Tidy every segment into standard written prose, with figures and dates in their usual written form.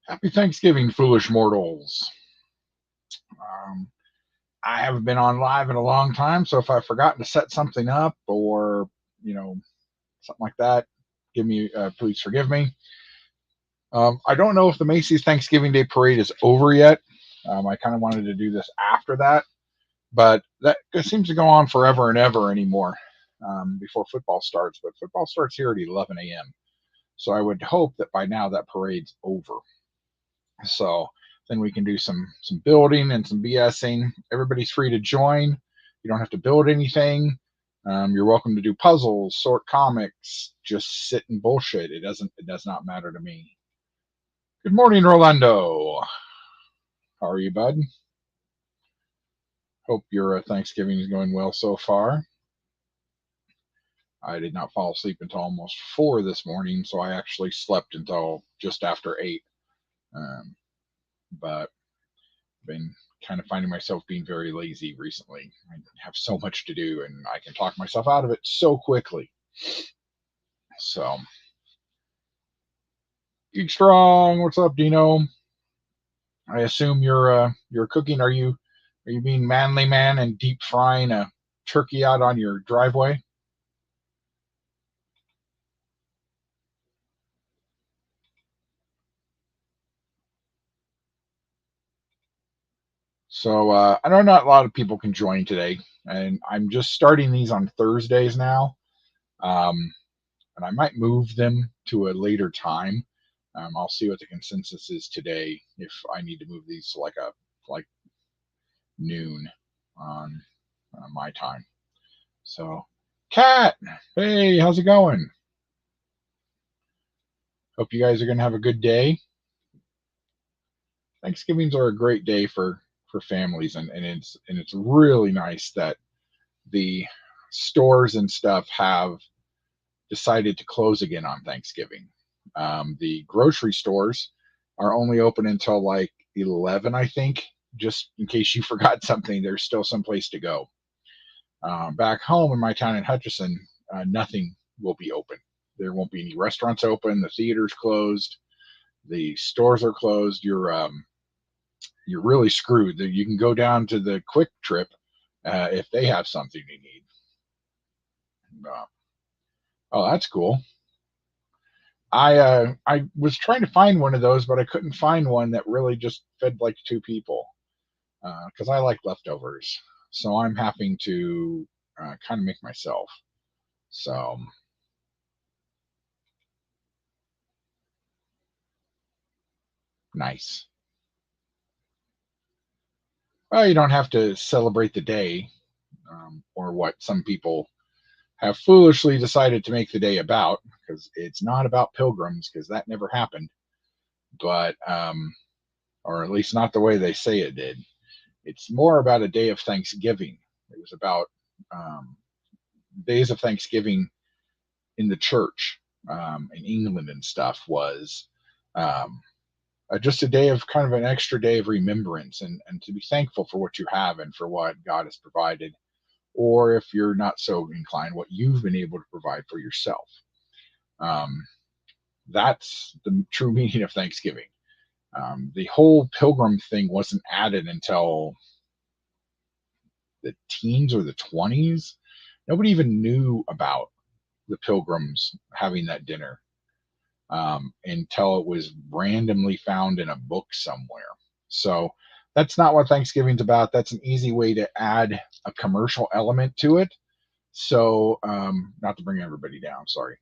Happy Thanksgiving, foolish mortals. Um, I haven't been on live in a long time, so if I've forgotten to set something up or you know something like that, give me please forgive me. I don't know if the Macy's Thanksgiving Day Parade is over yet. I kind of wanted to do this after that, but that it seems to go on forever and ever anymore before football starts. But football starts here at 11 a.m., so I would hope that by now that parade's over. So then we can do some building and some BSing. Everybody's free to join. You don't have to build anything. You're welcome to do puzzles, sort comics, just sit and bullshit. It does not matter to me. Good morning, Rolando. How are you, bud? Hope your Thanksgiving is going well so far. I did not fall asleep until almost 4 this morning, so I actually slept until just after 8. Um, but been kind of finding myself being very lazy recently. I have so much to do and I can talk myself out of it so quickly. So, Geek Strong, what's up, Dino? I assume you're cooking. Are you being manly man and deep frying a turkey out on your driveway? So I know not a lot of people can join today, and I'm just starting these on Thursdays now. Um, and I might move them to a later time. I'll see what the consensus is today if I need to move these to like noon on my time. So, Cat, hey, how's it going? Hope you guys are gonna have a good day. Thanksgivings are a great day for families, and it's really nice that the stores and stuff have decided to close again on Thanksgiving. The grocery stores are only open until like 11, I think. Just in case you forgot something, there's still some place to go. Back home in my town in Hutchison, nothing will be open. There won't be any restaurants open. The theater's closed. The stores are closed. You're really screwed. You can go down to the Quick Trip if they have something you need. Uh, oh, that's cool. I was trying to find one of those, but I couldn't find one that really just fed like two people because I like leftovers. So I'm having to kind of make myself. So nice. Well, you don't have to celebrate the day, or what some people have foolishly decided to make the day about, because it's not about pilgrims, because that never happened. But or at least not the way they say it did. It's more about a day of Thanksgiving. It was about um, days of Thanksgiving in the church in England and stuff was um, just a day of kind of an extra day of remembrance and to be thankful for what you have and for what God has provided, or if you're not so inclined, what you've been able to provide for yourself. Um, that's the true meaning of Thanksgiving. The whole pilgrim thing wasn't added until the teens or the 20s. Nobody even knew about the pilgrims having that dinner until it was randomly found in a book somewhere. So that's not what Thanksgiving's about. That's an easy way to add a commercial element to it. So, not to bring everybody down, sorry.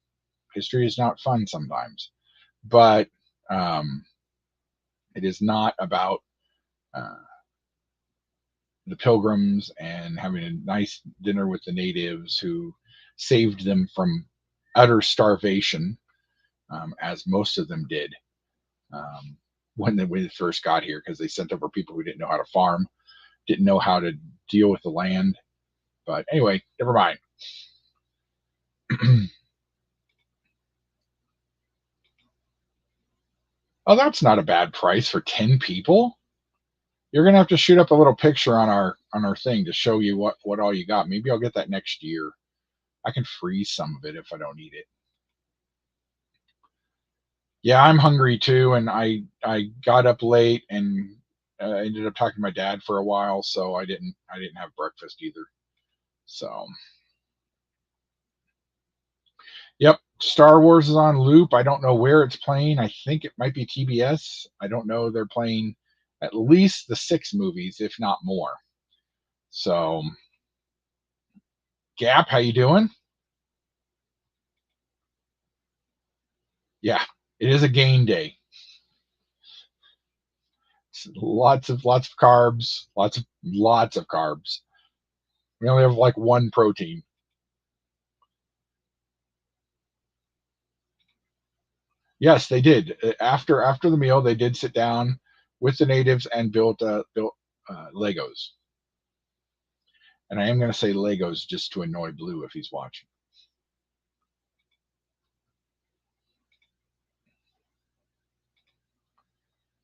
History is not fun sometimes, but um, it is not about uh, the pilgrims and having a nice dinner with the natives who saved them from utter starvation, as most of them did um, when they first got here, because they sent over people who didn't know how to farm, didn't know how to deal with the land. But anyway, never mind. Oh, that's not a bad price for 10 people. You're gonna have to shoot up a little picture on our thing to show you what all you got. Maybe I'll get that next year. I can freeze some of it if I don't need it. Yeah, I'm hungry too, and I got up late and ended up talking to my dad for a while, so I didn't have breakfast either. So, yep, Star Wars is on loop. I don't know where it's playing. I think it might be TBS. I don't know. They're playing at least the 6 movies, if not more. So, Gap, how you doing? Yeah, it is a gain day. It's lots of carbs, lots of carbs. We only have like one protein. Yes, they did. After the meal, they did sit down with the natives and built Legos. And I am going to say Legos just to annoy Blue if he's watching.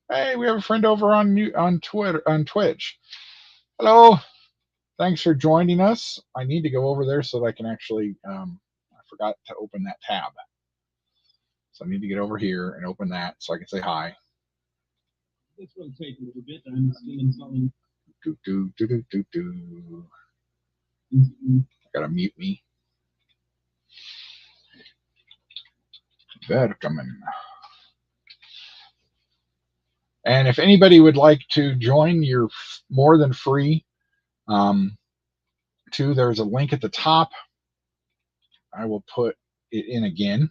Hey, we have a friend over on Twitter on Twitch. Hello, thanks for joining us. I need to go over there so that I can actually. I forgot to open that tab, so I need to get over here and open that so I can say hi. This will take a little bit. I'm still installing. Do do do do do do. Gotta mute me. Welcome. And if anybody would like to join, you're more than free. Um, there's a link at the top. I will put it in again.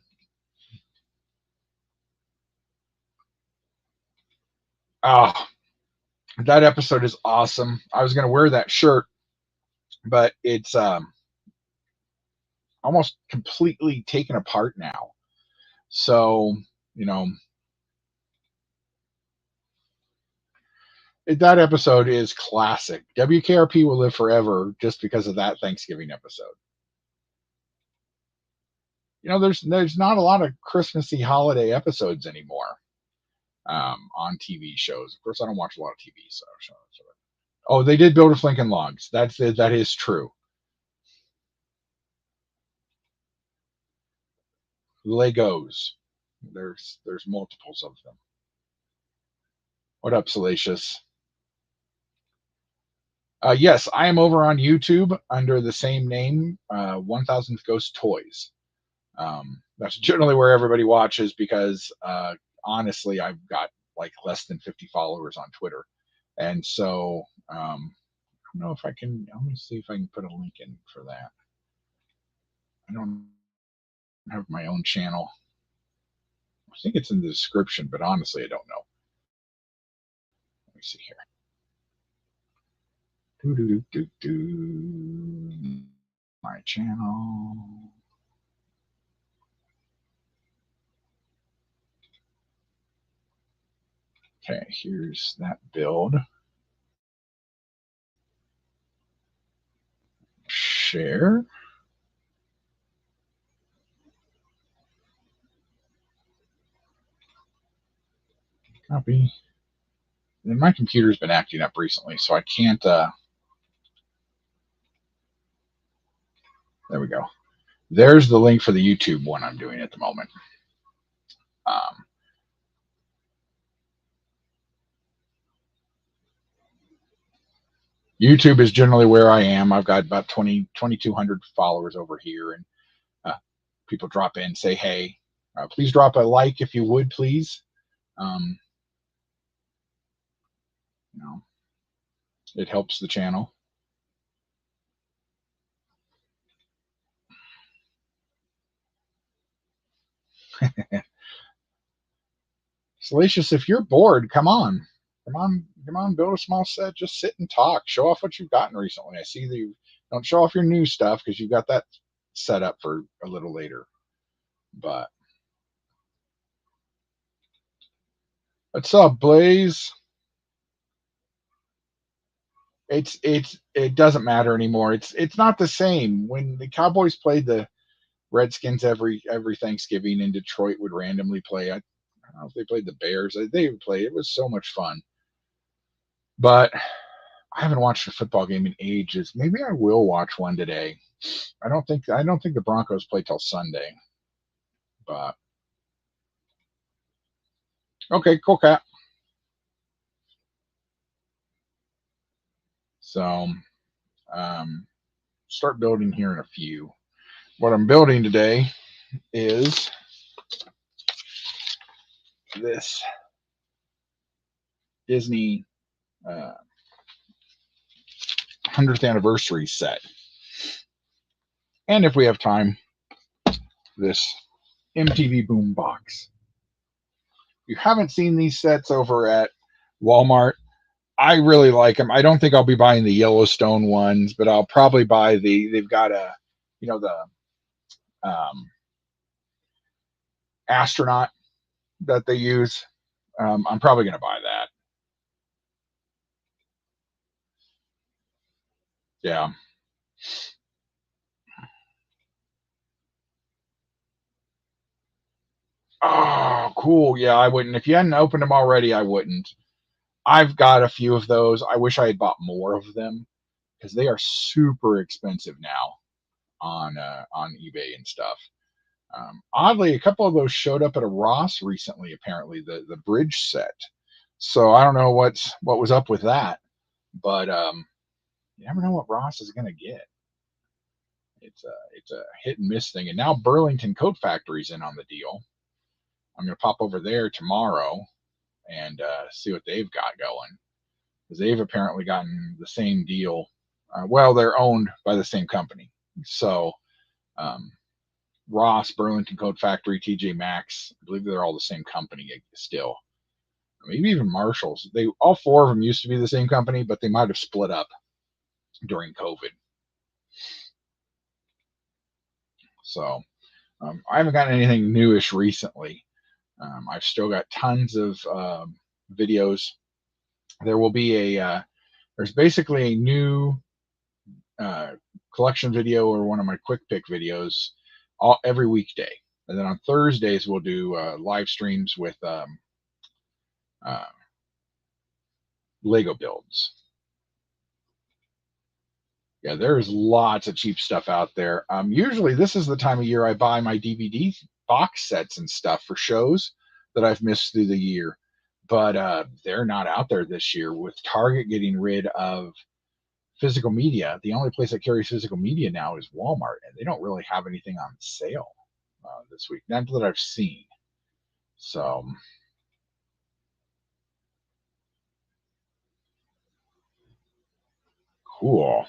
Oh, that episode is awesome. I was going to wear that shirt, but it's almost completely taken apart now. So, you know, that episode is classic. WKRP will live forever just because of that Thanksgiving episode. There's not a lot of Christmassy holiday episodes anymore on TV shows. Of course, I don't watch a lot of TV shows. Oh, they did build a Lincoln Logs. That is true. Legos. There's multiples of them. What up, Salacious? Yes, I am over on YouTube under the same name, 1000th Ghost Toys. That's generally where everybody watches because honestly, I've got like less than 50 followers on Twitter. And so I don't know if I can, let me see if I can put a link in for that. I don't have my own channel. I think it's in the description, but honestly, I don't know. Let me see here. Do, do, do, do, do. My channel. Okay, here's that build. Share. Copy. And my computer's been acting up recently, so I can't. There we go. There's the link for the YouTube one I'm doing at the moment. Um, YouTube is generally where I am. I've got about 2,200 followers over here, and people drop in, say, hey, please drop a like if you would, please. Um, you know, it helps the channel. Salacious, if you're bored, come on, build a small set, just sit and talk. Show off what you've gotten recently. I see that you don't show off your new stuff because you've got that set up for a little later. But what's up, Blaze? It doesn't matter anymore. It's not the same. When the Cowboys played the Redskins every Thanksgiving, and Detroit would randomly play. I don't know if they played the Bears. They would play. It was so much fun. But I haven't watched a football game in ages. Maybe I will watch one today. I don't think the Broncos play till Sunday. But Okay, cool cat. So, um, start building here in a few. What I'm building today is this Disney 100th anniversary set. And if we have time, this MTV boom box. If you haven't seen these sets over at Walmart, I really like them. I don't think I'll be buying the Yellowstone ones, but I'll probably buy they've got the astronaut that they use. I'm probably going to buy that. Yeah. Oh, cool. Yeah, I wouldn't. If you hadn't opened them already, I wouldn't. I've got a few of those. I wish I had bought more of them because they are super expensive now on eBay and stuff. Oddly, a couple of those showed up at a Ross recently. Apparently, the bridge set. So I don't know what was up with that, but you never know what Ross is going to get. It's a hit and miss thing. And now Burlington Coat Factory's in on the deal. I'm going to pop over there tomorrow and see what they've got going because they've apparently gotten the same deal. Well, they're owned by the same company, so um, Ross, Burlington Coat Factory, TJ Maxx, I believe they're all the same company still. Maybe even Marshalls. They all four of them used to be the same company, but they might have split up during COVID. So I haven't gotten anything newish recently. I've still got tons of videos. There will be there's basically a new uh, collection video or one of my quick pick videos every weekday. And then on Thursdays, we'll do live streams with uh, Lego builds. Yeah, there's lots of cheap stuff out there. Usually, this is the time of year I buy my DVD box sets and stuff for shows that I've missed through the year. But they're not out there this year with Target getting rid of physical media. The only place that carries physical media now is Walmart, and they don't really have anything on sale this week. Not that I've seen. So cool.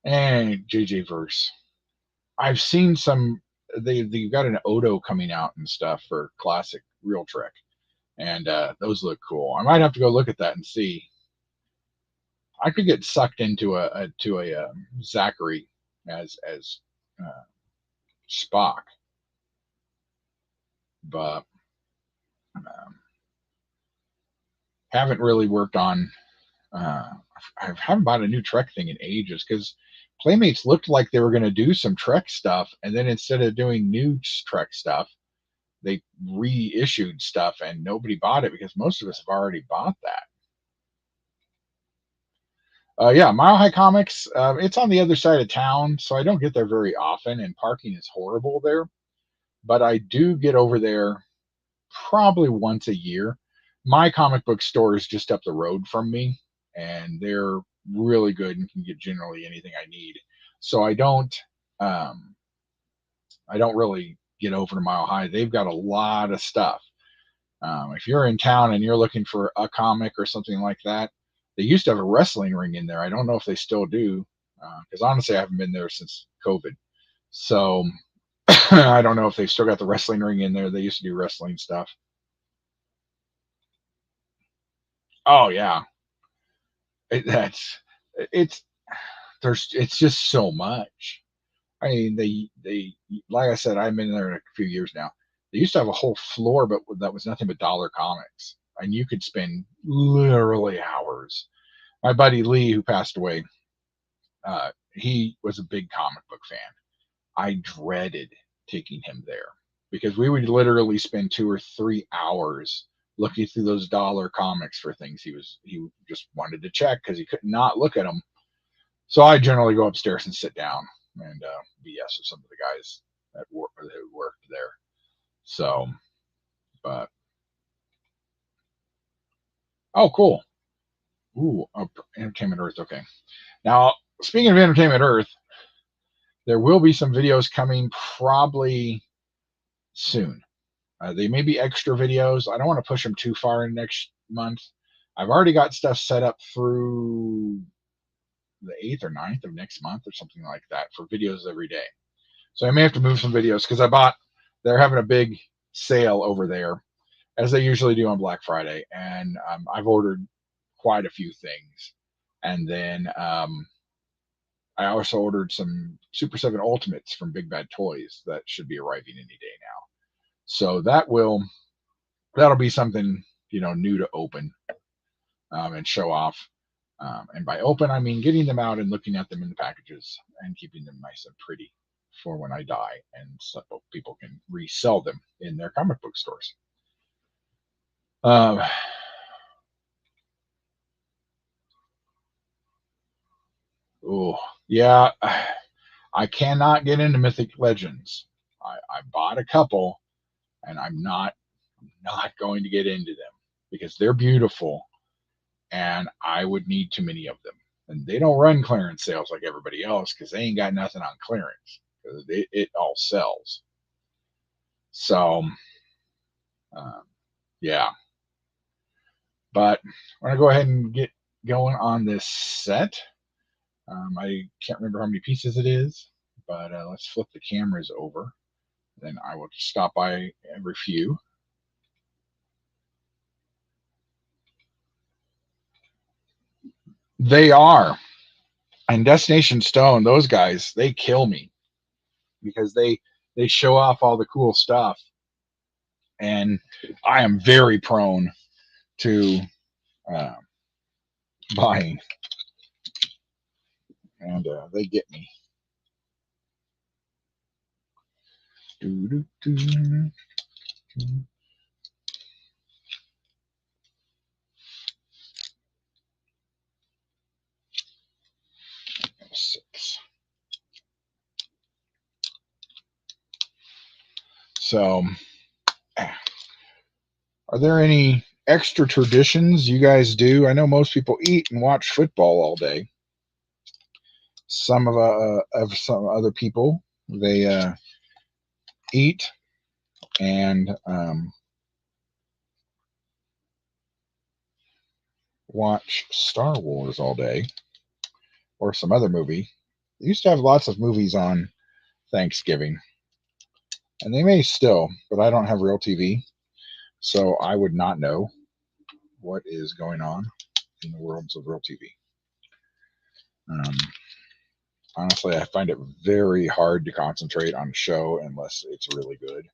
And JJ Verse. I've seen some. They've got an Odo coming out and stuff for classic Real Trek, and those look cool. I might have to go look at that and see. I could get sucked into a Zachary as uh, Spock, but um, haven't really worked on. Uh, I haven't bought a new Trek thing in ages because Playmates looked like they were going to do some Trek stuff, and then instead of doing new Trek stuff, they reissued stuff, and nobody bought it because most of us have already bought that. Yeah, Mile High Comics. It's on the other side of town, so I don't get there very often, and parking is horrible there. But I do get over there probably once a year. My comic book store is just up the road from me, and they're really good and can get generally anything I need. So um, I don't really get over to Mile High. They've got a lot of stuff. If you're in town and you're looking for a comic or something like that, they used to have a wrestling ring in there. I don't know if they still do, because honestly, I haven't been there since COVID. So I don't know if they've still got the wrestling ring in there. They used to do wrestling stuff. Oh yeah, that's it's it's just so much. I mean, they like I said, I've been there a few years now. They used to have a whole floor, but that was nothing but dollar comics, and you could spend literally hours. My buddy Lee, who passed away, he was a big comic book fan. I dreaded taking him there because we would literally spend 2 or 3 hours looking through those dollar comics for things he just wanted to check because he could not look at them. So I generally go upstairs and sit down and BS with some of the guys that worked there. So But oh, cool. Ooh, Entertainment Earth. Okay. Now, speaking of Entertainment Earth, there will be some videos coming probably soon. They may be extra videos. I don't want to push them too far in next month. I've already got stuff set up through the 8th or 9th of next month or something like that for videos every day. So I may have to move some videos because they're having a big sale over there, as they usually do on Black Friday. And I've ordered quite a few things. And then I also ordered some Super 7 Ultimates from Big Bad Toys that should be arriving any day now. So that'll be something, new to open and show off. And by open, I mean getting them out and looking at them in the packages and keeping them nice and pretty for when I die, and so people can resell them in their comic book stores. Oh, yeah. I cannot get into Mythic Legends. I bought a couple, and I'm not going to get into them because they're beautiful, and I would need too many of them. And they don't run clearance sales like everybody else because they ain't got nothing on clearance. It all sells. So, yeah. But I'm going to go ahead and get going on this set. I can't remember how many pieces it is, but let's flip the cameras over. Then I will stop by every few. They are. And Destination Stone, those guys, they kill me because they show off all the cool stuff. And I am very prone to uh, buying. And they get me. Six. So, are there any extra traditions you guys do? I know most people eat and watch football all day. Some of some other people, they eat and watch Star Wars all day or some other movie. They used to have lots of movies on Thanksgiving, and they may still, but I don't have real TV, so I would not know what is going on in the worlds of real TV. Honestly, I find it very hard to concentrate on a show unless it's really good.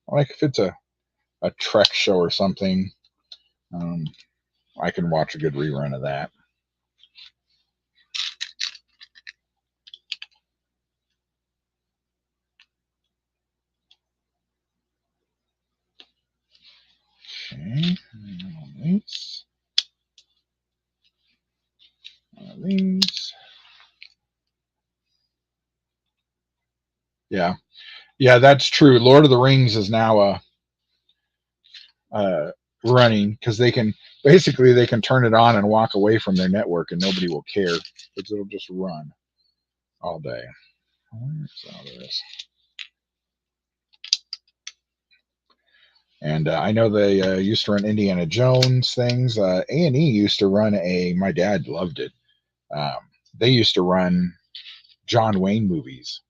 Like if it's a Trek show or something, I can watch a good rerun of that. Okay, these. These. Yeah, that's true. Lord of the Rings is now running because they can turn it on and walk away from their network and nobody will care because it'll just run all day. Where's all this? And I know they used to run Indiana Jones things. A&E used to run my dad loved it. They used to run John Wayne movies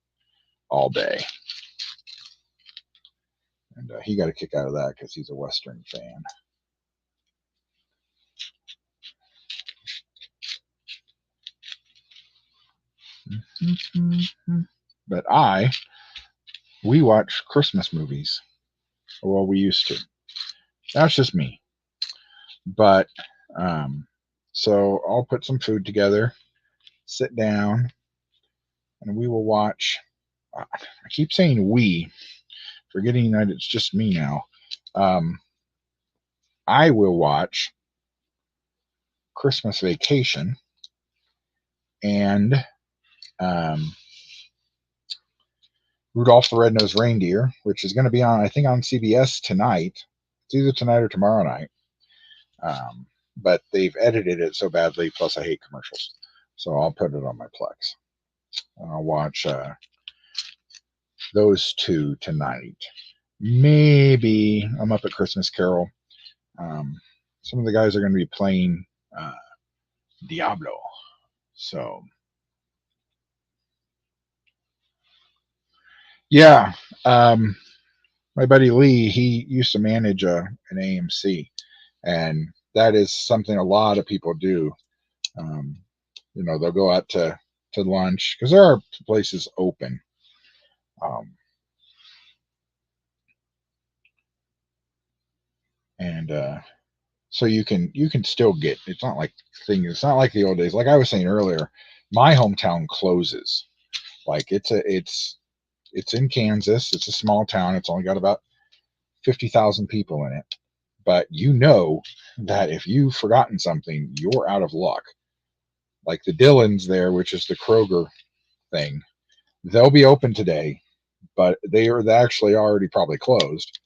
all day. And he got a kick out of that because he's a Western fan. But we watch Christmas movies. Well, we used to. That's just me. But so I'll put some food together, sit down, and we will watch. I keep saying we, forgetting that it's just me now. I will watch Christmas Vacation, and um, Rudolph the Red-Nosed Reindeer, which is going to be on, I think, on CBS tonight. It's either tonight or tomorrow night. But they've edited it so badly, plus I hate commercials. So I'll put it on my Plex. And I'll watch those two tonight. Maybe I'm up at Christmas Carol. Some of the guys are going to be playing Diablo. So, yeah. My buddy Lee, he used to manage an AMC, and that is something a lot of people do. They'll go out to lunch because there are places open. And so you can still get. It's not like things. It's not like the old days. Like I was saying earlier, my hometown closes. Like it's in Kansas. It's a small town. It's only got about 50,000 people in it. But you know that if you've forgotten something, you're out of luck. Like the Dillons there, which is the Kroger thing, they'll be open today, but they're actually already probably closed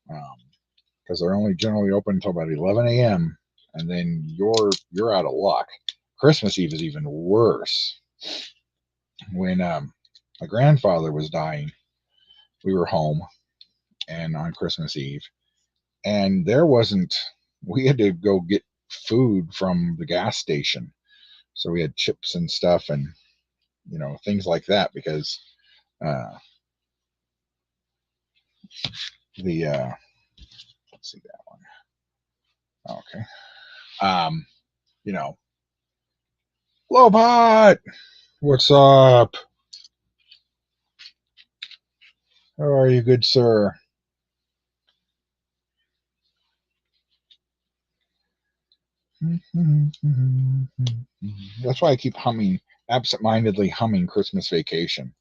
because they're only generally open until about 11 a.m. and then you're out of luck. Christmas Eve is even worse. When my grandfather was dying, we were home and on Christmas Eve, and we had to go get food from the gas station. So we had chips and stuff and things like that because let's see that one. Okay. You know, Lobot, what's up? How are you, good sir? That's why I keep absentmindedly humming Christmas Vacation,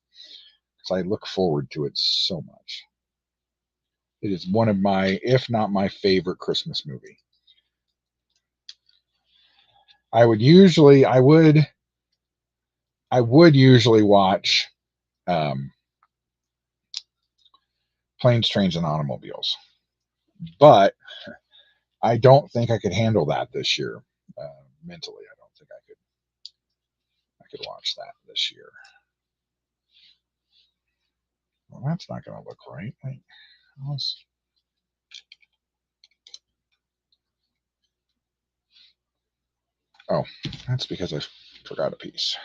because I look forward to it so much. It is one of my, if not my favorite Christmas movie. I would usually watch Planes, Trains, and Automobiles, but I don't think I could handle that this year mentally. I don't think I could watch that this year. Well, that's not going to look right. Oh, that's because I forgot a piece.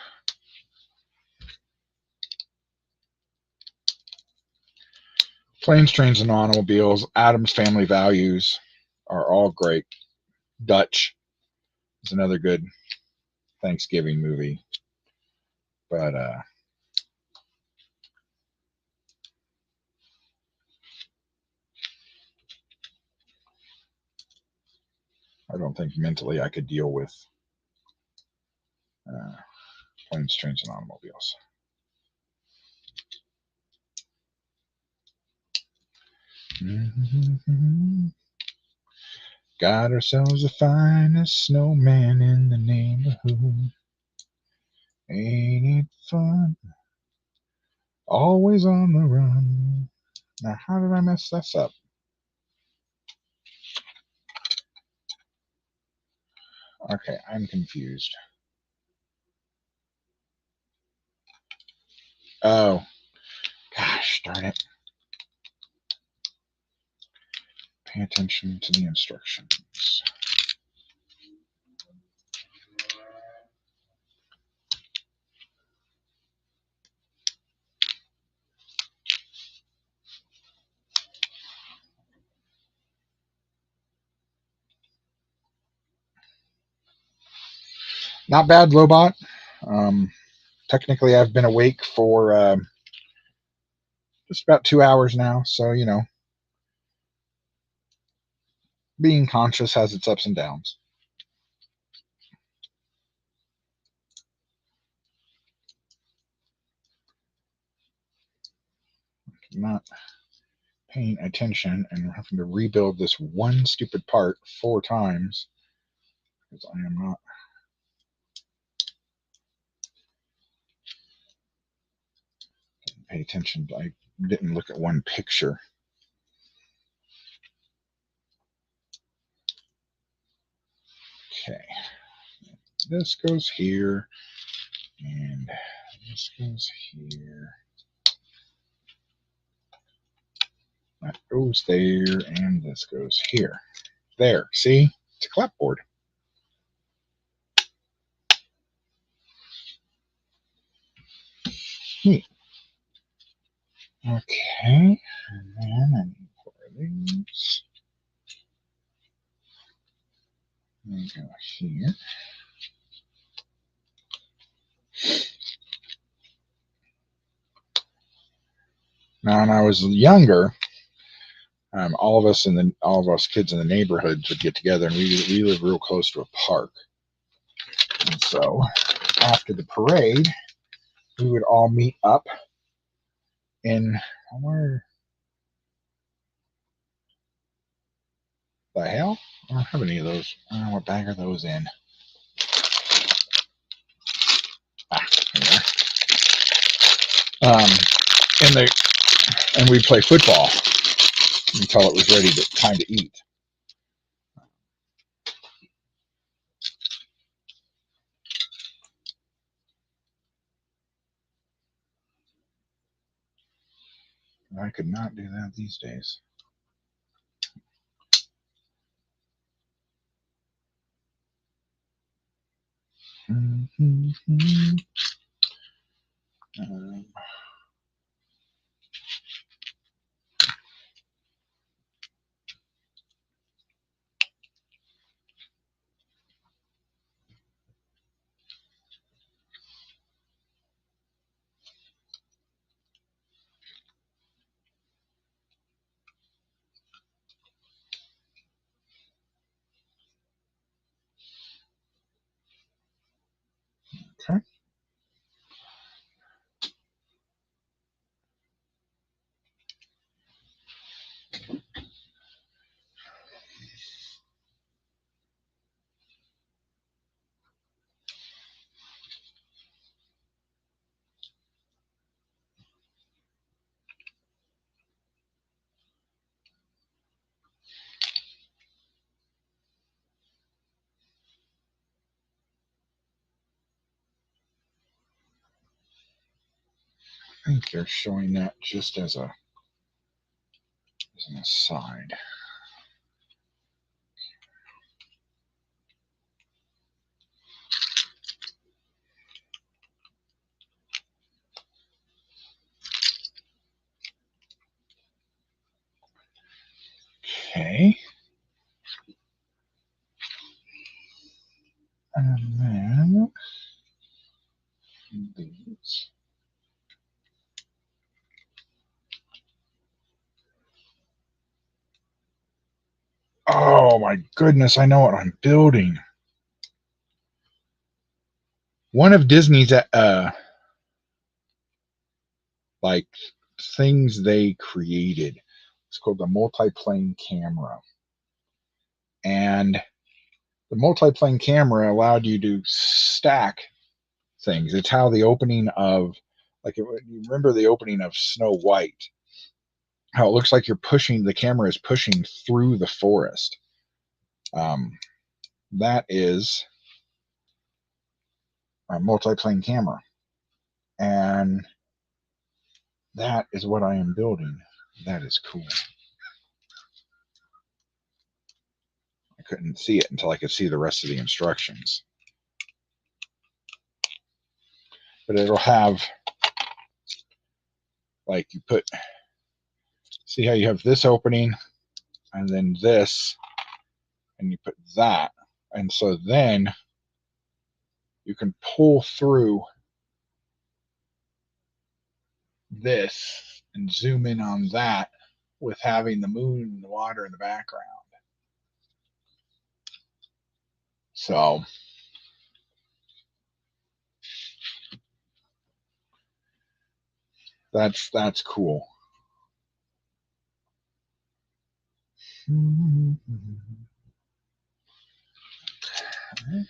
Planes, Trains, and Automobiles, Addams Family Values are all great. Dutch is another good Thanksgiving movie. But I don't think mentally I could deal with Planes, Trains, and Automobiles. Got ourselves the finest snowman in the neighborhood. Ain't it fun? Always on the run. Now, how did I mess this up? Okay, I'm confused. Oh, gosh darn it. Pay attention to the instructions. Not bad, Lobot. Technically, I've been awake for just about 2 hours now, so being conscious has its ups and downs. Not paying attention and having to rebuild this one stupid part 4 times because I am not. pay attention. I didn't look at one picture. Okay. This goes here, and this goes here. That goes there, and this goes here. There, see? It's a clapboard. Neat. Okay, and then I need 4 of these. They go here. Now, when I was younger, all of us kids in the neighborhood would get together, and we live real close to a park. And so, after the parade, we would all meet up in where the hell? I don't have any of those. I don't know what bag are those in. Here. And we'd play football until it was time to eat. I could not do that these days. Okay. I think they're showing that just as an aside. Okay. And then these. Oh my goodness, I know what I'm building. One of Disney's like things they created. It's called the multi-plane camera. And the multi-plane camera allowed you to stack things. It's how the opening of you remember the opening of Snow White, how it looks like the camera is pushing through the forest. That is a multi-plane camera, and that is what I am building. That is cool. I couldn't see it until I could see the rest of the instructions. But it'll have, like, see how you have this opening and then this, and you put that. And so then you can pull through this and zoom in on that with having the moon and the water in the background. So that's cool. Okay.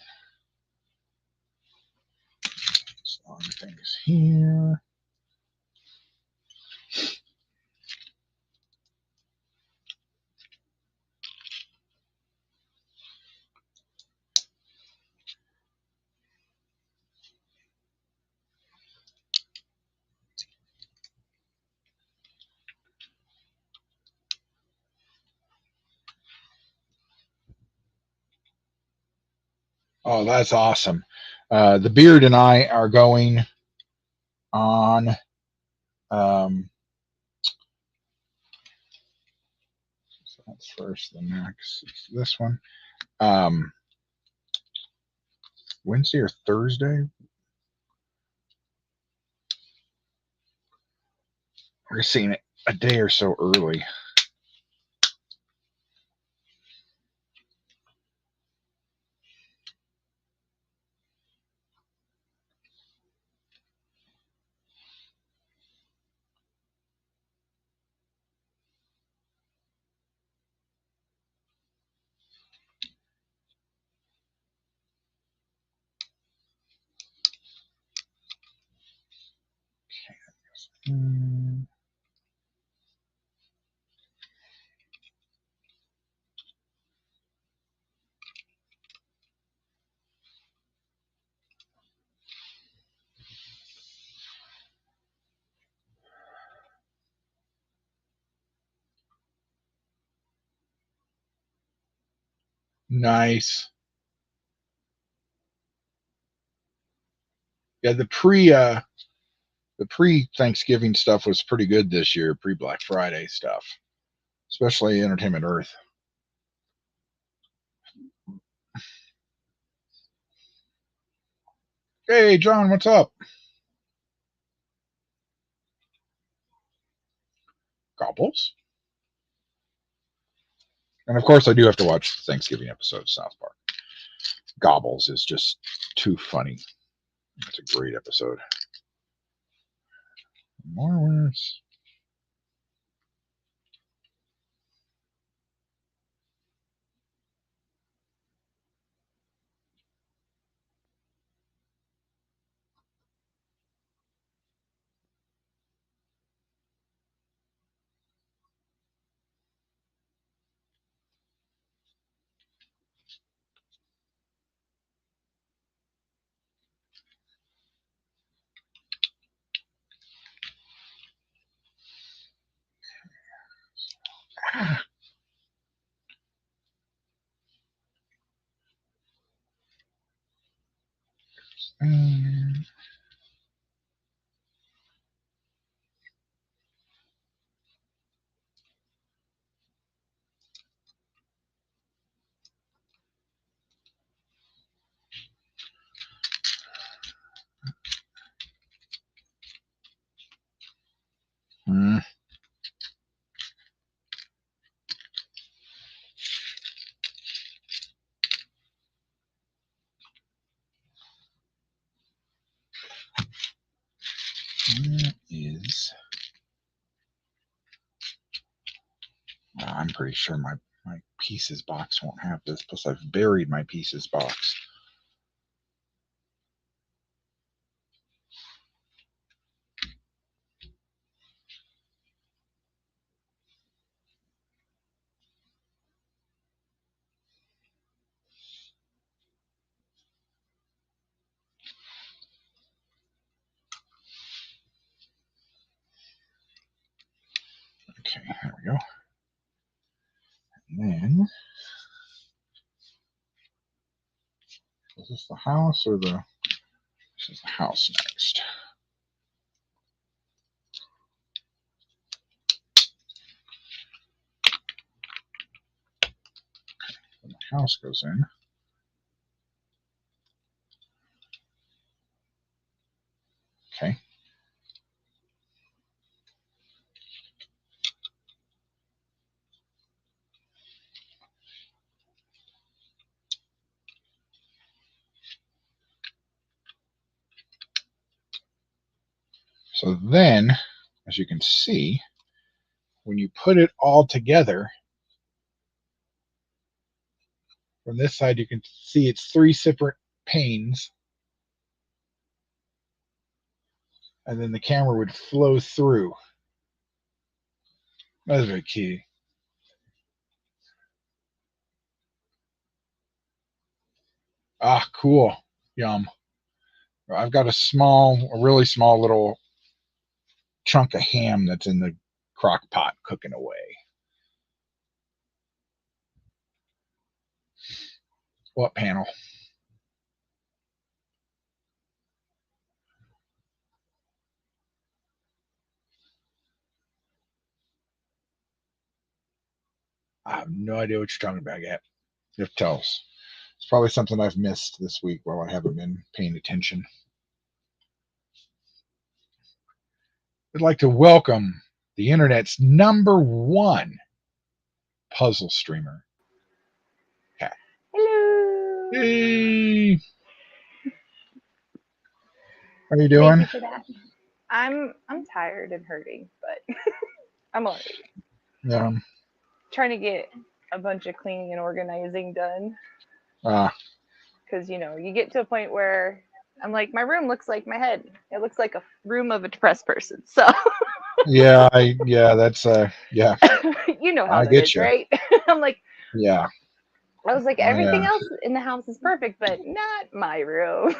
Some things here. Oh, that's awesome. The Beard and I are going on. So that's first. The next is this one. Um, Wednesday or Thursday. We're seeing it a day or so early. Mm, nice. Yeah, the pre Thanksgiving stuff was pretty good this year. Pre Black Friday stuff, especially Entertainment Earth. Hey, John, what's up? Gobbles. And of course, I do have to watch the Thanksgiving episode of South Park. Gobbles is just too funny. It's a great episode. More winners. Mm, mm, is. I'm pretty sure my pieces box won't have this. Plus, I've buried my pieces box. Okay, there we go. And then, is this the house or the? This is the house next. When the house goes in. Okay. So then, as you can see, when you put it all together, from this side, you can see it's three separate panes, and then the camera would flow through. That's very key. Ah, cool. Yum. I've got a really small little chunk of ham that's in the crock pot cooking away. What panel? I have no idea what you're talking about yet. You have to tell us. It's probably something I've missed this week while I haven't been paying attention. I'd like to welcome the internet's #1 puzzle streamer, Kat. Hello. Hey, how are you Thank doing? you for that. I'm tired and hurting, but I'm alright. Yeah. Trying to get a bunch of cleaning and organizing done Uh, because you get to a point where I'm like, my room looks like my head. It looks like a room of a depressed person. So yeah, that's yeah, you know how I that get is, you. right? I'm like, Yeah, I was like, everything yeah. else in the house is perfect, but not my room.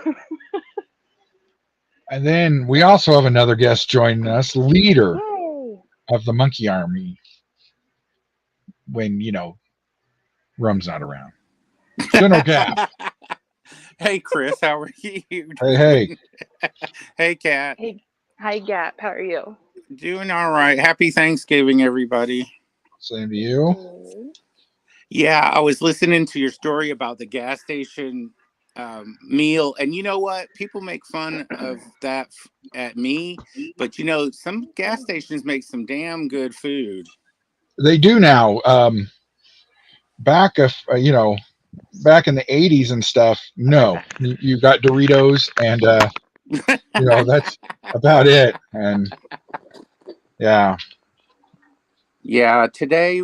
And then we also have another guest joining us, leader Yay! of the Monkey Army. When Rum's not around, General Gaff. Hey, Chris, how are you Hey, hey. doing? Hey, Kat. Hey, hi Gap. How are you? Doing all right. Happy Thanksgiving, everybody. Same to you. Good. Yeah, I was listening to your story about the gas station meal. And you know what? People make fun of that at me. But, some gas stations make some damn good food. They do now. Back if back in the '80s and stuff. No, you got Doritos, and that's about it. And yeah, Yeah, today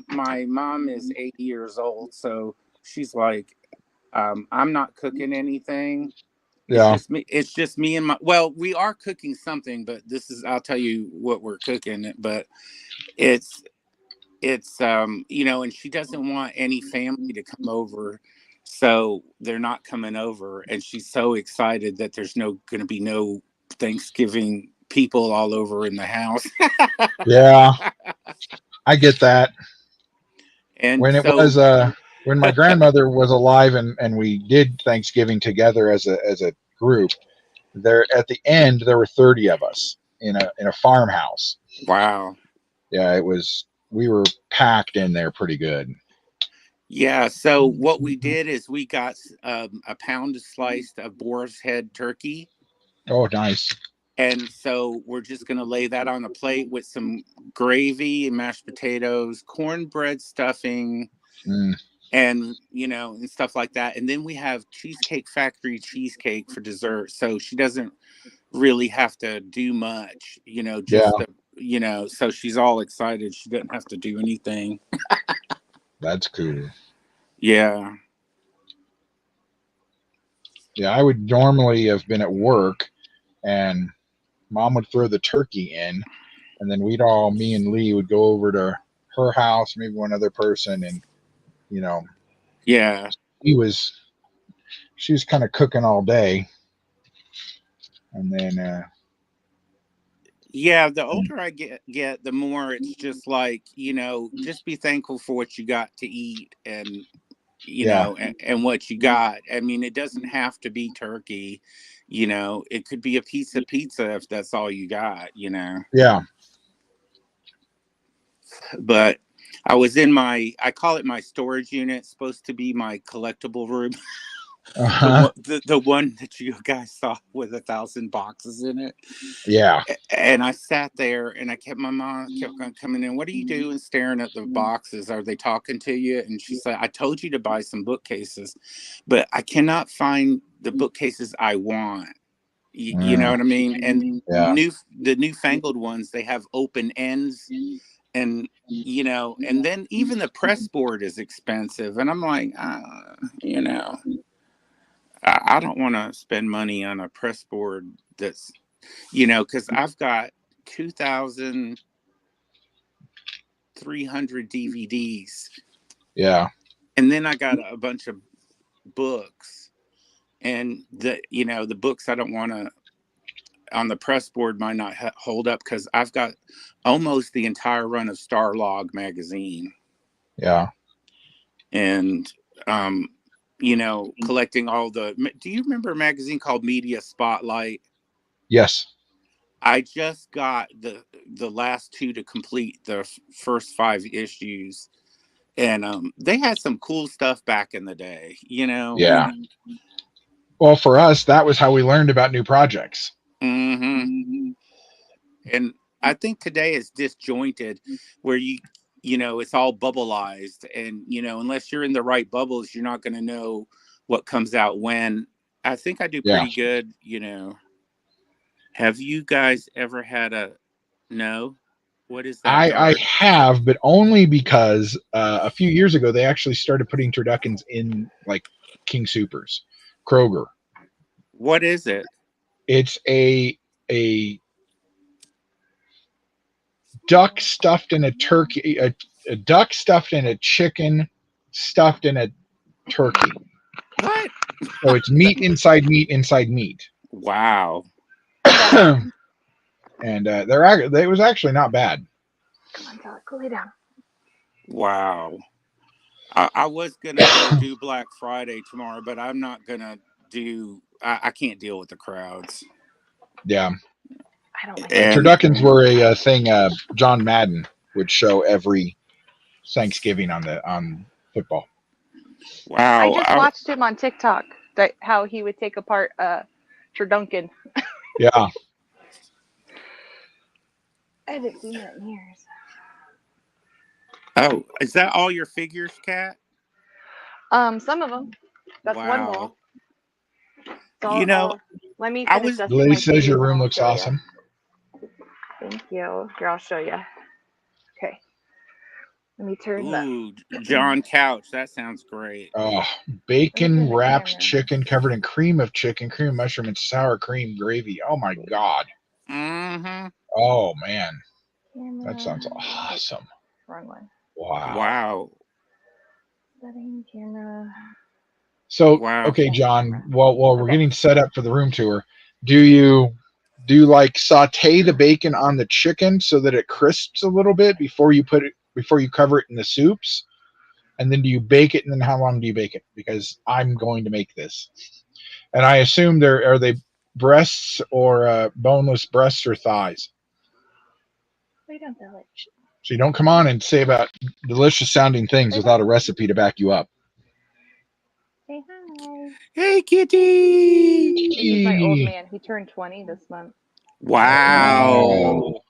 my mom is 80 years old. So she's like, I'm not cooking anything. yeah, It's just me and well, we are cooking something, but I'll tell you what we're cooking, but it's and she doesn't want any family to come over. So they're not coming over. And she's so excited that there's going to be no Thanksgiving people all over in the house. yeah. I get that. And When it so, was when my grandmother was alive, and we did Thanksgiving together as a group. There at the end there were 30 of us in a farmhouse. wow. Yeah, it was. We were packed in there pretty good. Yeah. So what we did is we got a pound sliced of boar's head turkey. Oh, nice. And so we're just going to lay that on a plate with some gravy and mashed potatoes, cornbread stuffing, Mm, and stuff like that. And then we have Cheesecake Factory cheesecake for dessert. So she doesn't really have to do much, yeah, so she's all excited. She doesn't have to do anything. that's cool. Yeah. Yeah, I would normally have been at work, and Mom would throw the turkey in, and then me and Lee would go over to her house, maybe one other person, and you know, Yeah. he was she was kind of cooking all day, and then Yeah, the older I get, the more it's just like, just be thankful for what you got to eat, and yeah, and what you got. I mean, it doesn't have to be turkey, it could be a piece of pizza if that's all you got. yeah, But I call it my storage unit. It's supposed to be my collectible room. the uh-huh. one the one that you guys saw with 1,000 boxes in it. Yeah, And I sat there and my mom kept on coming in. What are you doing staring at the boxes? Are they talking to you? And she said, I told you to buy some bookcases, but I cannot find the bookcases I want. You know mm, what I mean? And yeah, the newfangled ones, they have open ends, and and then even the press board is expensive. And I'm like, I don't want to spend money on a press board that's, because I've got 2,300 DVDs, yeah, and then I got a bunch of books, and the books I don't want to on the press board might not hold up, because I've got almost the entire run of Starlog magazine, yeah. and collecting all the. Do you remember a magazine called Media Spotlight? Yes. I just got the last two to complete the first 5 issues, and they had some cool stuff back in the day, you know. Yeah. Well, for us, that was how we learned about new projects. Mm-hmm. And I think today is disjointed, where you know, it's all bubbleized, and you know, unless you're in the right bubbles, you're not going to know what comes out when. I think I do Yeah. pretty good, you know. Have you guys ever had a no? What is that, I Dart? have, but only because a few years ago they actually started putting turduckens in like King Supers, Kroger. What is it? It's a duck stuffed in a turkey, a duck stuffed in a chicken, stuffed in a turkey. What? So it's meat inside meat inside meat. Wow. And it was actually not bad. Come on, Tyler, go lay down. Wow. I was gonna go do Black Friday tomorrow, but I'm not gonna do. I can't deal with the crowds. Yeah. I don't like And Turduckens were a thing John Madden would show every Thanksgiving on football. I wow, just watched him on TikTok that how he would take apart Turduncan. Yeah. I haven't seen that in years. oh, is that all your figures, Kat? Some of them. That's one Wow. wall. So You know, let me I finish was- dusting Lily my says your TV and room I'll looks show ya. awesome. Thank you. Here, I'll show you. Okay. Let me turn the. Ooh, John Couch. That sounds great. Oh, Let me bacon turn the wrapped camera. chicken covered in cream of chicken, cream of mushroom, and sour cream gravy. Oh my god. Mm-hmm. Oh man, Camera. that sounds awesome. Wrong one. Wow. Wow. Setting camera. So Wow. okay, John. While we're Okay. getting set up for the room tour, do you like saute the bacon on the chicken so that it crisps a little bit before you cover it in the soups? And then do you bake it, and then how long do you bake it? Because I'm going to make this. And I assume are they breasts or boneless breasts or thighs? Lay down, Billy. So you don't come on and say about delicious sounding things without a recipe to back you up. Say hi. Hey, kitty. This is my old man. He turned 20 this month. Wow. Wow.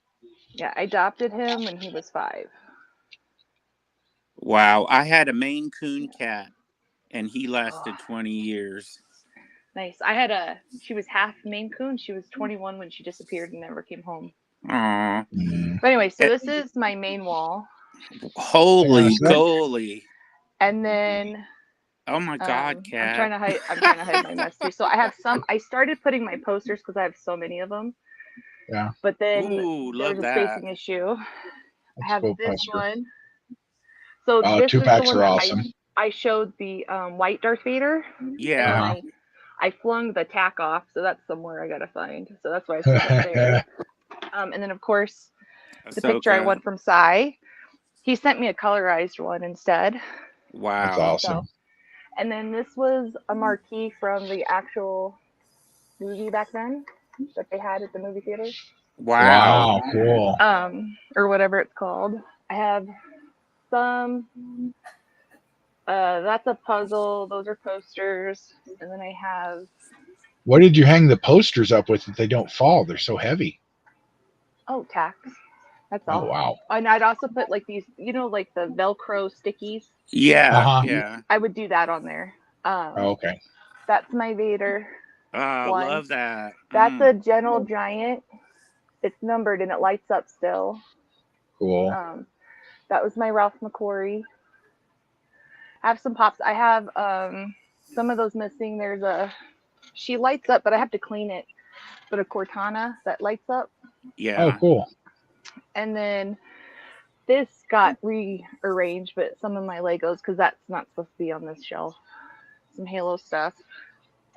Yeah, I adopted him when he was 5. Wow. I had a Maine Coon cat, and he lasted 20 years. Nice. She was half Maine Coon. She was 21 when she disappeared and never came home. Aw. But anyway, so this is my main wall. Holy Hang on a sec. goly. And then Oh my God, I'm cat. trying to hide my mess too. So I started putting my posters because I have so many of them. Yeah. But then Ooh, there love was a that. spacing issue. That's I have cool this poster. one. So Oh, this is the 2-packs one are that awesome. I showed the white Darth Vader. Yeah. And I flung the tack off, so that's somewhere I gotta find. So that's why I put that there. And then of course the picture I Ahsoka. won from Sai. He sent me a colorized one instead. Wow. That's awesome. So, and then this was a marquee from the actual movie back then that they had at the movie theater. Wow. Wow, cool. Or whatever it's called. I have some. That's a puzzle. Those are posters, and then I have. What did you hang the posters up with that they don't fall? They're so heavy. Oh, tacks. That's all. Oh wow. And I'd also put like these, like the Velcro stickies. Yeah. Uh-huh. Yeah. I would do that on there. Oh, okay. That's my Vader. one. Love that. That's a Gentle Giant. It's numbered and it lights up still. Cool. That was my Ralph McQuarrie. I have some pops. I have some of those missing. She lights up, but I have to clean it. But a Cortana that lights up. Yeah. Oh, cool. And then this got rearranged, but some of my Legos, because that's not supposed to be on this shelf. Some Halo stuff.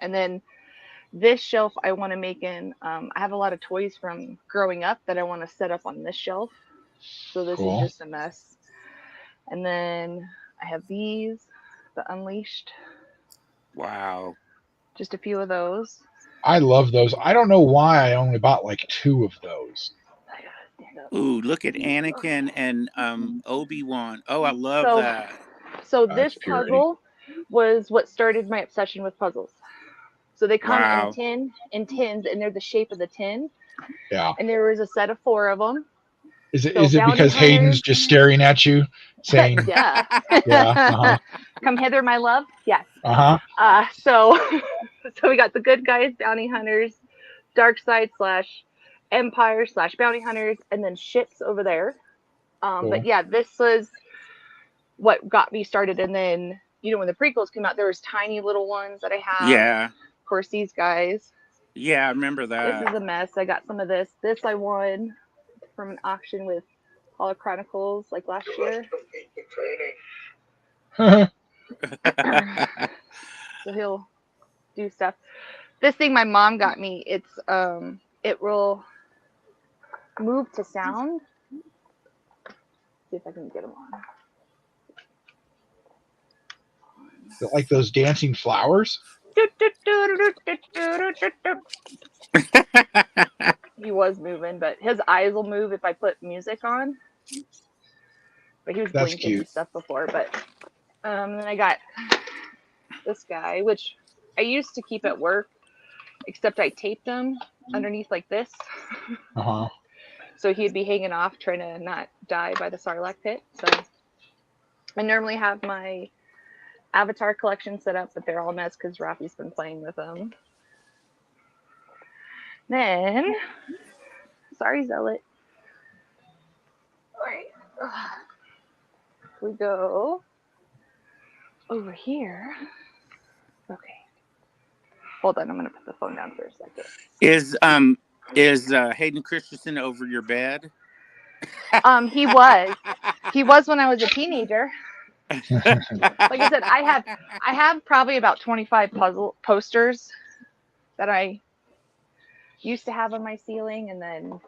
And then this shelf I want to make in, I have a lot of toys from growing up that I want to set up on this shelf. So this Cool. is just a mess. And then I have these, the Unleashed. Wow. Just a few of those. I love those. I don't know why I only bought like 2 of those. I gotta stand up. Ooh, look at Anakin and Obi-Wan. Oh, I love So, that. so That's this purity. puzzle was what started my obsession with puzzles. So they come Wow. in tins, and they're the shape of the tin. Yeah. And there was a set of 4 of them. Is it So is it bounty because Hayden's hunters. just staring at you, saying, Yeah. "Yeah, uh-huh, Come hither, my love. Yes. uh-huh." So so we got the good guys, bounty hunters, dark side / empire / bounty hunters, and then ships over there. Cool. But yeah, this was what got me started. And then, when the prequels came out, there was tiny little ones that I have. Yeah. Of course, these guys. Yeah, I remember This that. is a mess. I got some of this. This I won from an auction with Hall of Chronicles like last year. So he'll do stuff. This thing my mom got me, it will move to sound. See if I can get them on. Is it like those dancing flowers? He was moving, but his eyes will move if I put music on. But he was That's blinking and cute. stuff before. But then I got this guy, which I used to keep at work, except I taped him underneath like this. Uh-huh. So he'd be hanging off, trying to not die by the Sarlacc pit. So I normally have my Avatar collection set up, but they're all a mess because Rafi's been playing with them. Then, sorry, Zealot. All right. We go over here. Okay. Hold on, I'm gonna put the phone down for a second. Is Hayden Christensen over your bed? He was when I was a teenager. Like I said, I have probably about 25 puzzle posters that I used to have on my ceiling, and then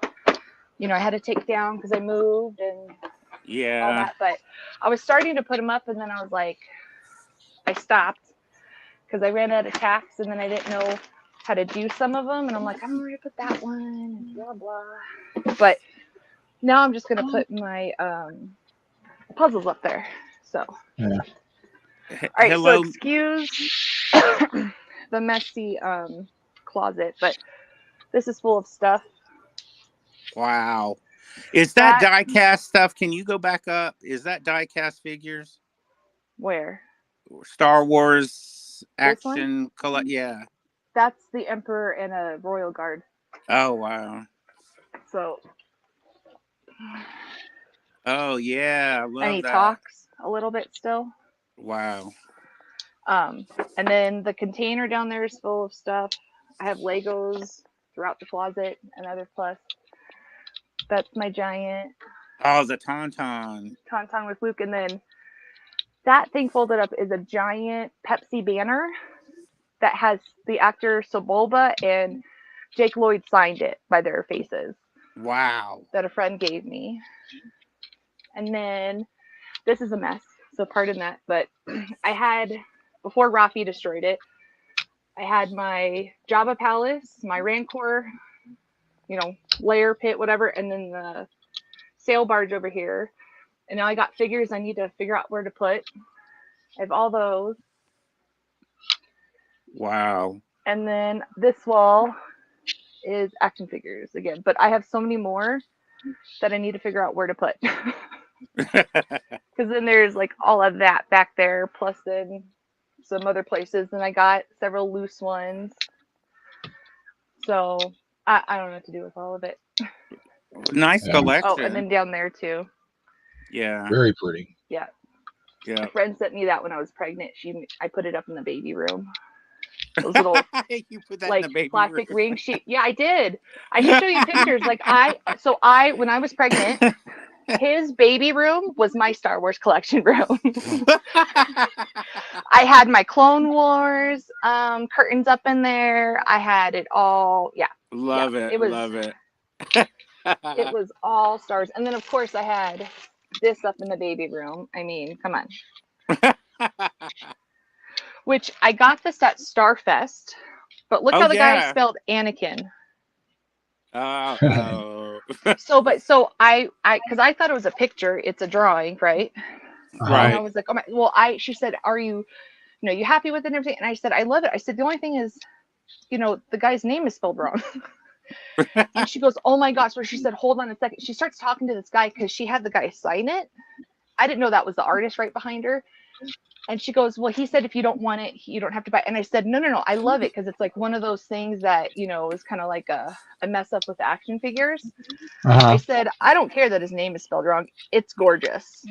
I had to take down because I moved and all Yeah. that. But I was starting to put them up, and then I was like, I stopped because I ran out of tacks, and then I didn't know how to do some of them, and I'm like, I don't know where to put that one, and blah blah. But now I'm just gonna put my puzzles up there. So, Yeah. all right. Hello. So excuse the messy closet, but this is full of stuff. Wow. Is that die-cast stuff? Can you go back up? Is that die-cast figures? Where? Star Wars This one? action collect. Yeah. That's the Emperor and a Royal Guard. Oh wow. So. Oh yeah, I love And he that. talks a little bit still. Wow. And then the container down there is full of stuff. I have Legos throughout the closet, another plus. That's my giant Oh, the Tauntaun. Tauntaun with Luke. And then that thing folded up is a giant Pepsi banner that has the actor Sebulba and Jake Lloyd signed it by their faces. Wow. That a friend gave me. And then this is a mess, so pardon that. But I had, before Rafi destroyed it, I had my Jabba Palace, my Rancor, lair pit, whatever, and then the sail barge over here. And now I got figures I need to figure out where to put. I have all those. Wow. And then this wall is action figures again. But I have so many more that I need to figure out where to put. Because then there's like all of that back there, plus then some other places. And I got several loose ones. So I don't know what to do with all of it. Nice collection. Oh, and then down there too. Yeah. Very pretty. Yeah. Yeah. A friend sent me that when I was pregnant. I put it up in the baby room. Those little you put that like in the baby plastic room. ring sheet. Yeah, I did. I can show you pictures. Like when I was pregnant, his baby room was my Star Wars collection room. I had my Clone Wars curtains up in there. I had it all. Yeah. Love it. It was, love it. It was all stars. And then of course I had this up in the baby room. I mean, come on. Which I got this at Starfest. But look Oh, how the guy yeah. spelled Anakin. Oh. So because I thought it was a picture, it's a drawing, right? And I Right. was like, oh my, well, she said, are you, you happy with it and everything? And I said, I love it. I said, the only thing is, the guy's name is spelled wrong. And she goes, oh my gosh. Where she said, hold on a second. She starts talking to this guy because she had the guy sign it. I didn't know that was the artist right behind her. And she goes, well, he said, if you don't want it, you don't have to buy it. And I said, no, I love it. Cause it's like one of those things that, is kind of like a mess up with action figures. I said, I don't care that his name is spelled wrong. It's gorgeous.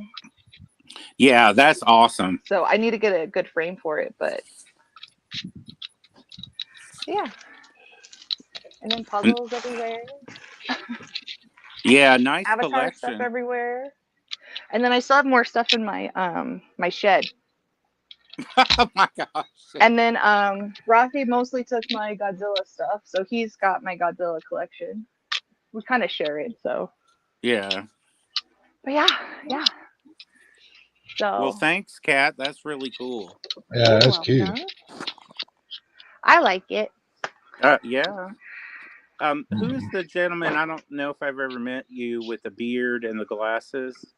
Yeah, that's awesome. So I need to get a good frame for it, but yeah. And then puzzles everywhere. Yeah, nice Avatar collection. stuff everywhere. And then I still have more stuff in my my shed. Oh my gosh. And then Rafi mostly took my Godzilla stuff, so he's got my Godzilla collection. We kind of share it, so. Yeah. But yeah. So. Well, thanks, Kat. That's really cool. Yeah, that's cute. I like it. Yeah. Who's the gentleman? I don't know if I've ever met you with the beard and the glasses.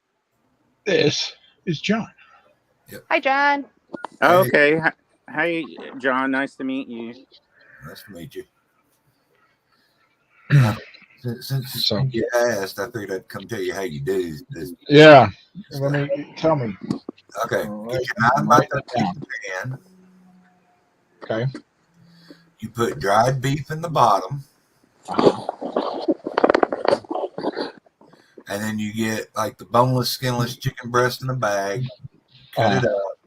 This is John. Yep. Hi, John. Okay. Hey, John. Nice to meet you. Nice to meet you. Since you asked, I figured I'd come tell you how you do this. Yeah. Let me tell me. Okay. Get your 9x13 pan. Okay. You put dried beef in the bottom. And then you get like the boneless, skinless chicken breast in a bag. Cut it up.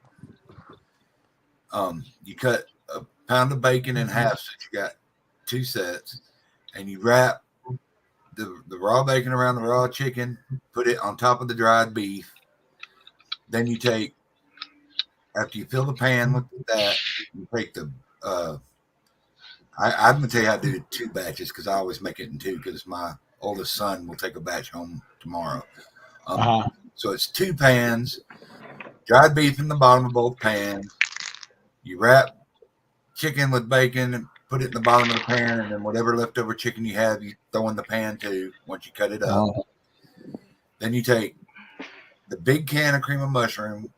You cut a pound of bacon in half, so you got 2 sets. And you wrap the raw bacon around the raw chicken, put it on top of the dried beef. Then you take, after you fill the pan with that, you take the I'm going to tell you how to do 2 batches because I always make it in 2 because my oldest son will take a batch home tomorrow. So it's 2 pans, dried beef in the bottom of both pans. You wrap chicken with bacon and put it in the bottom of the pan, and then whatever leftover chicken you have, you throw in the pan too once you cut it up. Then you take the big can of cream of mushroom,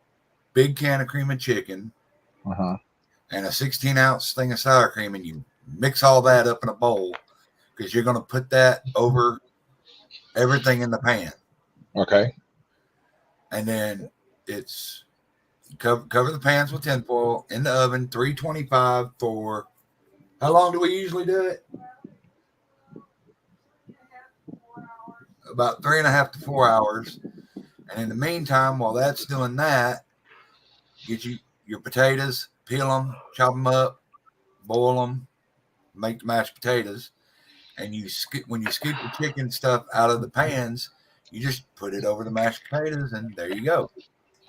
big can of cream of chicken, and a 16-ounce thing of sour cream, and you mix all that up in a bowl because you're going to put that over everything in the pan. Okay. And then it's cover the pans with tinfoil in the oven, 325 for how long do we usually do it? About 3.5 to 4 hours. And in the meantime, while that's doing that, get you your potatoes, peel them, chop them up, boil them, make the mashed potatoes. And when you scoop the chicken stuff out of the pans, you just put it over the mashed potatoes, and there you go.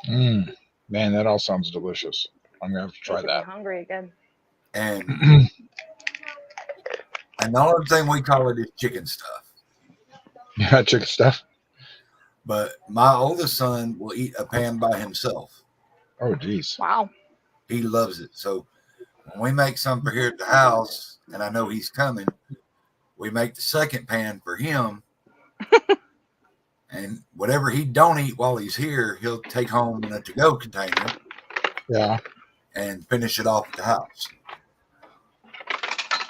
Man, that all sounds delicious. I'm gonna have to try that. I'm hungry again. And the only thing we call it is chicken stuff. Yeah, chicken stuff. But my oldest son will eat a pan by himself. Oh, geez. Wow. He loves it. So when we make some for here at the house, and I know he's coming, we make the second pan for him. And whatever he don't eat while he's here, he'll take home in a to-go container. Yeah. And finish it off at the house.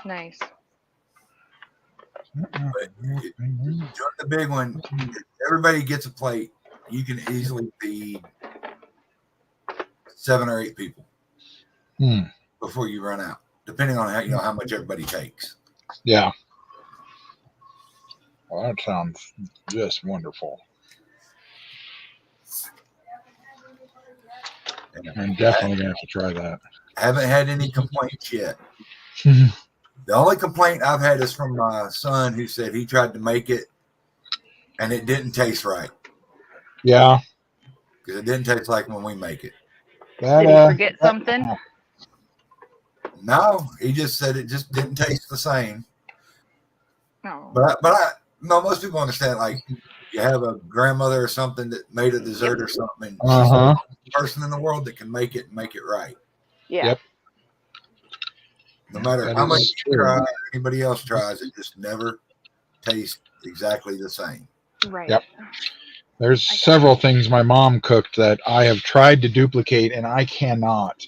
Nice. But during the big one, everybody gets a plate. You can easily feed 7 or 8 people before you run out, depending on how much everybody takes. Yeah. Well, that sounds just wonderful. I'm definitely gonna have to try that. Haven't had any complaints yet. The only complaint I've had is from my son, who said he tried to make it and it didn't taste right. Yeah. Because it didn't taste like when we make it. Did he forget something? No, he just said it just didn't taste the same. No. But most people understand, like, you have a grandmother or something that made a dessert or something. She's the person in the world that can make it and make it right. Yeah. Yep. No matter That how much is you true. try, or anybody else tries, it just never tastes exactly the same. Right. Yep. There's I got several things my mom cooked that I have tried to duplicate and I cannot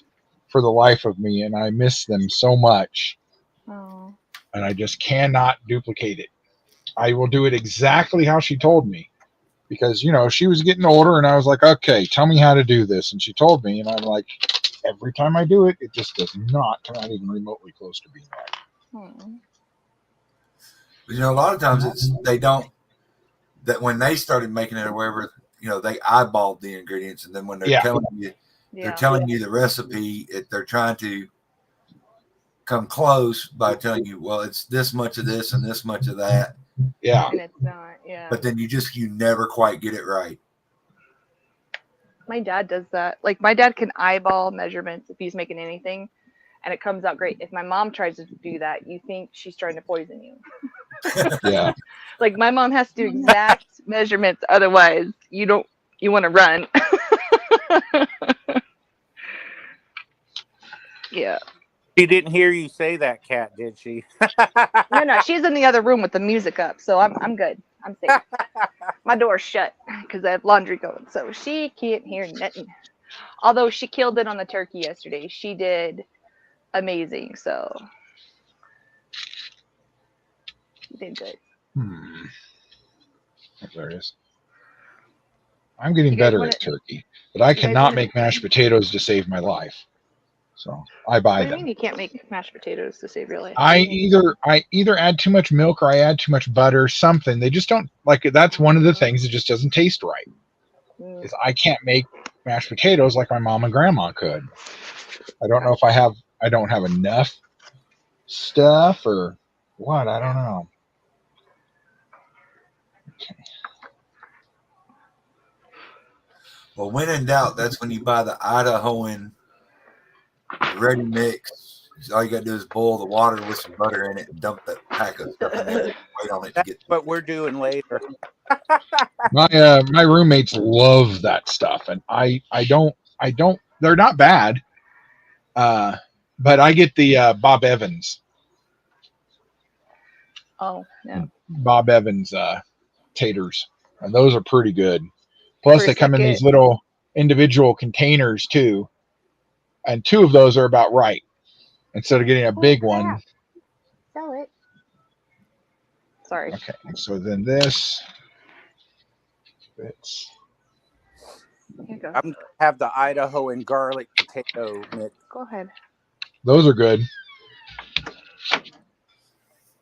for the life of me, and I miss them so much, Oh. and I just cannot duplicate it. I will do it exactly how she told me because, she was getting older and I was like, okay, tell me how to do this. And she told me, and I'm like, every time I do it, it just does not come out even remotely close to being right. Hmm. A lot of times that when they started making it or whatever, they eyeballed the ingredients, and then when they're Yeah. telling you, they're Yeah. telling you the recipe, they're trying to come close by telling you, well, it's this much of this and this much of that. Yeah. And it's not. Yeah. But then you never quite get it right. My dad does that. Like my dad can eyeball measurements if he's making anything, and it comes out great. If my mom tries to do that, you think she's trying to poison you. Yeah. Like my mom has to do exact measurements, otherwise you want to run. Yeah. She didn't hear you say that, Kat, did she? No, she's in the other room with the music up, so I'm good. I'm safe. My door's shut because I have laundry going, so she can't hear nothing. Although she killed it on the turkey yesterday, she did amazing. So she did good. There it is. I'm getting You guys better wanna- at turkey, but I you guys cannot wanna- make mashed potatoes to save my life. So I buy What do you them. mean you can't make mashed potatoes to save your life? I either add too much milk or I add too much butter, something. They just don't like it. That's one of the things that just doesn't taste right. Mm. Is I can't make mashed potatoes like my mom and grandma could. I don't know if I don't have enough stuff or what. I don't know. Okay. Well, when in doubt, that's when you buy the Idahoan ready mix. All you got to do is boil the water with some butter in it and dump that pack of stuff in there. And wait on it to That's get. what we're doing later. My roommates love that stuff, and I don't. They're not bad, but I get the Bob Evans. Oh, yeah. Bob Evans taters, and those are pretty good. Plus, For a they come in second- these little individual containers too, and 2 of those are about right. Instead of getting a big one. Sell it. Sorry. Okay, so then this fits. Here you go. I'm gonna have the Idaho and garlic potato mix, Go ahead. Those are good.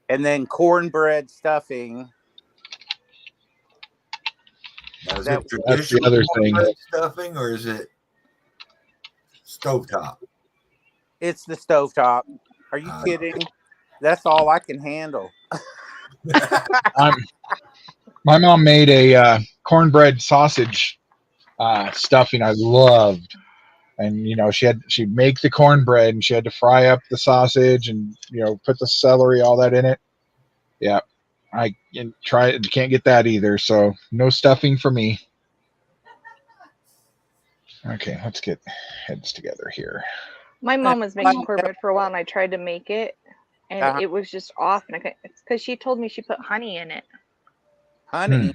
and then cornbread stuffing. Now, is That- it That's the other thing. cornbread stuffing, or is it stovetop? It's the stovetop. Are you kidding? That's all I can handle. My mom made a cornbread sausage stuffing I loved, and she'd make the cornbread and she had to fry up the sausage and put the celery, all that in it. Yeah, I can't get that either. So no stuffing for me. Okay, let's get heads together here. My mom was making cornbread for a while, and I tried to make it, and Uh-huh. it was just off. And it's because she told me she put honey in it. Honey,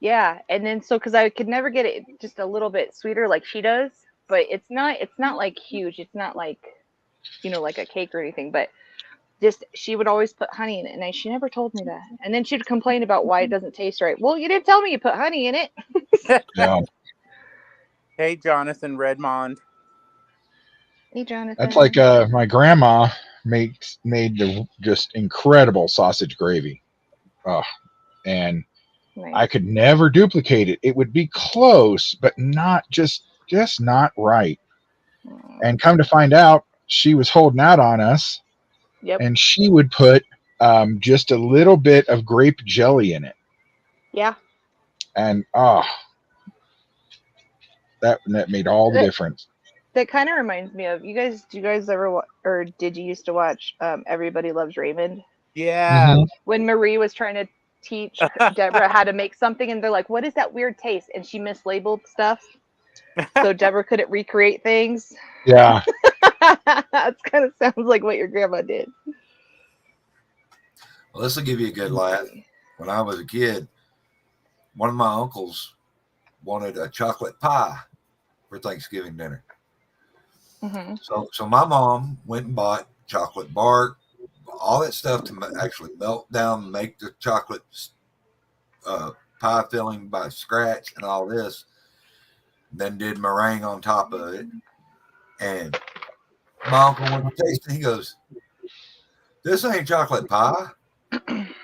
Yeah, and then because I could never get it just a little bit sweeter like she does, but it's not like huge. It's not like like a cake or anything, but just she would always put honey in it, and she never told me that. And then she'd complain about why it doesn't taste right. Well, you didn't tell me you put honey in it. Yeah, hey Jonathan Redmond. Hey, Jonathan. that's like my grandma made the just incredible sausage gravy. Oh, and Nice. I could never duplicate it. It would be close, but not just not right. And come to find out, she was holding out on us, Yep. and she would put just a little bit of grape jelly in it. Yeah. And that made all the difference. That kind of reminds me of do you guys ever or did you used to watch Everybody Loves Raymond? Yeah. Mhm. When Marie was trying to teach Deborah how to make something, and they're like, what is that weird taste? And she mislabeled stuff. So Deborah couldn't recreate things. Yeah. That kind of sounds like what your grandma did. Well, this will give you a good laugh. When I was a kid, one of my uncles wanted a chocolate pie for Thanksgiving dinner. Mm-hmm. So my mom went and bought chocolate bark, all that stuff to actually melt down and make the chocolate pie filling by scratch and all this. Then did meringue on top of it. And my uncle went to taste it. He goes, "This ain't chocolate pie." And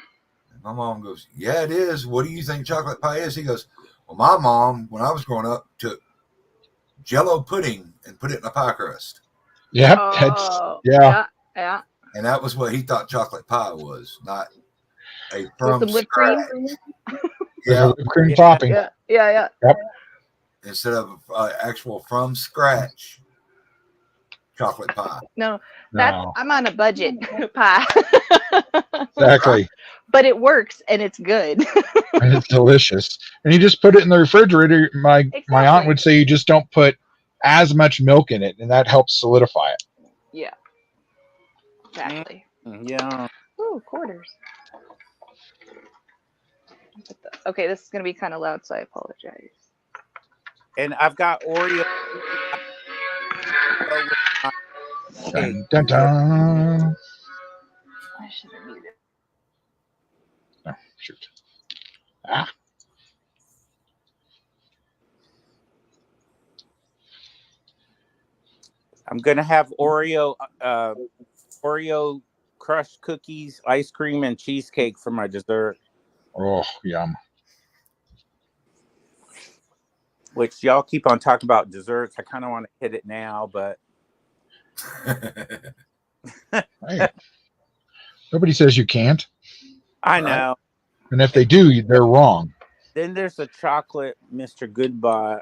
my mom goes, "Yeah, it is. What do you think chocolate pie is?" He goes, "Well, my mom, when I was growing up, took Jello pudding and put it in a pie crust." Yep. Oh, Yeah. Yeah. And that was what he thought chocolate pie was, not a With from some whipped cream. There's a Yeah, whipped cream topping. Yeah. instead of actual from scratch chocolate pie. No, No, I'm on a budget pie. exactly. But it works and it's good. And it's delicious. And you just put it in the refrigerator. My aunt Exactly. would say you just don't put as much milk in it, and that helps solidify it. Yeah. Exactly. Yeah. Ooh, quarters. Okay, this is gonna be kind of loud, so I apologize. And I've got Oreo. Dun, dun, dun. I should have muted. No, shoot. Ah. I'm gonna have Oreo crushed cookies, ice cream, and cheesecake for my dessert. Oh, yum. Which y'all keep on talking about desserts. I kind of want to hit it now, but Hey. Nobody says you can't. I know. And if they do, they're wrong. Then there's a chocolate Mr. Goodbar,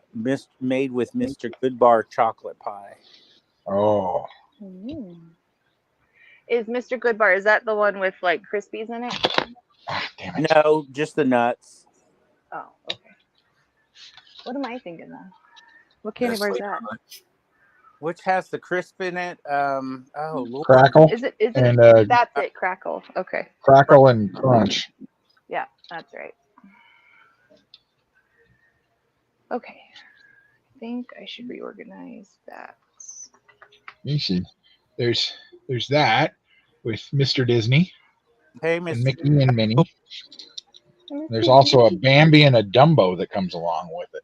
made with Mr. Goodbar chocolate pie. Oh. Is Mr. Goodbar, is that the one with like Crispies in it? Ah, damn it. No, just the nuts. Oh, okay. What am I thinking of? What candy bar is that? Which has the crisp in it. Oh, Lord. Crackle. Is it and that's it, Crackle. Okay. Crackle and Crunch. Yeah, that's right. Okay. I think I should reorganize that. You see, there's that with Mr. Disney Hey, and Mr. Mickey and Minnie. There's also a Bambi and a Dumbo that comes along with it.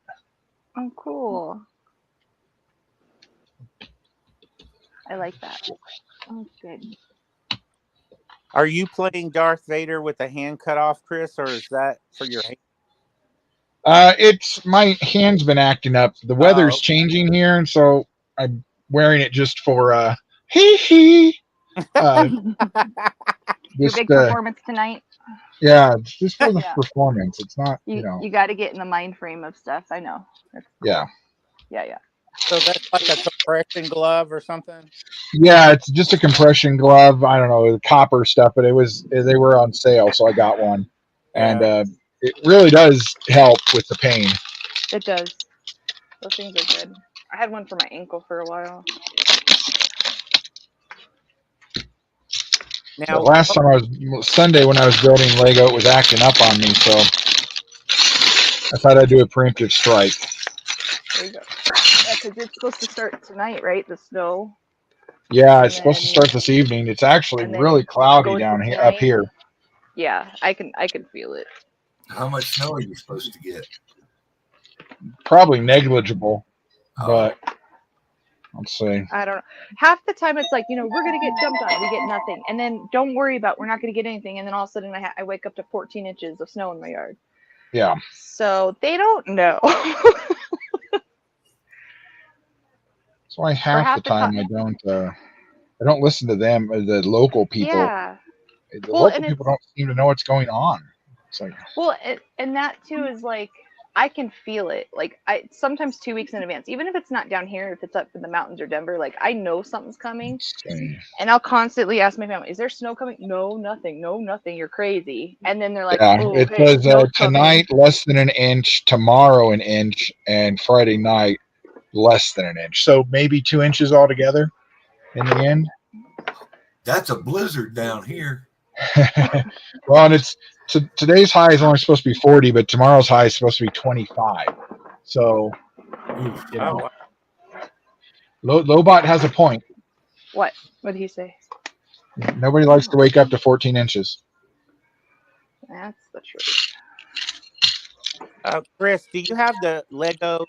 Oh, cool. I like that. Oh, good. Are you playing Darth Vader with a hand cut off, Chris, or is that for your hand? It's my hand's been acting up. The weather's changing here, and so I'm wearing it just for hee hee. Your big performance tonight. Yeah, it's just for the performance. It's not, you got to get in the mind frame of stuff. I know. That's cool. Yeah. So that's like a compression glove or something? Yeah, it's just a compression glove. I don't know, the copper stuff, but they were on sale, so I got one. And it really does help with the pain. It does. Those things are good. I had one for my ankle for a while. Now, last time Sunday when I was building Lego, it was acting up on me, so I thought I'd do a preemptive strike. There you go. Yeah, because it's supposed to start tonight, right? The snow. Yeah, it's supposed to start this evening. It's actually really cloudy down here, up here. Yeah, I can feel it. How much snow are you supposed to get? Probably negligible, but let's see. I don't know. Half the time it's like, we're going to get dumped on. We get nothing. And then don't worry about, we're not going to get anything. And then all of a sudden I wake up to 14 inches of snow in my yard. Yeah. So they don't know. That's why half the time I don't listen to them, the local people. Yeah. The local people don't seem to know what's going on. It's like, and that too is like, I can feel it. Like sometimes 2 weeks in advance, even if it's not down here, if it's up in the mountains or Denver, like I know something's coming, and I'll constantly ask my family, "Is there snow coming?" No, nothing. No, nothing. You're crazy. And then they're like, "Oh, it says tonight less than an inch, tomorrow an inch, and Friday night less than an inch. So maybe 2 inches altogether." in the end. That's a blizzard down here. Well, and today's high is only supposed to be 40, but tomorrow's high is supposed to be 25. So, you know, Lobot has a point. What? What did he say? Nobody likes to wake up to 14 inches. That's the truth. Chris, do you have the Lego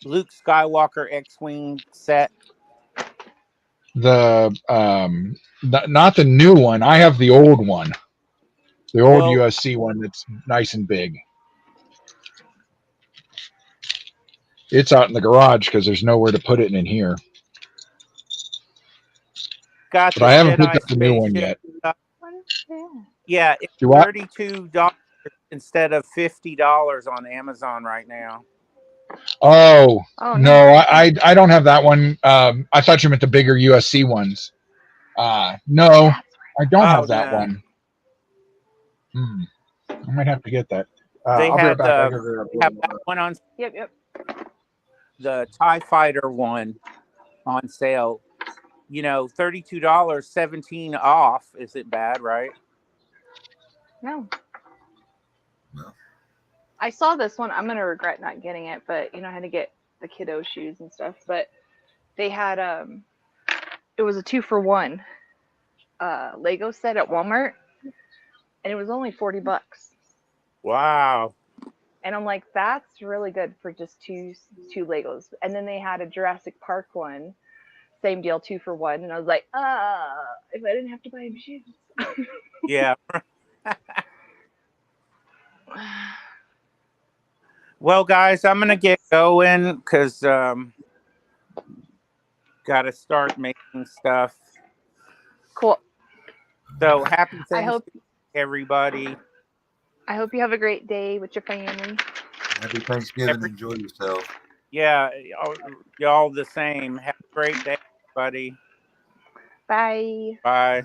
Luke Skywalker X-Wing set? The not the new one. I have the old one, the old USC one that's nice and big. It's out in the garage because there's nowhere to put it in here. But I haven't picked up the new one yet. Yeah, it's $32 instead of $50 on Amazon right now. Oh no, I don't have that one. I thought you meant the bigger USC ones. No, I don't have that one. I might have to get that. They I'll have be right back. have that one on. Yep. The TIE Fighter one on sale. You know, $32, $17 off. Is it bad, right? No. I saw this one. I'm gonna regret not getting it, but you know, I had to get the kiddo shoes and stuff. But they had it was a 2-for-1 Lego set at Walmart, and it was only $40. Wow. And I'm like, that's really good for just two Legos. And then they had a Jurassic Park one, same deal, 2-for-1. And I was like, if I didn't have to buy him shoes. Yeah. Well, guys, I'm gonna get going because got to start making stuff. Cool. So happy Thanksgiving, everybody. I hope you have a great day with your family. Happy Thanksgiving. Enjoy yourself. Yeah, y'all the same. Have a great day, everybody. Bye. Bye.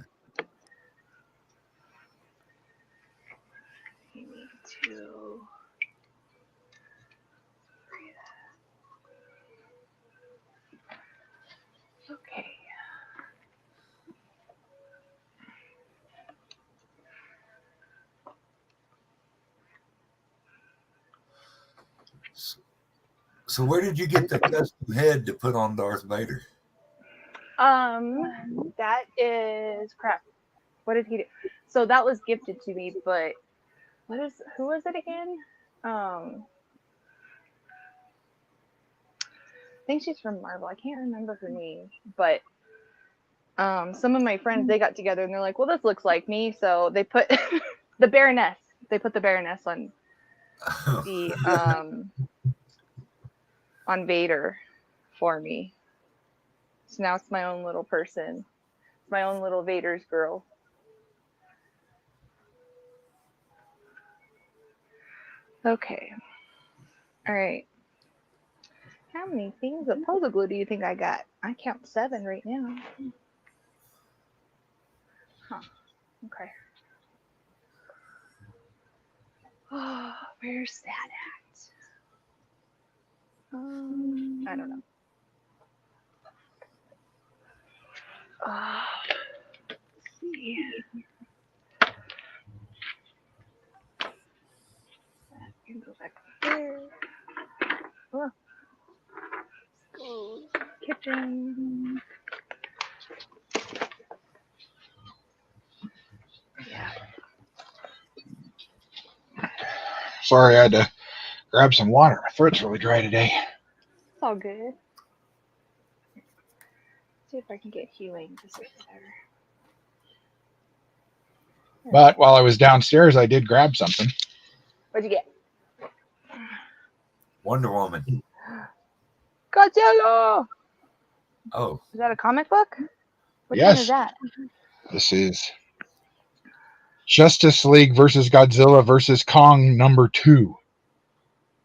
You need to. Okay. So where did you get the custom head to put on Darth Vader? That is crap. What did he do? So that was gifted to me, but who was it again? I think she's from Marvel. I can't remember her name, but some of my friends, they got together and they're like, well, this looks like me. So they put the Baroness. They put the Baroness on the on Vader for me. So now it's my own little person. It's my own little Vader's girl. Okay. All right. How many things of puzzle glue do you think I got? I count 7 right now. Huh. Okay. Oh, where's that at? I don't know. Let's see. You can go back there. Oh. Go kitchen. Yeah. Sorry, I had to grab some water. My throat's really dry today. It's all good. See if I can get healing to sit there. But while I was downstairs, I did grab something. What'd you get? Wonder Woman. Godzilla! Oh. Is that a comic book? Which Yes. one is that? This is Justice League versus Godzilla versus Kong #2.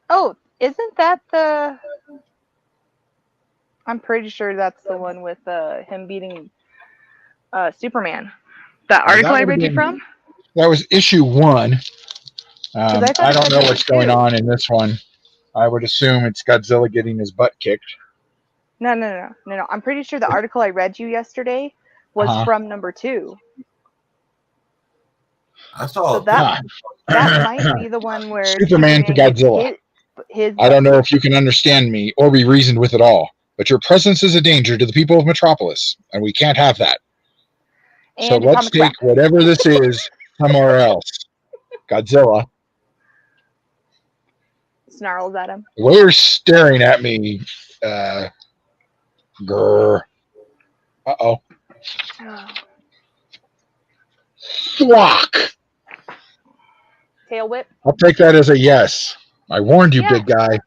Oh, isn't that the... I'm pretty sure that's the one with him beating Superman. That article I read you from? That was issue 1. I I don't know what's going two. on in this one. I would assume it's Godzilla getting his butt kicked. No. I'm pretty sure the article I read you yesterday was from number 2. I saw So that might be the one where Superman to Godzilla. His I don't know if you can understand me or be reasoned with at all, but your presence is a danger to the people of Metropolis, and we can't have that. So let's take whatever this is somewhere else. Godzilla. Snarls at him. The way you're staring at me, grr. Uh-oh. Thwack. Tail whip. I'll take that as a yes. I warned you, big guy.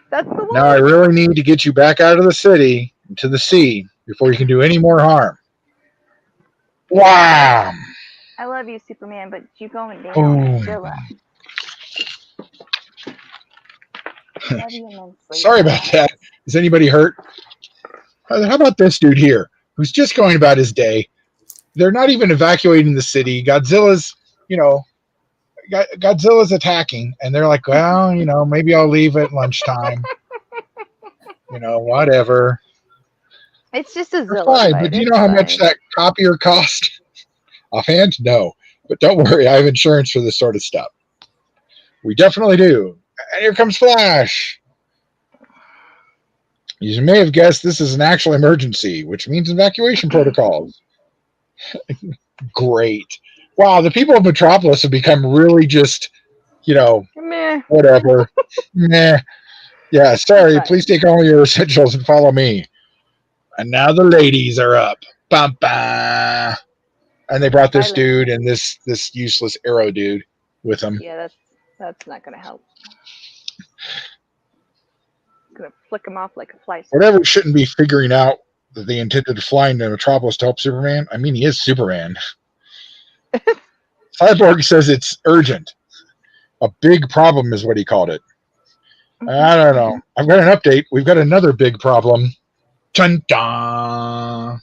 That's the one. Now I really need to get you back out of the city into the sea before you can do any more harm. Wow. I love you, Superman, but you going down, Godzilla. Love you immensely. Sorry about that. Is anybody hurt? How about this dude here, who's just going about his day? They're not even evacuating the city. Godzilla's attacking, and they're like, well, maybe I'll leave at lunchtime. Whatever. It's just a Zilla. Fine, but do you know how much that copier cost? Offhand? No. But don't worry, I have insurance for this sort of stuff. We definitely do. And here comes Flash. You may have guessed this is an actual emergency, which means evacuation protocols. Great. Wow, the people of Metropolis have become really just, meh. Whatever. Meh. Yeah, sorry. Right. Please take all your essentials and follow me. And now the ladies are up. Bum, bum. And they brought this dude and this useless Arrow dude with them. Yeah, that's not going to help. Going to flick him off like a fly. Whatever shouldn't be figuring out that they intended to fly into Metropolis to help Superman. I mean, he is Superman. Cyborg says it's urgent. A big problem is what he called it. I don't know. I've got an update. We've got another big problem. Dun-dun.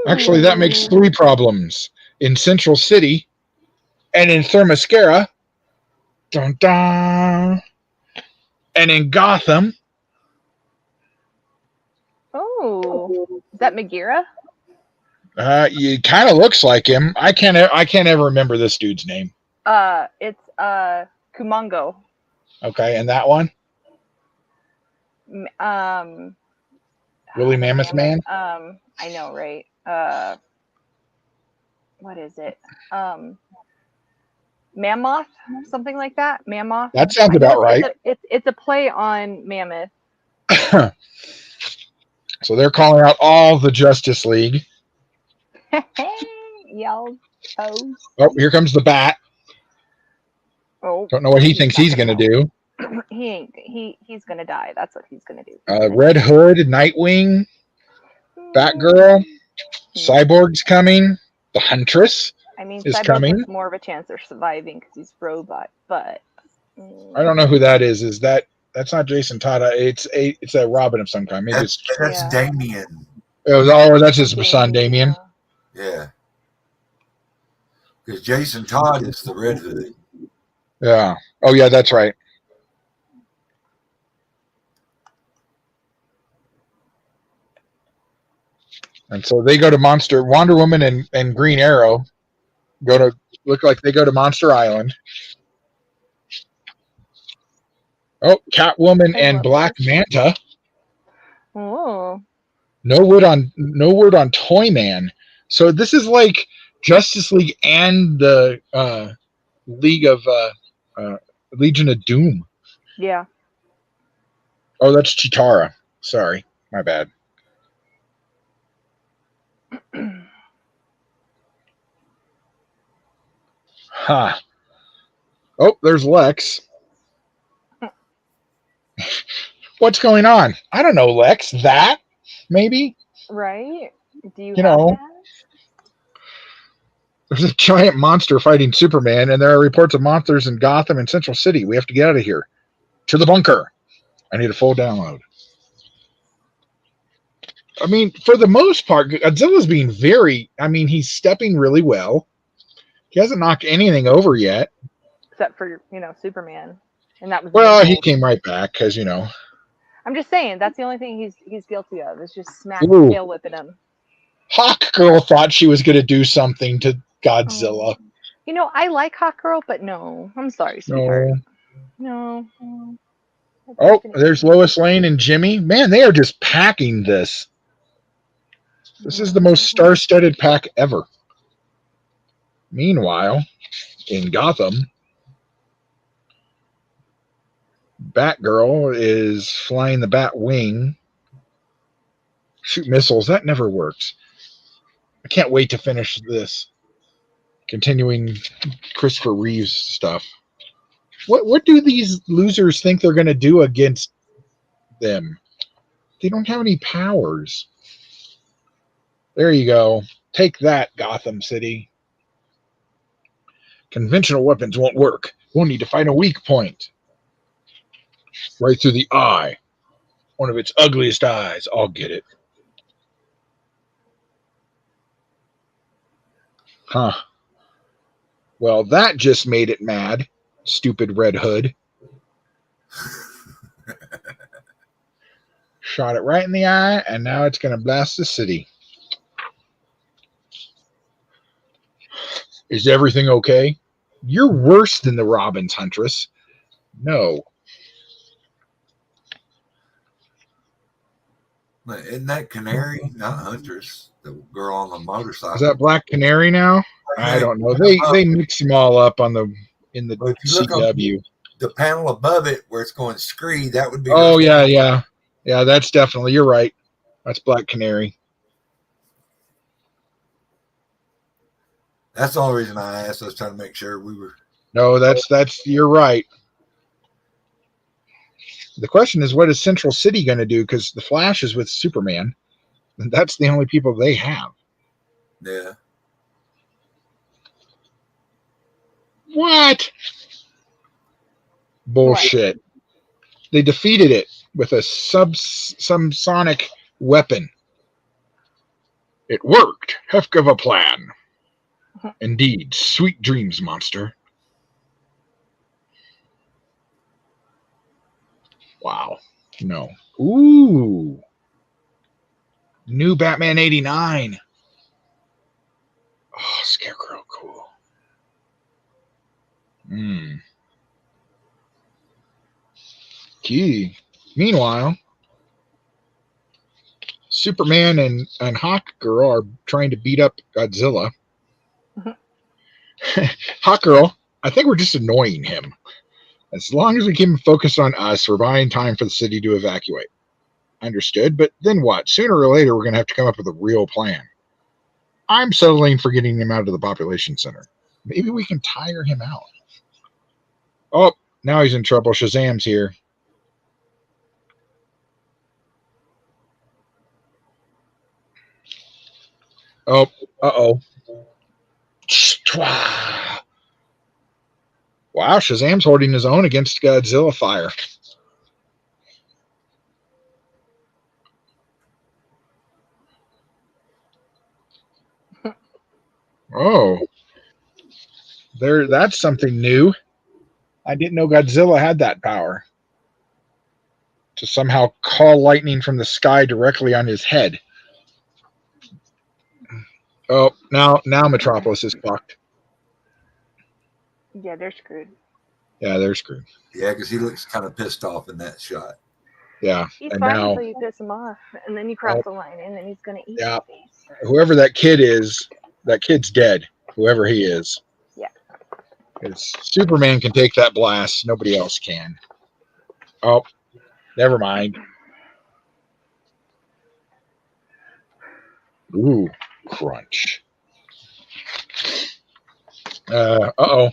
Actually, that makes 3 problems. In Central City and in Themyscira. Dun-dun. And in Gotham. Oh, is that Megira? It kind of looks like him. I can't ever remember this dude's name. It's Kumongo. Okay, and that one? Woolly Mammoth Man? I know, right? What is it? Mammoth, something like that. Mammoth. That sounds about right. It's a play on Mammoth. So they're calling out all the Justice League. Yell. Oh, here comes the Bat. Oh, don't know what he thinks he's gonna do. He's gonna die. That's what he's gonna do. Red Hood, Nightwing, Batgirl, Cyborg's coming. The Huntress. I mean, is Cyborg coming. has more of a chance of surviving because he's a robot. But I don't know who that is. Is that's not Jason Todd? It's a Robin of some kind. Maybe that's Damian. Oh, that's his son, Damian. Yeah. Because Jason Todd is the Red Hood. Yeah. Oh, yeah, that's right. And so they go to Wonder Woman and Green Arrow look like they go to Monster Island. Oh, Catwoman and Black Manta. Oh. No word on Toyman. So this is like Justice League and the League of Legion of Doom. Yeah. Oh, that's Chitara. Sorry, my bad. Huh. Oh, there's Lex. What's going on? I don't know, Lex. That maybe? Right? Do you know? That? There's a giant monster fighting Superman, and there are reports of monsters in Gotham and Central City. We have to get out of here. To the bunker. I need a full download. I mean, for the most part, Godzilla's being he's stepping really well. He hasn't knocked anything over yet. Except for, Superman. And that was he came right back because, I I'm just saying that's the only thing he's guilty of is just Ooh. tail whipping him. Hawk Girl thought she was going to do something to Godzilla. You know, I like Hawk Girl, but no. I'm sorry, sweetheart. No. Oh, there's Lois Lane and Jimmy. Man, they are just packing this. This is the most star-studded pack ever. Meanwhile, in Gotham, Batgirl is flying the Batwing. Shoot missiles. That never works. I can't wait to finish this. Continuing Christopher Reeves stuff. What do these losers think they're going to do against them? They don't have any powers. There you go. Take that, Gotham City. Conventional weapons won't work. We'll need to find a weak point. Right through the eye. One of its ugliest eyes. I'll get it. Huh. Well, that just made it mad. Stupid Red Hood. Shot it right in the eye, and now it's going to blast the city. Is everything okay? You're worse than the Robin's Huntress. No. Isn't that Canary? Not Huntress. The girl on the motorcycle. Is that Black Canary now? I don't know. They mix them all up in the CW. The panel above it where it's going Scree, that would be. Oh yeah. That's definitely. You're right. That's Black Canary. That's the only reason I asked. I was trying to make sure we were. No, that's. You're right. The question is, what is Central City going to do? Because the Flash is with Superman, and that's the only people they have. Yeah. What? Bullshit. What? They defeated it with a subsonic weapon. It worked. Heck of a plan. Indeed. Sweet dreams, monster. Wow. No. Ooh. New Batman 89. Oh, Scarecrow. Cool. Key. Meanwhile, Superman and Hawk Girl are trying to beat up Godzilla. Hawk Girl, I think we're just annoying him. As long as we keep him focused on us, we're buying time for the city to evacuate. Understood, but then what? Sooner or later, we're going to have to come up with a real plan. I'm settling for getting him out of the population center. Maybe we can tire him out. Oh, now he's in trouble. Shazam's here. Oh, uh-oh. Wow, Shazam's holding his own against Godzilla fire. Oh. That's something new. I didn't know Godzilla had that power. To somehow call lightning from the sky directly on his head. Oh, now Metropolis is fucked. Yeah, they're screwed. Yeah, they're screwed. Yeah, because he looks kind of pissed off in that shot. Yeah. He's fine until you piss him off, and then you cross the line, and then he's going to eat your face. Whoever that kid is, that kid's dead. Whoever he is. Yeah. Because Superman can take that blast. Nobody else can. Oh, never mind. Ooh, crunch. Uh-oh.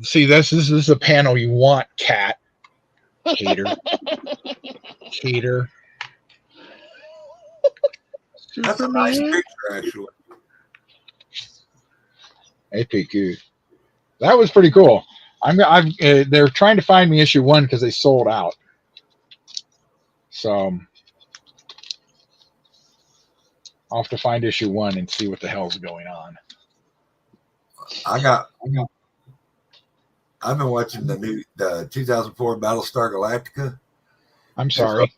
See, this is a panel you want, cat. Hater. Hater. That's a nice picture, actually. Hey, PQ. That was pretty cool. They're trying to find me issue 1 because they sold out. So I'll have to find issue 1 and see what the hell's going on. I've been watching the 2004 Battlestar Galactica, I'm sorry.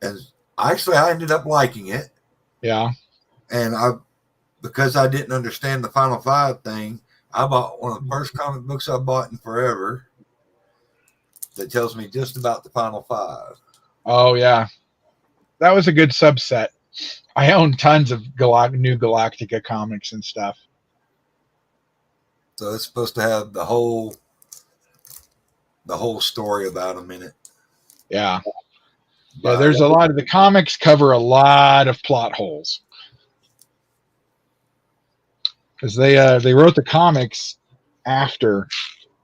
And actually, I ended up liking it. Yeah. And because I didn't understand the Final Five thing, I bought one of the first comic books I bought in forever that tells me just about the Final Five. Oh, yeah. That was a good subset. I own tons of new Galactica comics and stuff. So it's supposed to have the whole story about them in it. Yeah. Yeah, there's a lot of the comics cover a lot of plot holes. Because they wrote the comics after,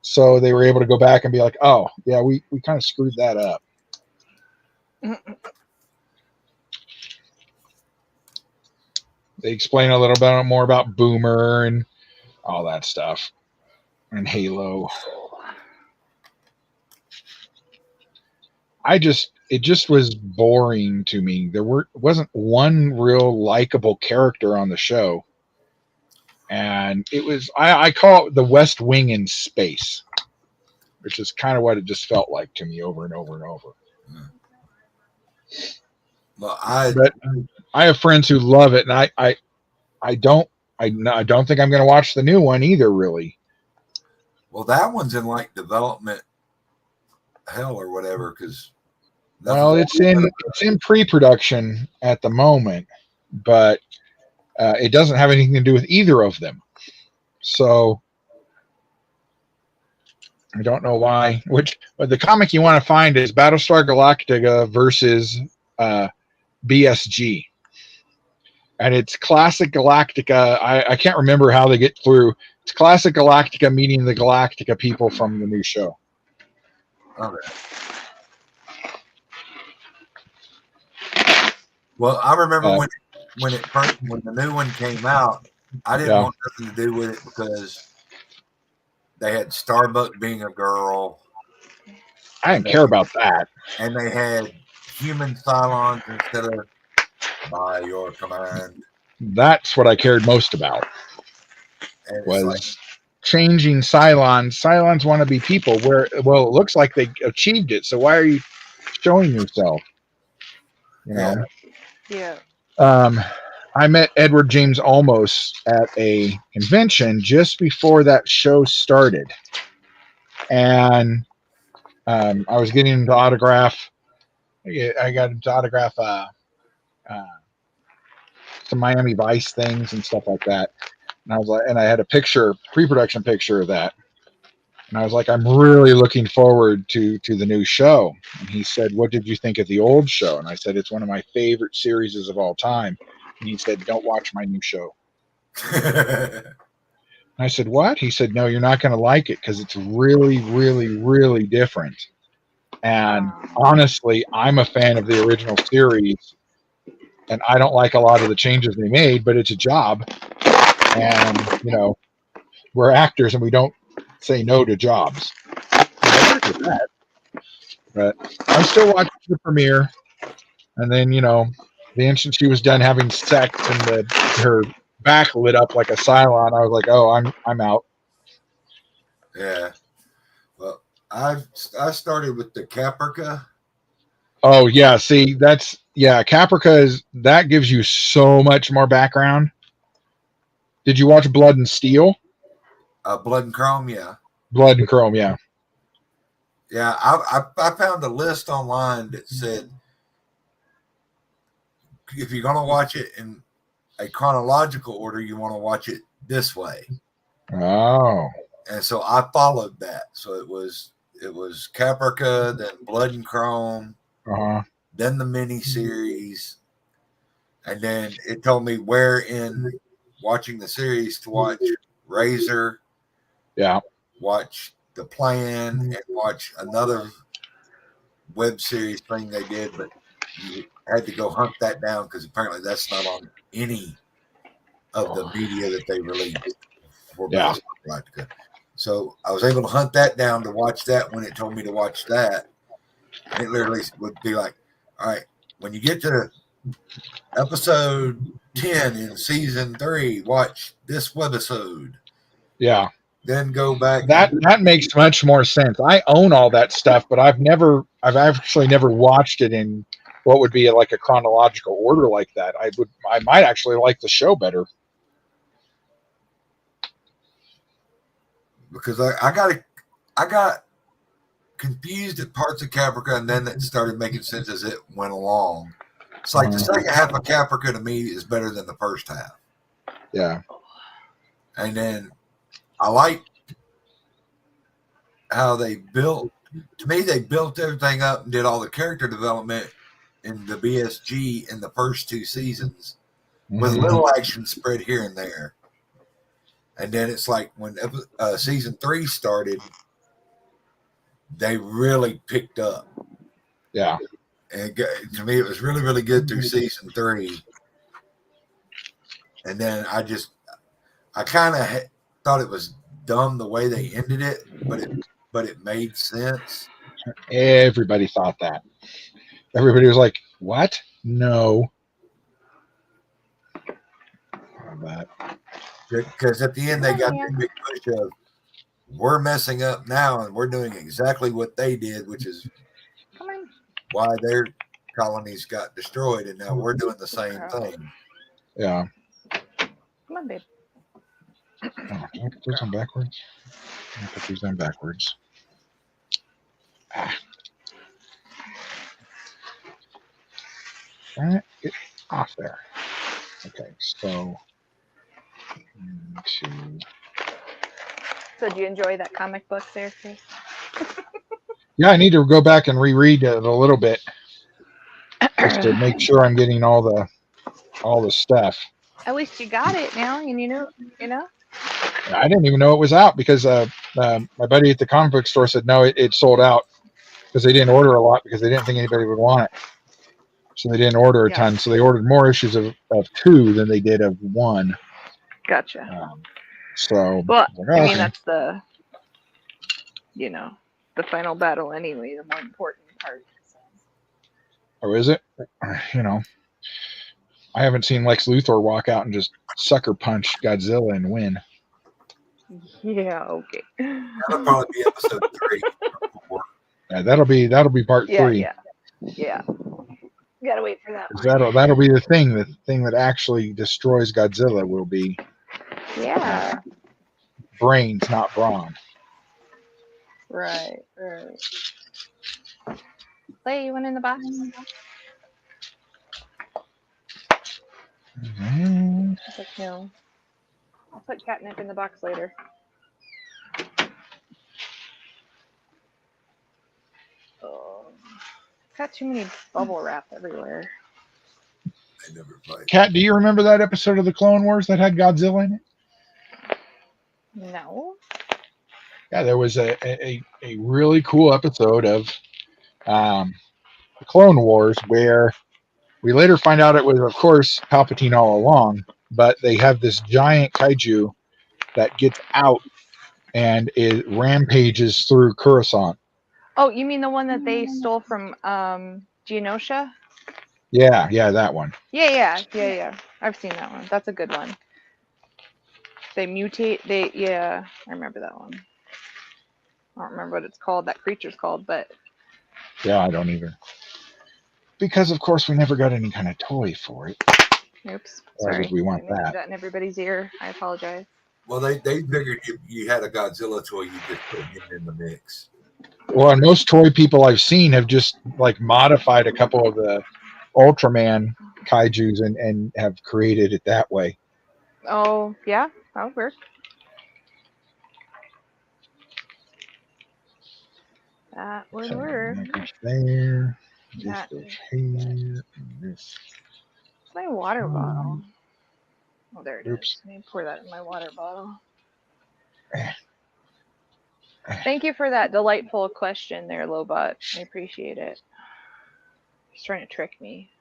so they were able to go back and be like, oh, yeah, we kind of screwed that up. They explain a little bit more about Boomer and all that stuff. And Halo. It just was boring to me. There wasn't one real likable character on the show. And it was, I call it the West Wing in space, which is kind of what it just felt like to me over and over and over. Well, but I have friends who love it, and I don't think I'm going to watch the new one either, really. Well, that one's in like development hell or whatever, because it's in pre-production at the moment, but it doesn't have anything to do with either of them. So I don't know why. But the comic you want to find is Battlestar Galactica versus BSG. And it's classic Galactica. I can't remember how they get through. It's classic Galactica meeting the Galactica people from the new show. Okay. Well, I remember when the new one came out, I didn't want nothing to do with it because they had Starbuck being a girl. I didn't care about that. And they had human Cylons instead of by your command. That's what I cared most about. Was changing Cylons. Cylons want to be people. It looks like they achieved it. So why are you showing yourself? You know? Yeah. I met Edward James Olmos at a convention just before that show started. And I was getting him to autograph. I got him to autograph some Miami Vice things and stuff like that. And I was like, and I had a pre-production picture of that. And I was like, I'm really looking forward to the new show. And he said, what did you think of the old show? And I said, it's one of my favorite series of all time. And he said, don't watch my new show. I said, what? He said, no, you're not going to like it because it's really, really, really different. And honestly, I'm a fan of the original series, and I don't like a lot of the changes they made, but it's a job. And, you know, we're actors and we don't say no to jobs. But I'm still watching the premiere. And then, you know, the instant she was done having sex and her back lit up like a Cylon, I was like, oh, I'm out. Yeah. Well, I started with the Caprica. Oh yeah, see Caprica that gives you so much more background. Did you watch Blood and Steel? Blood and Chrome, yeah. Blood and Chrome, yeah. Yeah, I found a list online that said if you're going to watch it in a chronological order, you want to watch it this way. Oh. And so I followed that. So it was Caprica, then Blood and Chrome, then the miniseries, and then it told me where in watching the series to watch Razor, watch The Plan, and watch another web series thing they did, but you had to go hunt that down because apparently that's not on any of the media that they released for Battlestar Galactica. So I was able to hunt that down to watch that when it told me to watch that. And it literally would be like, all right, when you get to episode 10 in season 3, watch this webisode. Yeah. then go back. That makes much more sense. I own all that stuff, but I've actually never watched it in what would be like a chronological order like that. I might actually like the show better. Because I got confused at parts of Caprica, and then it started making sense as it went along. It's like the second half of Caprica to me is better than the first half. Yeah. And then I like how they built. To me, they built everything up and did all the character development in the BSG in the first 2 seasons, with little action spread here and there. And then it's like when season 3 started, they really picked up. Yeah. And to me, it was really, really good through season 3. And then I kind of thought it was dumb the way they ended it, but it made sense. Everybody thought that. Everybody was like, "What? No." Because at the end, they got the big push of, we're messing up now, and we're doing exactly what they did, which is why their colonies got destroyed, and now we're doing the same thing. Yeah. Come on, babe. Oh, can I put those on backwards? I put these on backwards. Get off there. Okay, so So, do you enjoy that comic book there, Chris? yeah, I need to go back and reread it a little bit just to make sure I'm getting all the stuff. At least you got it now, and you know. I didn't even know it was out because my buddy at the comic book store said no, it sold out because they didn't order a lot because they didn't think anybody would want it. So they didn't order a ton. So they ordered more issues of 2 than they did of 1. Gotcha. So well, I mean that's the the final battle anyway, the more important part. So. Or is it? I haven't seen Lex Luthor walk out and just sucker punch Godzilla and win. Yeah, okay. That'll probably be episode 3. Yeah, that'll be part 3. Yeah. You gotta wait for that. That'll be the thing. The thing that actually destroys Godzilla will be brains, not brawn. Right. Play, you went in the box? No. I'll put catnip in the box later. Oh, got too many bubble wrap everywhere. I never played. Kat, do you remember that episode of the Clone Wars that had Godzilla in it? No. Yeah, there was a really cool episode of the Clone Wars where we later find out it was, of course, Palpatine all along, but they have this giant kaiju that gets out and it rampages through Coruscant. Oh, you mean the one that they stole from Geonosia? Yeah, that one. Yeah. I've seen that one. That's a good one. They mutate. I remember that one. I don't remember what it's called. That creature's called, but. Yeah, I don't either. Because of course we never got any kind of toy for it. Oops. Why would we want I that? that in everybody's ear. I apologize. Well, they figured if you had a Godzilla toy, you just put it in the mix. Well, and most toy people I've seen have just like modified a couple of the Ultraman kaijus and have created it that way. Oh, yeah, that would work. That would work. There. This goes here. This. My water bottle. Oh, there it Oops. is. Let me pour that in my water bottle. Thank you for that delightful question there, Lobot. I appreciate it. He's trying to trick me.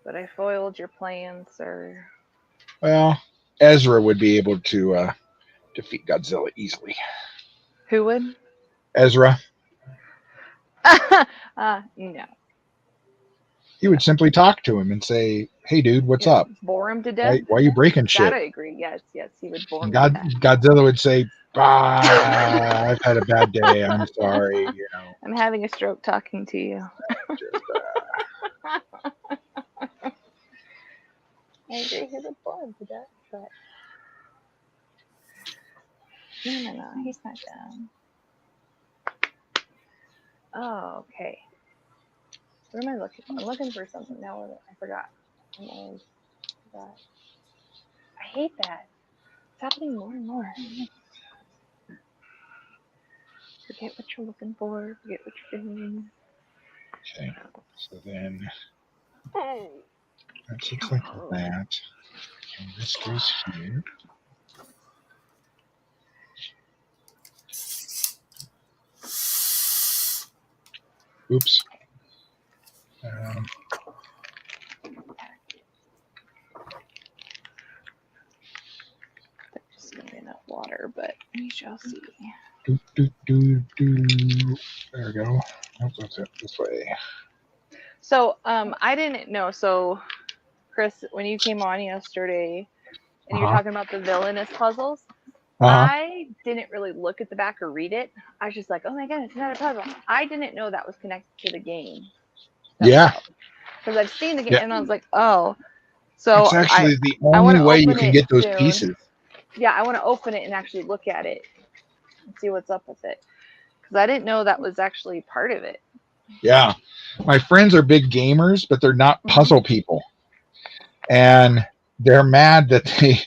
But I foiled your plans, sir. Well, Ezra would be able to defeat Godzilla easily. Who would? Ezra. No. He would simply talk to him and say, hey, dude, what's you know, up? bore him to death. Why are you breaking That shit? I agree. Yes, he would bore And him to death. Godzilla would say, I've had a bad day. I'm sorry. You know, I'm having a stroke talking to you. just, I agree. He would bore him to death, but no, he's not down. Oh, okay. What am I looking for? I'm looking for something now. I forgot. I hate that. It's happening more and more. Forget what you're looking for. Forget what you're doing. okay. So then Oh. that looks like that. And this goes here. Oops. There's gonna be enough water, but we shall see. There we go. Nope, that's it. This way. So, I didn't know. So, Chris, when you came on yesterday and you're talking about the villainous puzzles, I didn't really look at the back or read it. I was just like, oh my god, it's another puzzle. I didn't know that was connected to the game. Yeah. Because I've seen the game and I was like, oh. So it's actually the I only way you open can it get those soon. pieces. Yeah, I want to open it and actually look at it and see what's up with it. Because I didn't know that was actually part of it. Yeah. My friends are big gamers, but they're not puzzle people. And they're mad that they.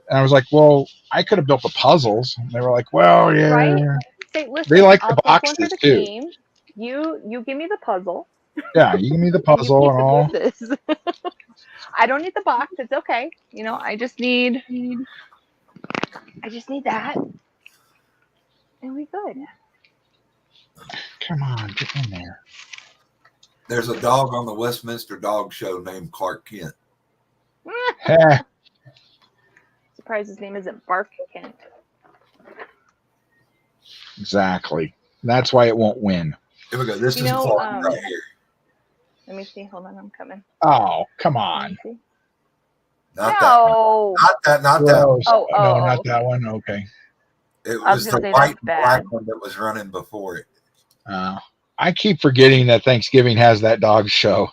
And I was like, well, I could have built the puzzles. And they were like, well, yeah. Right? Say, listen, they like I'll the take one boxes for the too. team. You give me the puzzle. Yeah, you give me the puzzle and all. Pieces. I don't need the box. It's okay. You know, I just need that. And we good. Come on, get in there. There's a dog on the Westminster Dog Show named Clark Kent. Surprised his name isn't Bark Kent. Exactly. That's why it won't win. Here we go. This is Clark right here. Let me see. Hold on, I'm coming. Oh, come on. Not that one. Not that one. Oh, no, not that one. Okay. It was the white and black one that was running before it. I keep forgetting that Thanksgiving has that dog show.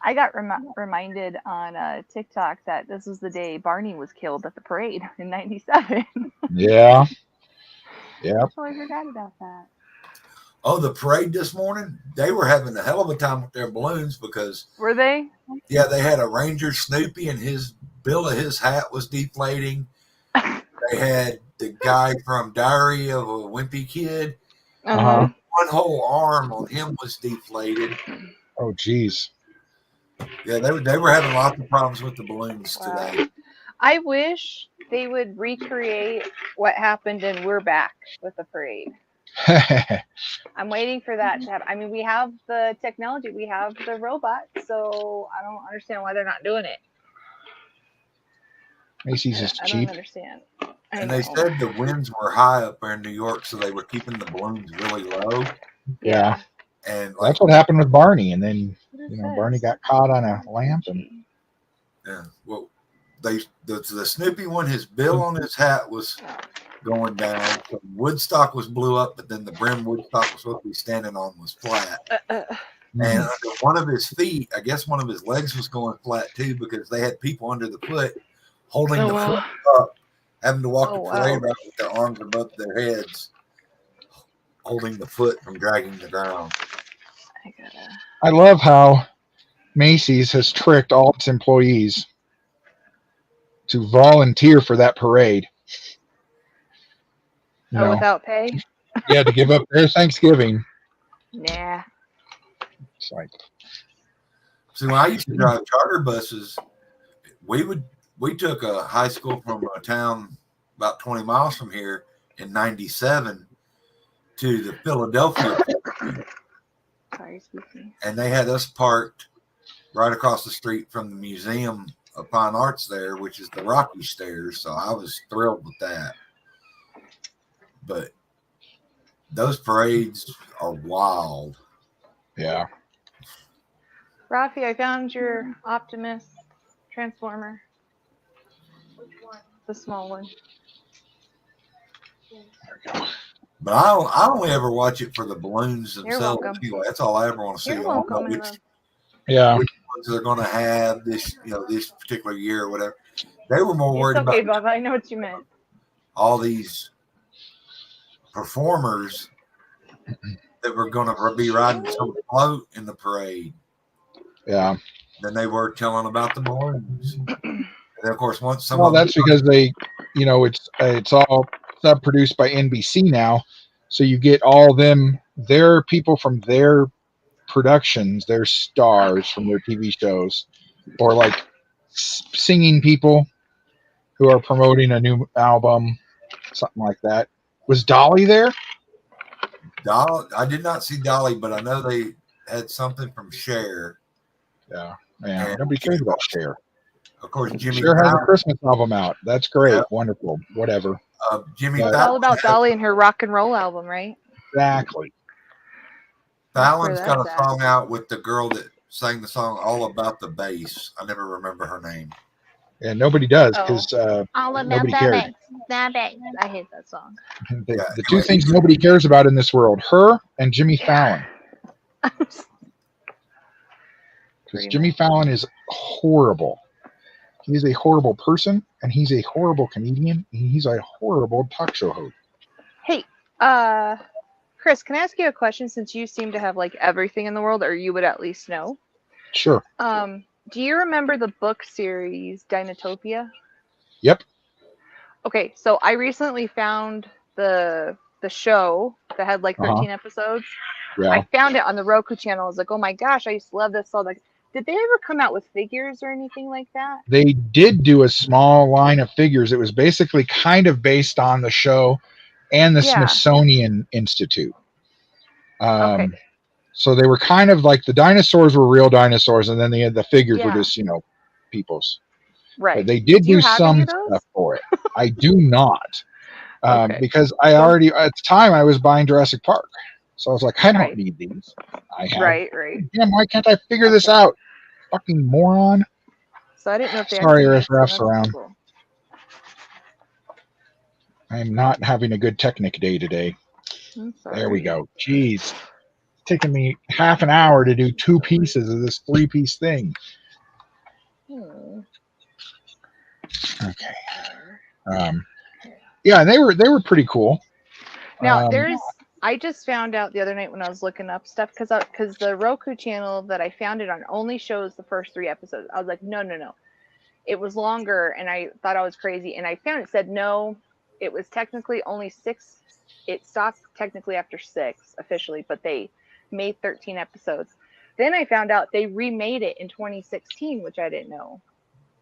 I got reminded on TikTok that this was the day Barney was killed at the parade in '97. Yeah. Yeah. So I forgot about that. Oh, the parade this morning, they were having a hell of a time with their balloons because. Were they? Yeah, they had a Ranger Snoopy and his bill of his hat was deflating. They had the guy from Diary of a Wimpy Kid. Uh-huh. One whole arm on him was deflated. Oh, geez. Yeah, they were having lots of problems with the balloons today. I wish they would recreate what happened in We're Back with the parade. I'm waiting for that to happen. I mean, we have the technology, we have the robot, so I don't understand why they're not doing it. Macy's is cheap. I don't understand. And they said the winds were high up there in New York, so they were keeping the balloons really low. Yeah. And that's what happened with Barney. And then, Barney got caught on a lamp. And yeah, well, the Snoopy one, his bill on his hat was going down. So Woodstock was blew up, but then the brim Woodstock was supposed to be standing on was flat. And under one of his feet, I guess one of his legs was going flat too, because they had people under the foot holding the foot up, having to walk the parade route with their arms above their heads, holding the foot from dragging the ground. I love how Macy's has tricked all its employees to volunteer for that parade. Without pay? Yeah, to give up their Thanksgiving. Nah. It's like, see, when I used to drive charter buses, we took a high school from a town about 20 miles from here in '97 to the Philadelphia. Sorry, excuse me. And they had us parked right across the street from the Museum of Fine Arts there, which is the Rocky Stairs. So I was thrilled with that. But those parades are wild. Yeah. Rafi, I found your Optimus Transformer. The small one. But I only ever watch it for the balloons You're themselves. welcome. Anyway, that's all I ever want to see. You're I want to know welcome, my which love. Yeah. ones they're going to have this, this particular year or whatever. They were more worried It's okay, about Bubba. I know what you meant. all these performers that were going to be riding some float in the parade Yeah. than they were telling about the balloons. And of course, once some Well, of them, that's because it's all sub-produced by NBC now, so you get all their people from their productions, their stars from their TV shows, or like singing people who are promoting a new album, something like that. Was Dolly there? I did not see Dolly, but I know they had something from Cher. Yeah, man. And Nobody cares about Cher. of course, Jimmy Cher has a Fallon. Christmas album out. That's great. Yeah. Wonderful. Whatever. Jimmy But- It's all Fallon. about Dolly and her rock and roll album, right? Exactly. Fallon's That's got a where that's song out with the girl that sang the song All About the Bass. I never remember her name. And nobody does Oh. because All about Nobody that cares. bass. That bass. I hate that song. the two things nobody cares about in this world, her and Jimmy Fallon. Because Pretty Jimmy much. Fallon is horrible. He's a horrible person, and he's a horrible comedian, and he's a horrible talk show host. Hey, Chris, can I ask you a question since you seem to have like everything in the world, or you would at least know? Sure. Do you remember the book series Dinotopia? Yep. Okay, so I recently found the show that had like 13 episodes. Yeah. I found it on the Roku channel. I was like, oh my gosh, I used to love this. So like, did they ever come out with figures or anything like that? They did do a small line of figures. It was basically kind of based on the show and the Yeah. Smithsonian Institute. Okay. So they were kind of like the dinosaurs were real dinosaurs, and then the figures were Yeah. just, people's. Right. But they did Do you do have some any of those? stuff for it. I do not. Okay. Because I already, at the time, I was buying Jurassic Park. So I was like, I don't Right. need these. I have. Right. Damn, why can't I figure this out? Fucking moron. So I didn't know if they Sorry, actually if made Raf's some. That's around. cool. I'm not having a good Technic day today. I'm sorry. There we go. Jeez. It's taking me half an hour to do 2 pieces of this 3-piece thing. Hmm. Okay. Yeah, they were pretty cool. Now I just found out the other night when I was looking up stuff because the Roku channel that I found it on only shows the first 3 episodes. I was like, no. It was longer, and I thought I was crazy. And I found it said no, it was technically only 6. It stopped technically after 6 officially, but they made 13 episodes. Then I found out they remade it in 2016, which I didn't know.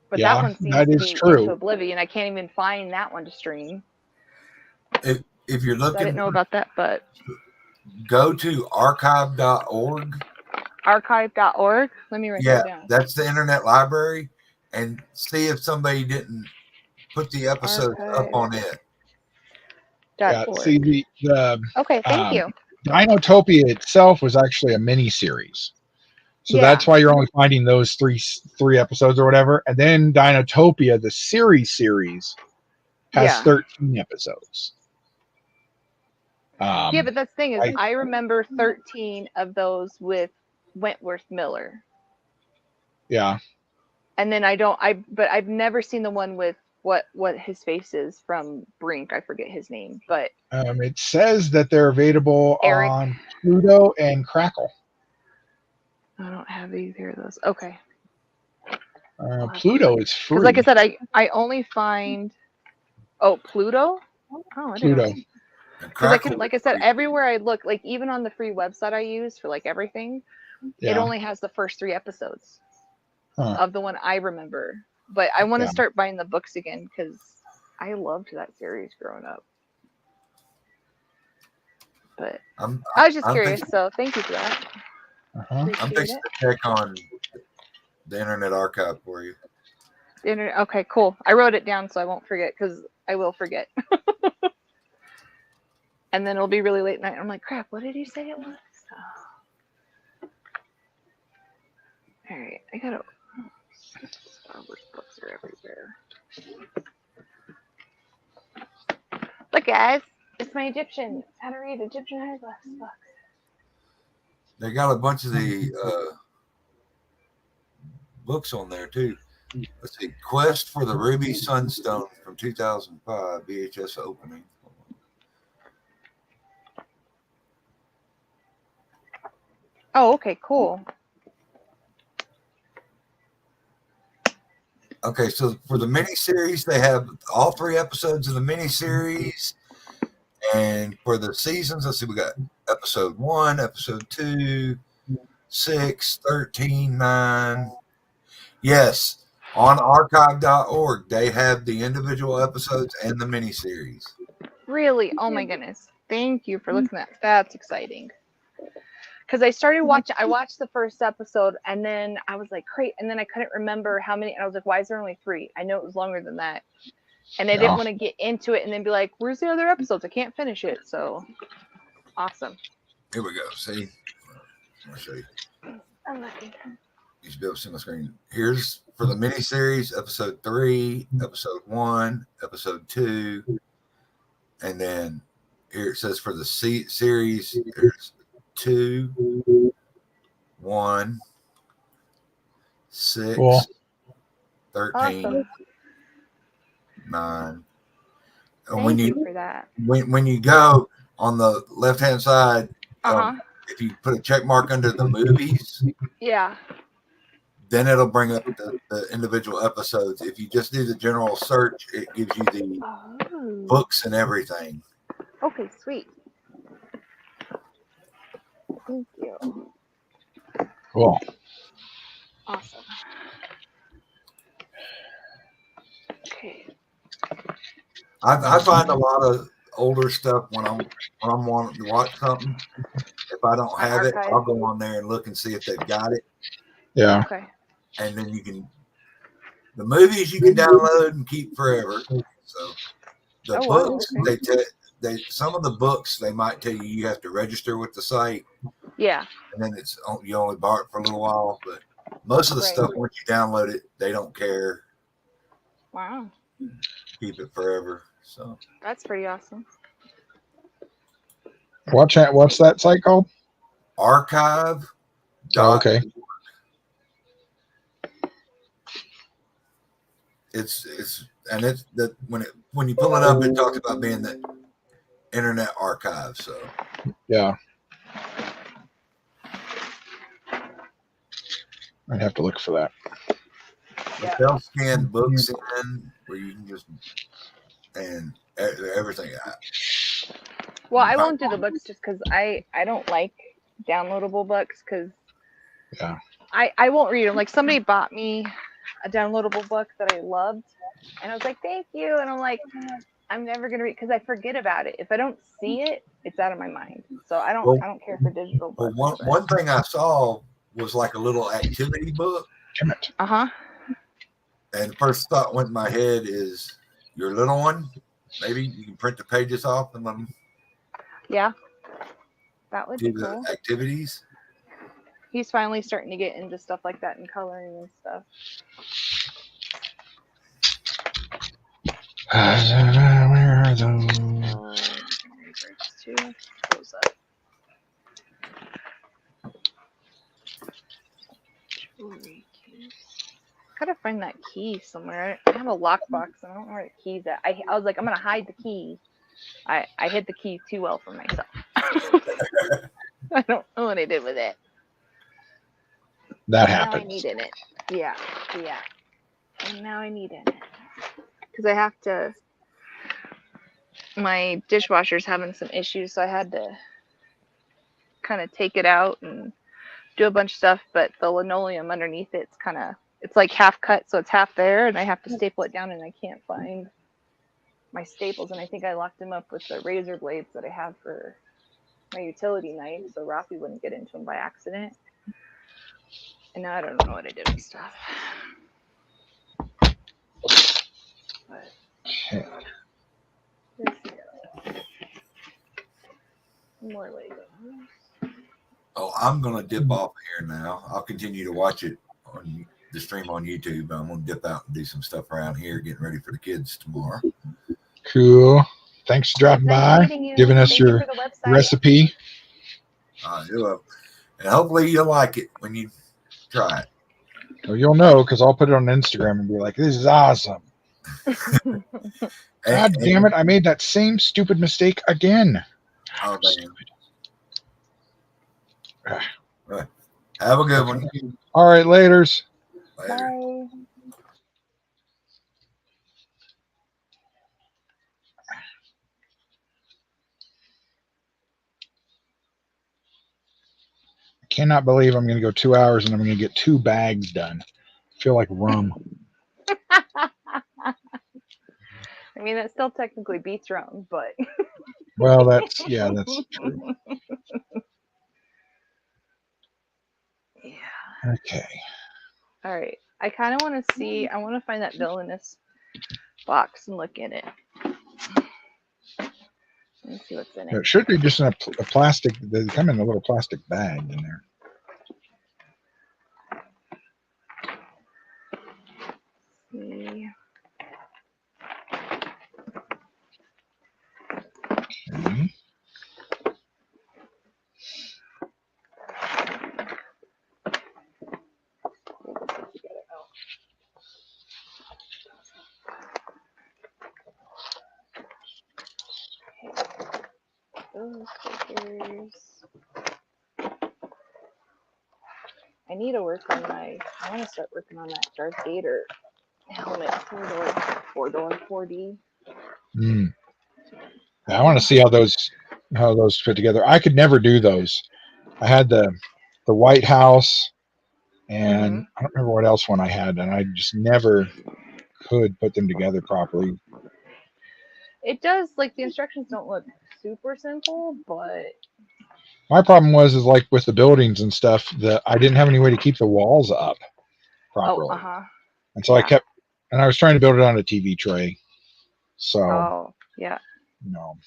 But Yeah, that one seems that to is be true. into oblivion. I can't even find that one to stream. If you're So I looking, didn't know about that, but go to archive.org. archive.org. Let me write Yeah, that down. that's the internet library, and see if somebody didn't put the episodes up on it. Yeah, .org. see the Okay, thank you. Dinotopia itself was actually a mini series. So Yeah. that's why you're only finding those three episodes or whatever. And then Dinotopia, the series has Yeah. 13 episodes. Yeah, but that's the thing is, I remember 13 of those with Wentworth Miller, Yeah. and then but I've never seen the one with what his face is from Brink. I forget his name, but It says that they're available Eric. on Pluto and Crackle. I don't have either of those. Okay, Pluto is free. because like I said, I only find Pluto. Oh, I didn't know. Pluto. Because I can, like I said, everywhere I look, like even on the free website I use for like everything, Yeah. it only has the first 3 episodes Huh. of the one I remember. But I want to Yeah. start buying the books again because I loved that series growing up. But I was just curious, so thank you for that. Uh-huh. I'm Appreciate fixing it. to check on the Internet Archive for you. The internet. Okay, cool. I wrote it down so I won't forget because I will forget. And then it'll be really late night. I'm like, crap, what did you say it was? All right, I gotta. Star Wars books are everywhere. Look, guys, it's my Egyptian. How to read Egyptian hieroglyphs books. They got a bunch of the books on there too. Let's see, Quest for the Ruby Sunstone from 2005 VHS opening. Oh, okay, cool. Okay, so for the miniseries, they have all 3 episodes of the miniseries. And for the seasons, let's see, we got episode 1, episode 2, 6, 13, 9. Yes, on archive.org, they have the individual episodes and the miniseries. Really? Oh my goodness. Thank you for looking at that. That's exciting. Because I started watching, I watched the first episode and then I was like, great. And then I couldn't remember how many. And I was like, why is there only 3? I know it was longer than that. And I didn't want to get into it and then be like, where's the other episodes? I can't finish it. So awesome. Here we go. See? I'll show you. I'm lucky. You should be able to see my screen. Here's for the miniseries, episode 3, episode 1, episode 2. And then here it says for the series, there's 2, 1, 6, Cool. 13, Awesome. 9. And Thank when you you for that. when you go on the left hand side, if you put a check mark under the movies, Yeah. then it'll bring up the individual episodes. If you just do the general search, it gives you the Oh. books and everything. Okay, sweet. Thank you. Cool. Awesome. Okay. I find a lot of older stuff when I'm wanting to watch something. If I don't have it, Archive. I'll go on there and look and see if they've got it. Yeah. Okay. And then you can the movies you can download and keep forever. So the Oh, wow, books okay. they some of the books they might tell you have to register with the site, Yeah. and then it's you only borrow it for a little while. But most of the Right. stuff once you download it, they don't care. Wow. Keep it forever. So That's pretty awesome. What's that site called? archive. Oh, okay. It's that when you pull it up, it talks about being the Internet Archive. So Yeah. I'd have to look for that. Yeah. they'll scan books in where you can just and everything. Well, I won't do the books just because I don't like downloadable books because Yeah. I won't read them. Like somebody bought me a downloadable book that I loved, and I was like, thank you. And I'm like, I'm never gonna read because I forget about it. If I don't see it, it's out of my mind. So I don't care for digital Well, books. one thing I saw was like a little activity book, Damn it. Uh-huh. and the first thought went in my head is your little one. Maybe you can print the pages off and let them Yeah. That would be do the cool. activities. He's finally starting to get into stuff like that and coloring and stuff. Where are those? Two. Close up. Jewelry keys. Gotta find that key somewhere. I have a lockbox and I don't know where the key's at. I was like, I'm gonna hide the key. I hid the key too well for myself. I don't know what I did with it. That Now I happens. needed it. Yeah. And now I need it. Because I have to. My dishwasher's having some issues, so I had to kind of take it out and do a bunch of stuff. But the linoleum underneath it's like half cut, so it's half there, and I have to staple it down, and I can't find my staples. And I think I locked them up with the razor blades that I have for my utility knife, so Rafi wouldn't get into them by accident. And now I don't know what I did with stuff. But let's go. More Legos. Oh, I'm gonna dip off here now. I'll continue to watch it the stream on YouTube. I'm gonna dip out and do some stuff around here, getting ready for the kids tomorrow. Cool. Thanks for dropping by, giving us your recipe. You're welcome. And hopefully you'll like it when you try it. Well, you'll know because I'll put it on Instagram and be like, "This is awesome." God damn it! I made that same stupid mistake again. Oh, damn. Have a good one. All right, laters. Later. Bye. I cannot believe I'm going to go 2 hours and I'm going to get 2 bags done. I feel like rum. I mean, that still technically beats rum, but. Well, that's true. Yeah. Okay. All right. I kind of want to see. I want to find that villainous box and look in it. Let me see what's in it. It should be just in a plastic. They come in a little plastic bag in there. See. Okay. Those stickers. I need to work on I want to start working on that Darth Vader helmet. 4-door 4D. I want to see how those fit together. I could never do those. I had the White House, and I don't remember what else one I had, and I just never could put them together properly. It does, like, the instructions don't look super simple, but my problem was like with the buildings and stuff that I didn't have any way to keep the walls up properly. And so I was trying to build it on a TV tray. So yeah. No.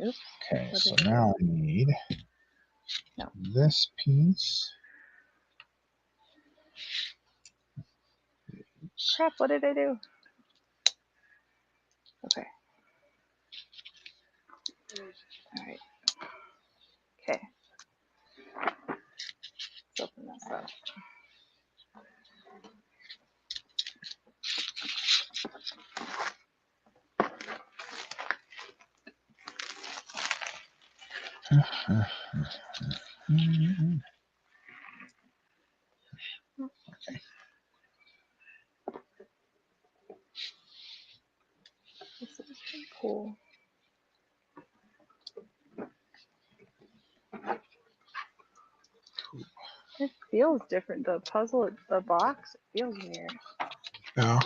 Oops. Okay, so now I need this piece. Crap, what did I do? Okay. All right. Okay. Let's open this up. Okay. This is pretty cool. It feels different. The puzzle, the box, it feels weird. Yeah.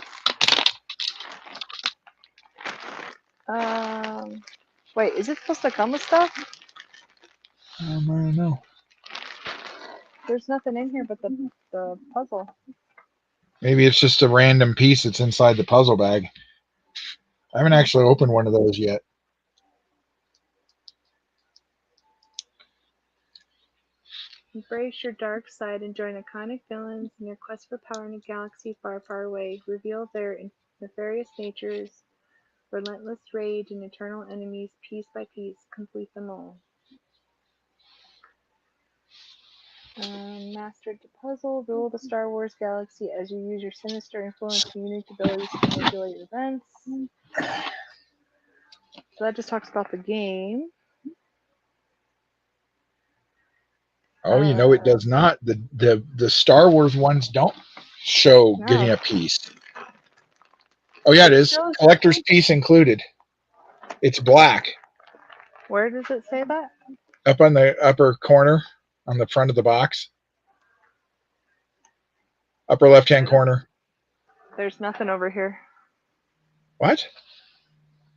Wait, is it supposed to come with stuff? I don't know. There's nothing in here but the puzzle. Maybe it's just a random piece that's inside the puzzle bag. I haven't actually opened one of those yet. Embrace your dark side and join iconic villains in their quest for power in a galaxy far, far away. Reveal their nefarious natures, relentless rage, and eternal enemies piece by piece. Complete them all. Mastered the puzzle. Rule the Star Wars galaxy as you use your sinister influence and unique abilities to manipulate events. So that just talks about the game. Oh, it does not. The Star Wars ones don't show getting a piece. Oh yeah, it is. Collector's piece included. It's black. Where does it say that? Up on the upper corner, on the front of the box. Upper left-hand corner. There's nothing over here. What?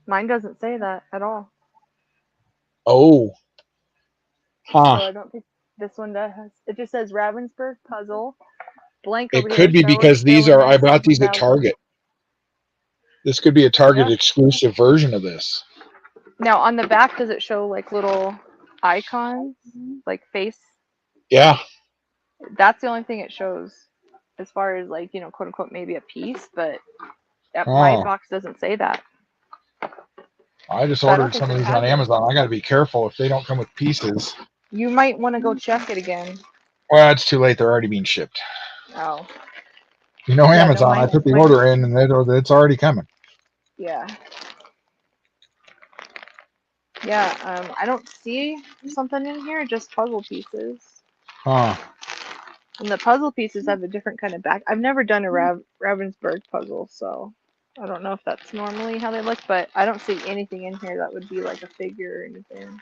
Mine doesn't say that at all. Oh. Huh. So I don't think this one does. It just says Ravensburg puzzle. Blank. It could be because these are. I bought these at Target. This could be a Target exclusive version of this. Now on the back, does it show like little icons, like face? Yeah. That's the only thing it shows as far as like, you know, quote unquote, maybe a piece, but my Oh, box doesn't say that. I just So I don't ordered think some of it these has on it. Amazon. I got to be careful if they don't come with pieces. You might want to go check it again. Well, it's too late. They're already being shipped. Oh. You know, Yeah, no, Amazon, I mine put the mine order in and it's already coming. yeah. Yeah, I don't see something in here, just puzzle pieces. Huh. And the puzzle pieces have a different kind of back. I've never done a Ravensburg puzzle, so I don't know if that's normally how they look, but I don't see anything in here that would be like a figure or anything.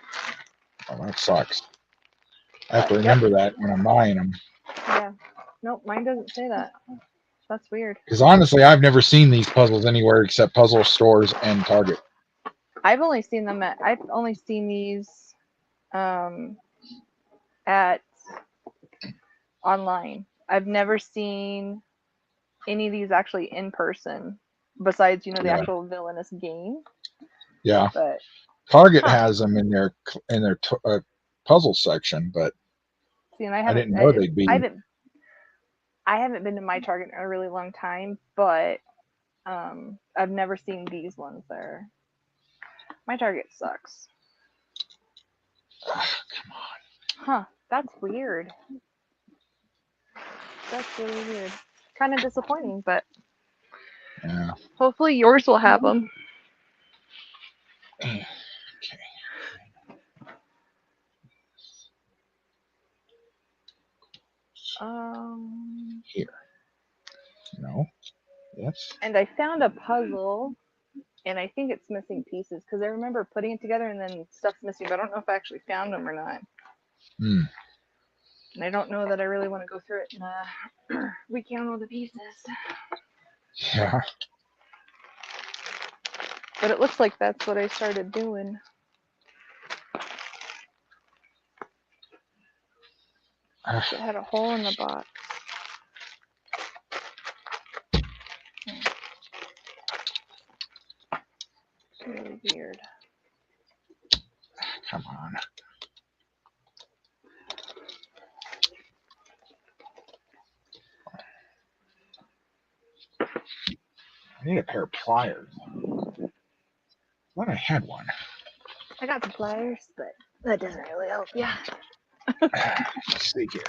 Oh, that sucks. I have to Yep. remember that when I'm buying them. Yeah. Nope, mine doesn't say that. That's weird. Because honestly, I've never seen these puzzles anywhere except puzzle stores and Target. I've only seen these at online. I've never seen any of these actually in person besides, you know, the Yeah. actual villainous game. Yeah. But Target has them in their puzzle section, but see, and I didn't know they'd be. I haven't been to my Target in a really long time, but I've never seen these ones there. My Target sucks. Come on. Huh, that's weird. That's really weird. Kind of disappointing, but Yeah. hopefully yours will have them. Okay. Here. No. Yes. And I found a puzzle, and I think it's missing pieces because I remember putting it together and then stuff's missing, but I don't know if I actually found them or not. Hmm. And I don't know that I really want to go through it and recount all the pieces. Yeah. But it looks like that's what I started doing. It had a hole in the box. It's really weird. Come on. I need a pair of pliers. I thought I had one. I got the pliers, but that doesn't really help. Yeah. Let's see here.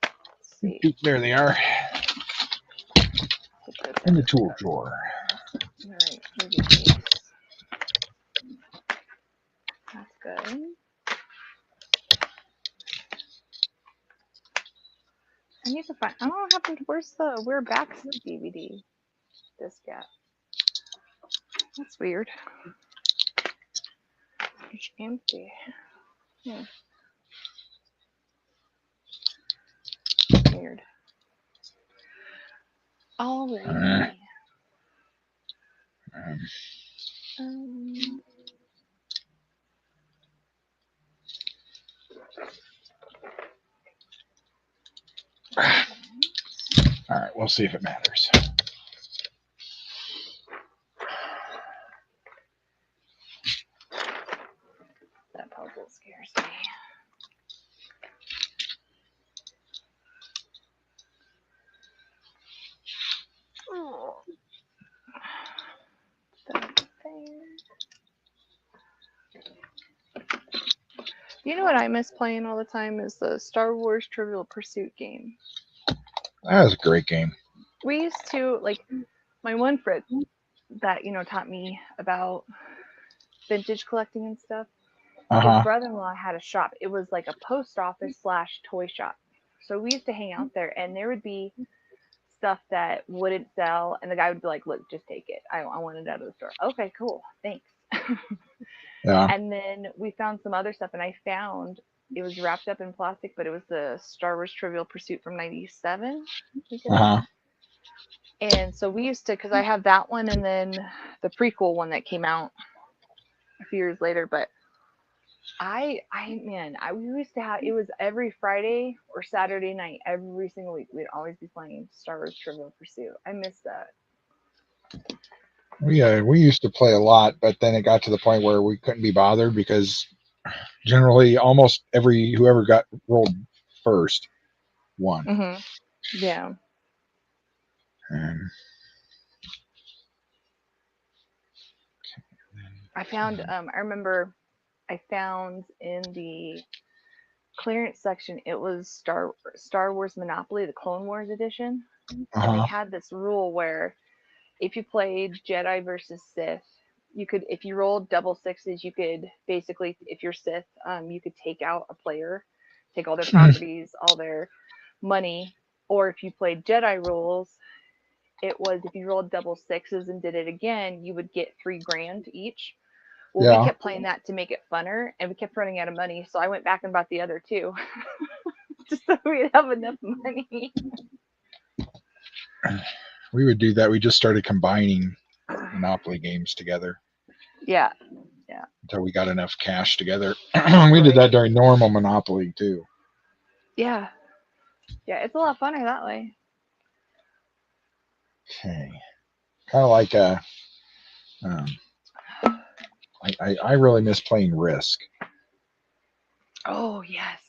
Let's see. There they are. In the tool drawer. All right, movie case. That's good. I need to find. I don't know what happened. Where back's the DVD disc at? That's weird. It's empty. Weird. Alrighty. All right, we'll see if it matters. That puzzle scares me. Oh. That's there. You know what I miss playing all the time is the Star Wars Trivial Pursuit game. That was a great game. We used to, like, my one friend that, you know, taught me about vintage collecting and stuff. His brother-in-law had a shop. It was like a post office / toy shop. So we used to hang out there, and there would be stuff that wouldn't sell, and the guy would be like, "Look, just take it. I want it out of the store." Okay, cool, thanks. Yeah. And then we found some other stuff, and I found it was wrapped up in plastic, but it was the Star Wars Trivial Pursuit from '97. And so we used to, because I have that one, and then the prequel one that came out a few years later. But we used to have, it was every Friday or Saturday night, every single week. We'd always be playing Star Wars Trivial Pursuit. I miss that. We used to play a lot, but then it got to the point where we couldn't be bothered because generally almost whoever got rolled first one. Mm-hmm. Yeah. And I found. I remember. I found in the clearance section. It was Star Wars Monopoly, the Clone Wars edition, and they uh-huh. had this rule where if you played Jedi versus Sith, you could, if you rolled double sixes, you could basically, if you're Sith, you could take out a player, take all their properties, all their money. Or if you played Jedi rules, it was if you rolled double sixes and did it again, you would get $3,000 each. Well, we Yeah. kept playing that to make it funner, and we kept running out of money. So I went back and bought the other two, just so we'd have enough money. We would do that. We just started combining Monopoly games together Yeah. until we got enough cash together. We did that during normal Monopoly too. Yeah. Yeah, it's a lot funner that way. Okay. Kind of like I really miss playing Risk Oh, yes.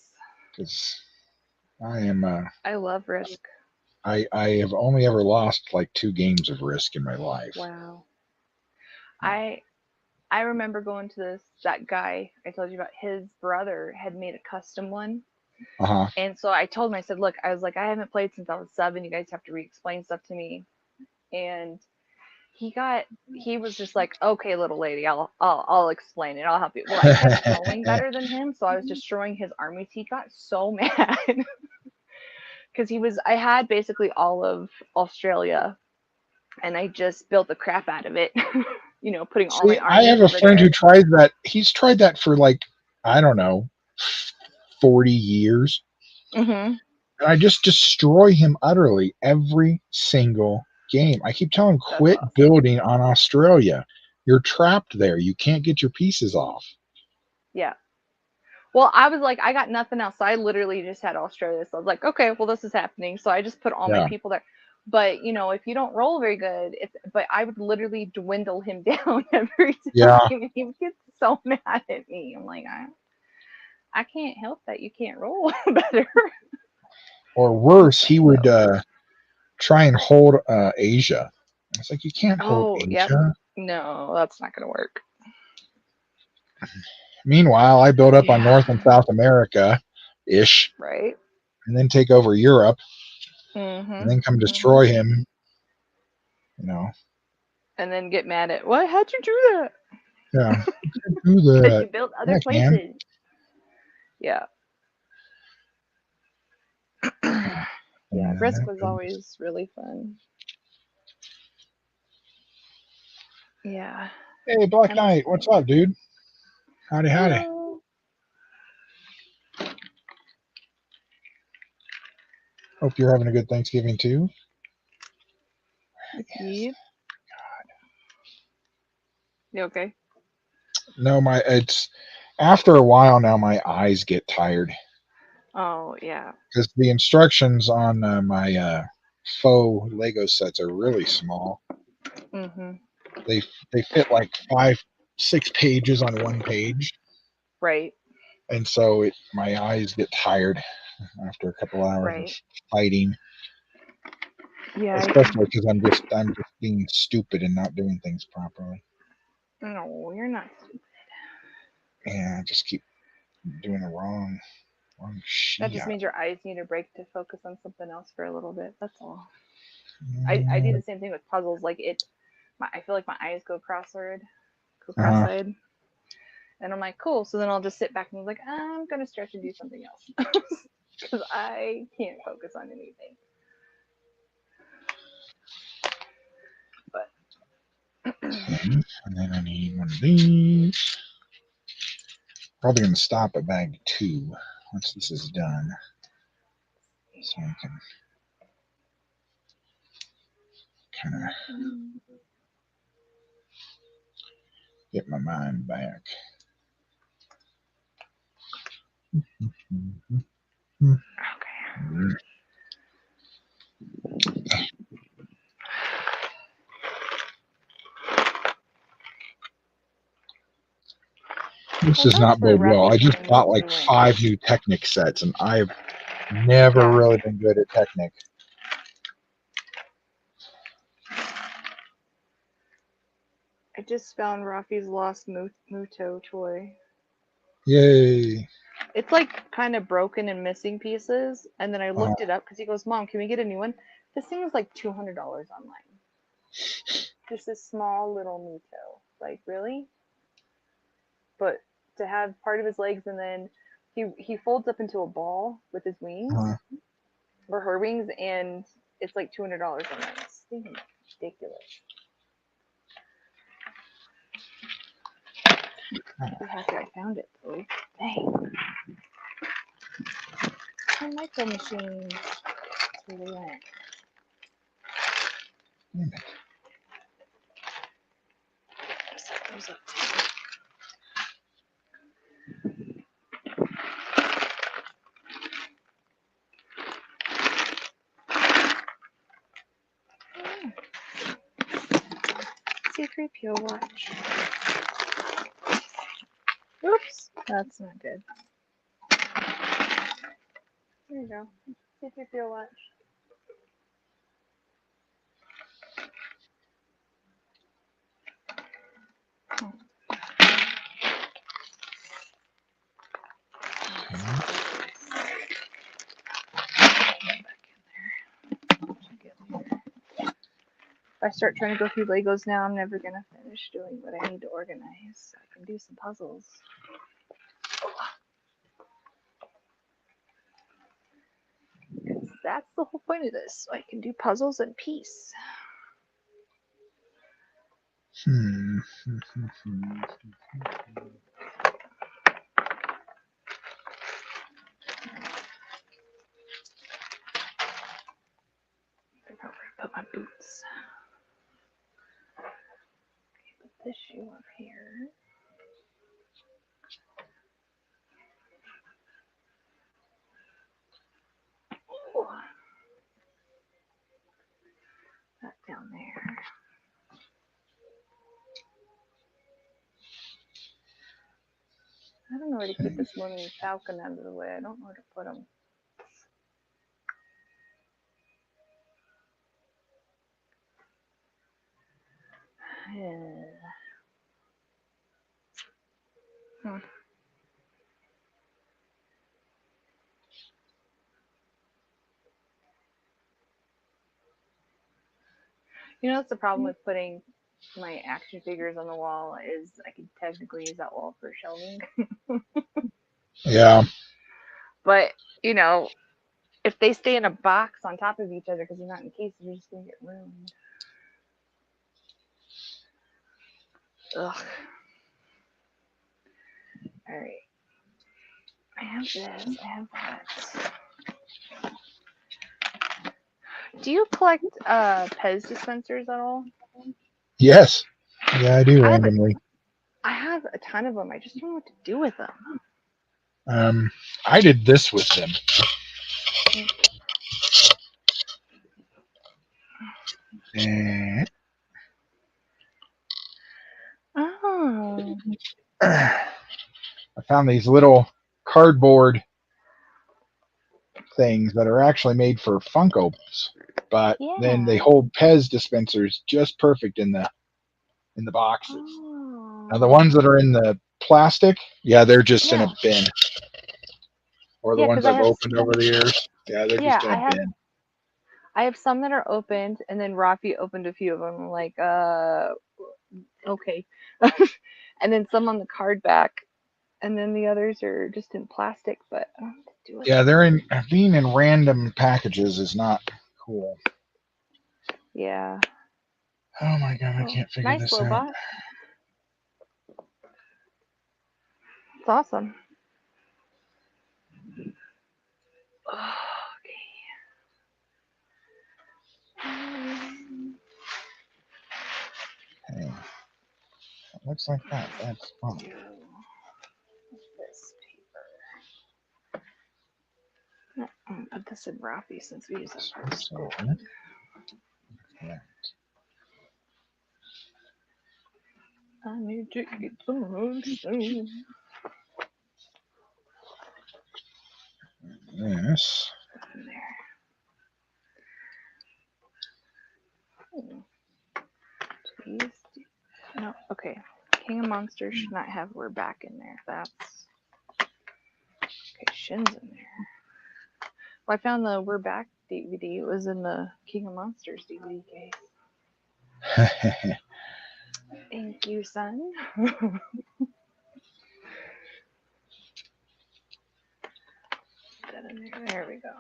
because I am I love Risk. I have only ever lost like 2 games of Risk in my life. Wow. I remember going to that guy I told you about. His brother had made a custom one. Uh-huh. And so I told him, I said, look, I was like, I haven't played since I was 7. You guys have to re-explain stuff to me. And he was just like, okay, little lady, I'll explain it. I'll help you. Well, I kept knowing better than him, so I was destroying his armies. He got so mad because I had basically all of Australia, and I just built the crap out of it. Putting all my See, I armies have a over friend there. who tries that. He's tried that for like, I don't know, 40 years. Mm-hmm. And I just destroy him utterly every single game. I keep telling him, quit awesome. building on Australia. You're trapped there. You can't get your pieces off. Yeah. Well, I was like, I got nothing else. So I literally just had Australia. So I was like, okay, well, this is happening. So I just put all my people there. But, if you don't roll very good, but I would literally dwindle him down every time. Yeah. And he would get so mad at me. I'm like, I can't help that you can't roll better. Or worse, he would try and hold Asia. It's like, you can't hold Asia. Yep. No, that's not going to work. Meanwhile, I build up on North and South America-ish. Right. And then take over Europe. Mm-hmm. And then come destroy him. And then get mad at, what? How'd you do that? Yeah. Do that. You built other places. Yeah. Yeah, Risk was always really fun. Yeah. Hey, Black Knight, what's up, dude? Howdy. Hello. Hope you're having a good Thanksgiving too. Yep. God. You okay? No, it's after a while now. My eyes get tired. Oh yeah. Because the instructions on my faux Lego sets are really small. Mm-hmm. They fit like 5-6 pages on one page. Right. And so my eyes get tired after a couple hours of fighting. Yeah. Especially because I'm just being stupid and not doing things properly. No, you're not stupid. Yeah, I just keep doing the wrong shit. That just means your eyes need a break to focus on something else for a little bit. That's all. I do the same thing with puzzles. Like I feel like my eyes go cross-eyed. And I'm like, cool. So then I'll just sit back and be like, I'm going to stretch and do something else. Because I can't focus on anything. But. And then I need one of these. Probably going to stop at bag 2 once this is done. So I can kind of get my mind back. Okay. This does not bode well. I just bought like 5 new Technic sets, and I've Never Yeah. really been good at Technic. I just found Rafi's lost Muto toy. Yay. It's like kind of broken and missing pieces. And then I looked it up because he goes, Mom, can we get a new one? This thing is like $200 online. Just this small little Muto. Like, really? But to have part of his legs and then he folds up into a ball with his wings or her wings, and it's like $200 online. It's ridiculous. I'm happy I found it though. Dang. My micro machines. That's where they went. Set those up too. C3PO watch. Oops, that's not good. There you go. C3PO watch. If I start trying to go through Legos now, I'm never gonna finish doing what I need to organize. So I can do some puzzles. That's the whole point of this. So I can do puzzles in peace. I don't know where to put my boots. Okay, put this shoe up here. Ooh. That down there. I don't know where to keep this Millennium Falcon out of the way. I don't know where to put him. You know, that's the problem with putting my action figures on the wall is I could technically use that wall for shelving. Yeah. But, you know, if they stay in a box on top of each other because they're not in cases, you're just going to get ruined. Ugh. All right. I have this. I have that. Do you collect Pez dispensers at all? Yes. Yeah, I do randomly. I have a ton of them. I just don't know what to do with them. I did this with them. And Oh. I found these little cardboard things that are actually made for Funkos, but then they hold Pez dispensers just perfect in the boxes. Oh. Now the ones that are in the plastic, yeah, they're just in a bin. Or the ones I've opened over the years, yeah, they're just in a bin. I have some that are opened, and then Rafi opened a few of them. I'm like, okay. And then some on the card back, and then the others are just in plastic. But I don't know what to do with Yeah, them. they're in being in random packages is not cool. Yeah. Oh my god, I can't figure this out. Nice, it's awesome. Okay. It looks like that. That's fun. This paper. I'm gonna put this in Rafi since we use it for school. Yeah. I need to get some moon soon. this. In there. Please. No. Okay. King of Monsters should not have We're Back in there. That's okay. Shin's in there. Well, I found the We're Back DVD. It was in the King of Monsters DVD case. Thank you, son. There we go.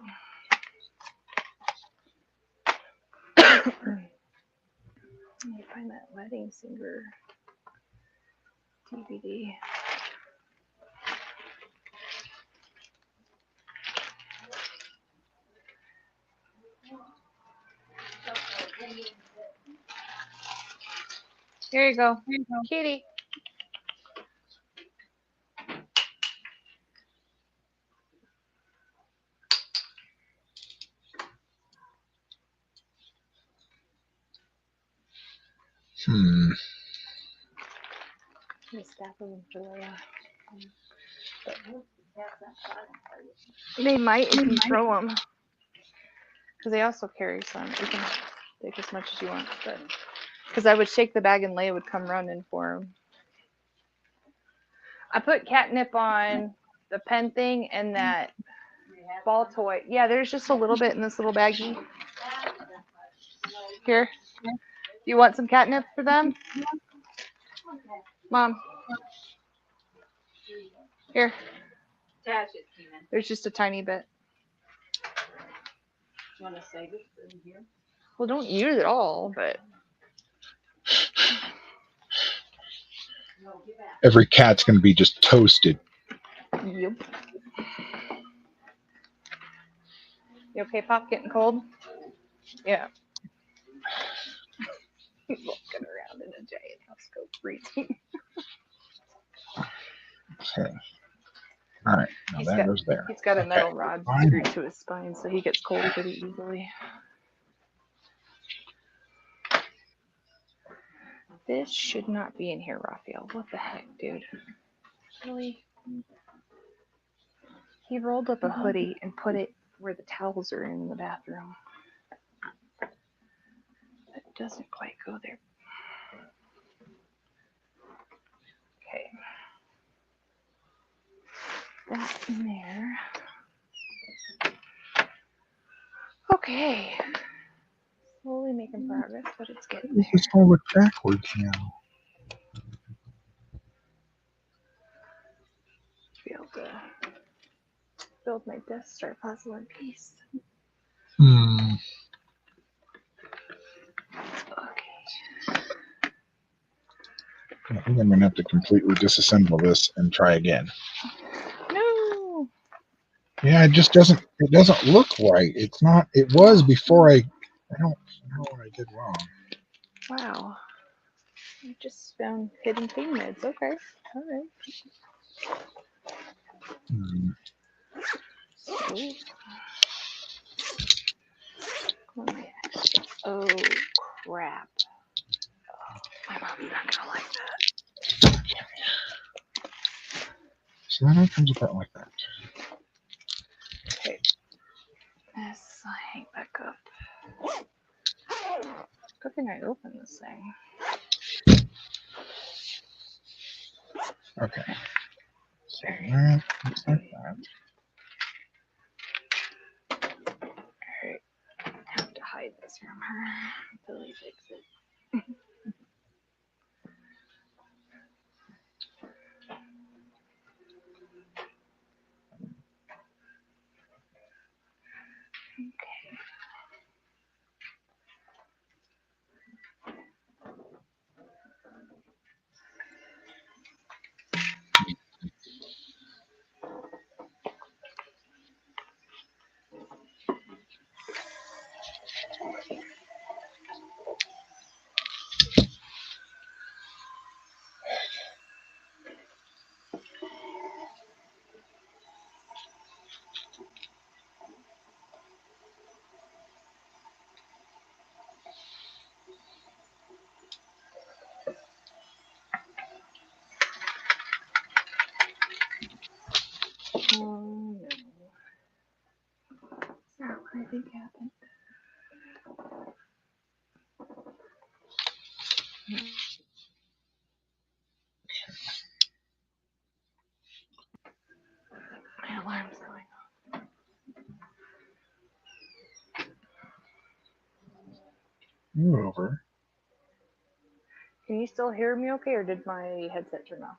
Let me find that Wedding Singer DVD. Here you go. Kitty. They might if you throw them. Because they also carry some. You can take as much as you want. But because I would shake the bag and Leia would come running for them. I put catnip on the pen thing and that ball toy. Yeah, there's just a little bit in this little baggie. Here. Do you want some catnip for them? Mom. Here. There's just a tiny bit. You want to save it in here? Well, don't use it all, but. Every cat's going to be just toasted. Yep. You okay, Pop? Getting cold? Yeah. He's walking around in a giant house coat freezing. Okay. All right. Now that goes there. He's got a metal rod screwed to his spine, so he gets cold pretty easily. This should not be in here, Raphael. What the heck, dude? Really? He rolled up a hoodie and put it where the towels are in the bathroom. That doesn't quite go there. Okay. That in there. Okay. Slowly making progress, but it's getting there. It's all look backwards now. Be able to build my Death Star puzzle in peace. Okay. I think I'm going to have to completely disassemble this and try again. No. Yeah, it doesn't look right. It's not, it was before I don't know what I did wrong. Wow. I just found hidden thing meds. Okay. All right. Oh, crap. My mom's not gonna like that. So then it comes apart like that. Okay. This I hang back up. Good thing I opened this thing. Okay. So that looks like that. Alright. I have to hide this from her until we fix it. Okay. think happened? My alarm's going off. Move over. Can you still hear me okay, or did my headset turn off?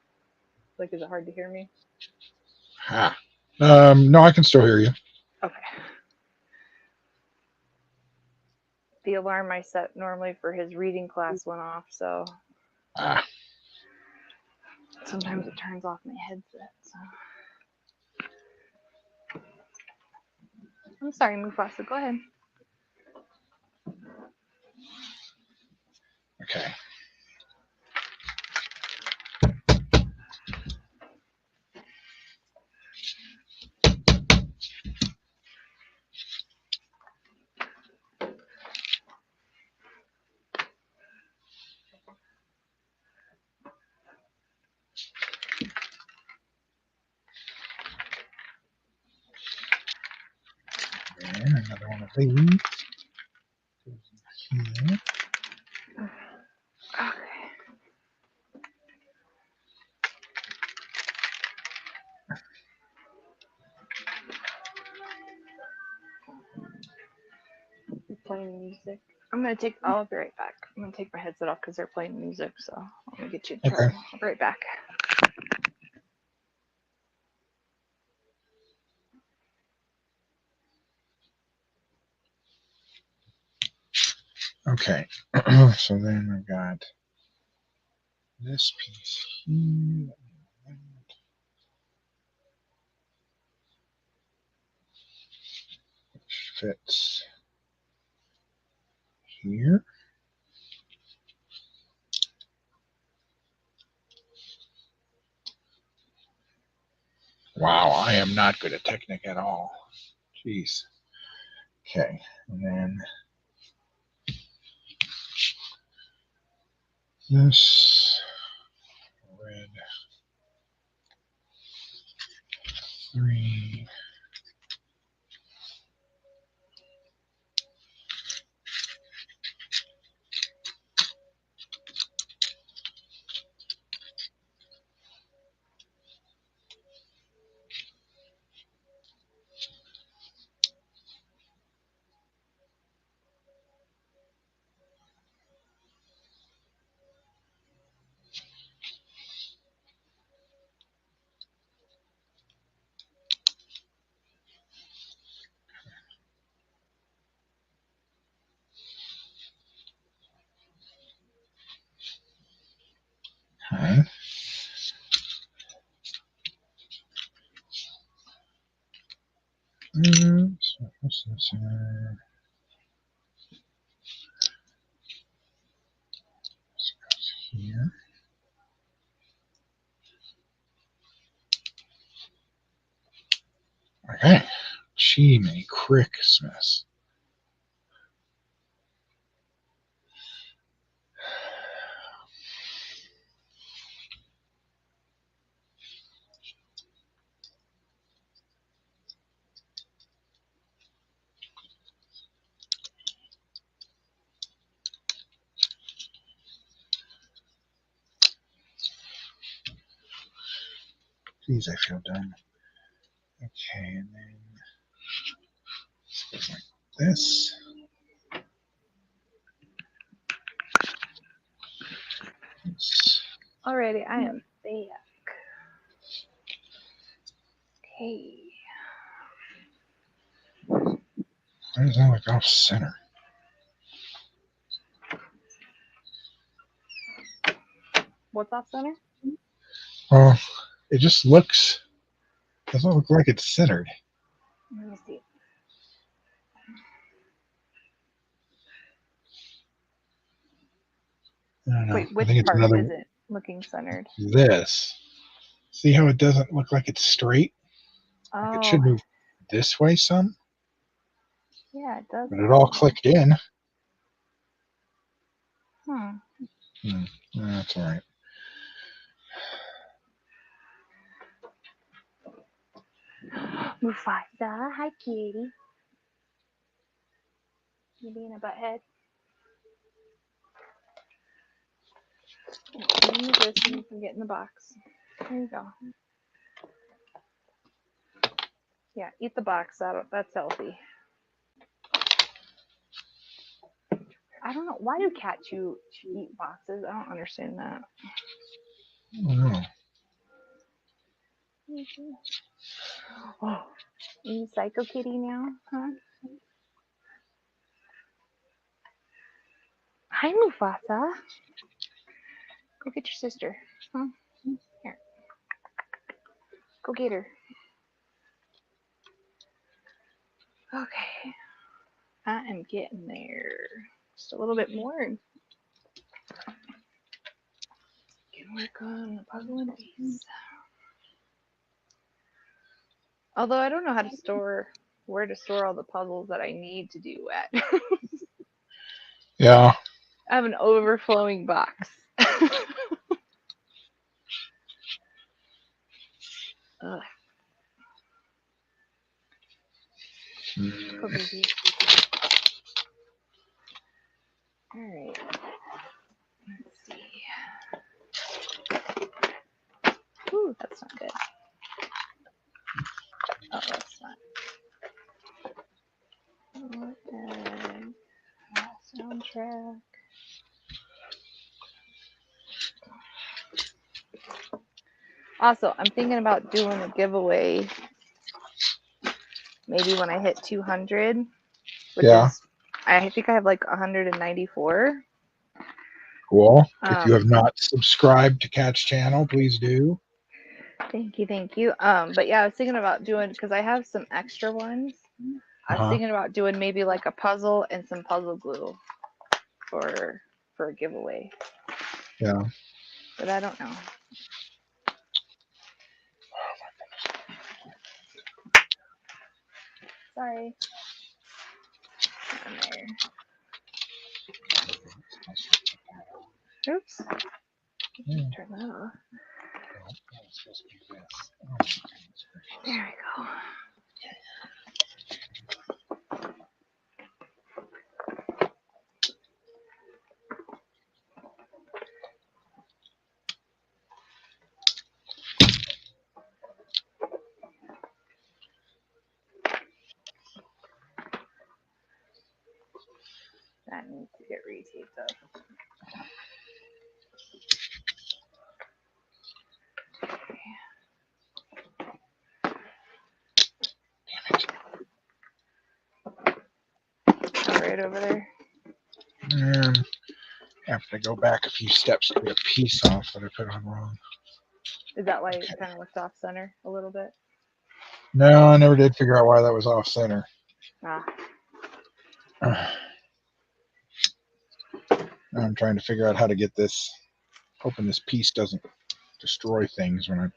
Like, is it hard to hear me? Ha. No, I can still hear you. Okay. The alarm I set normally for his reading class went off, so Ah. sometimes it turns off my headset. So I'm sorry, Mufasa. Go ahead. Okay. And another one of these. Here. Okay. You're playing music. I'll be right back. I'm gonna take my headset off because they're playing music, so I'm gonna get you in trouble. I'll be right back. Okay. So then I've got this piece here. Which fits here. Wow, I am not good at Technic at all. Jeez. Okay, and then this red 3. Okay. So what's this here? This goes here. Okay. Jiminy Christmas. Please, I feel dumb. Okay, and then like this. This. Alrighty, I am back. Okay. Why does that look off center? What's off center? Well, it just doesn't look like it's centered. Let me see. I don't know. Wait, I which think it's part another. is it looking centered? This. See how it doesn't look like it's straight? Like it should Oh, move this way some, yeah, it does. but it all clicked in. That's all right. Mufasa, hi kitty. You being a butthead? Use this and you can get in the box. There you go. Yeah, eat the box. That's healthy. I don't know. Why do cats eat boxes? I don't understand that. I don't know. Oh, you psycho kitty now, huh? Hi, Mufasa. Go get your sister. Huh? Here. Go get her. Okay. I am getting there. Just a little bit more. Can work on the puzzle and piece. Although I don't know where to store all the puzzles that I need to do at. Yeah. I have an overflowing box. Ugh. Go, baby. All right. Let's see. Ooh, that's not good. Oh, that's not. Okay. Soundtrack. Also, I'm thinking about doing a giveaway maybe when I hit 200, which is, I think I have like 194. Cool. If you have not subscribed to Cat's channel, please do. Thank you. But yeah, I was thinking about doing, because I have some extra ones. I was thinking about doing maybe like a puzzle and some puzzle glue for a giveaway. Yeah. But I don't know. Sorry. There. Oops. Turn that off. There we go. That needs to get retaped up. Right over there. And I have to go back a few steps to get a piece off that I put on wrong. Is that why it kind of looked off center a little bit? No, I never did figure out why that was off center. I'm trying to figure out how to get this, hoping this piece doesn't destroy things when I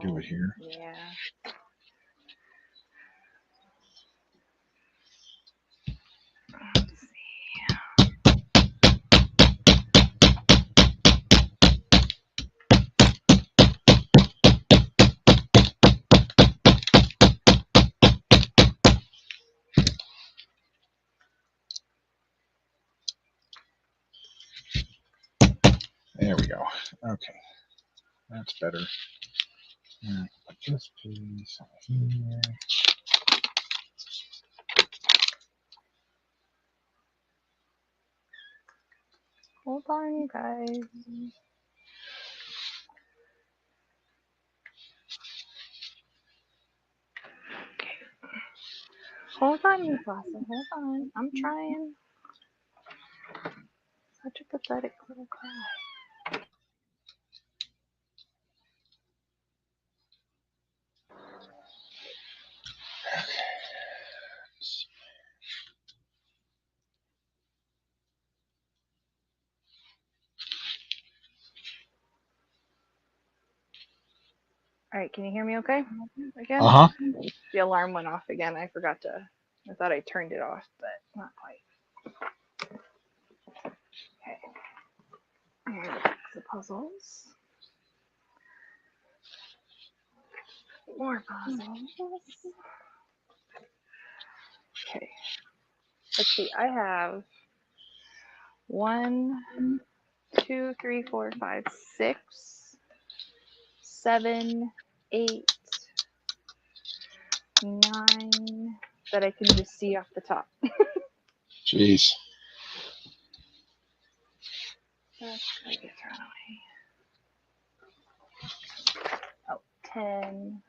do it here. Yeah. Let's see. There we go. Okay. That's better. Put this piece here. Hold on, you guys. Okay. Hold on, you Mufasa. Hold on. I'm trying. Such a pathetic little cry. All right, can you hear me okay? Again? The alarm went off again. I thought I turned it off, but not quite. Okay. And the puzzles. More puzzles. Okay. let's see, I have 1, 2, 3, 4, 5, 6, 7, 8, 9 that I can just see off the top. Jeez. That's gonna get thrown away. Oh, 10,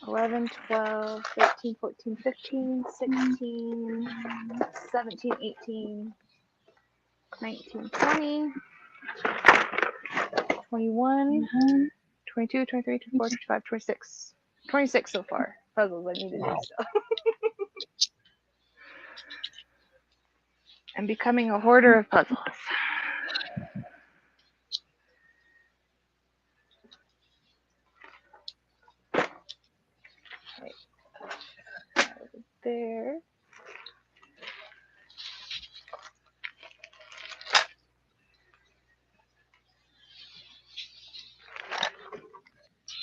11, 12, 13, 14, 15, 16, 17, 18, 19, 20, 21, 22, 23, 24, 25, 26. 26 so far. Puzzles I need to do still. I'm becoming a hoarder of puzzles. Right. There.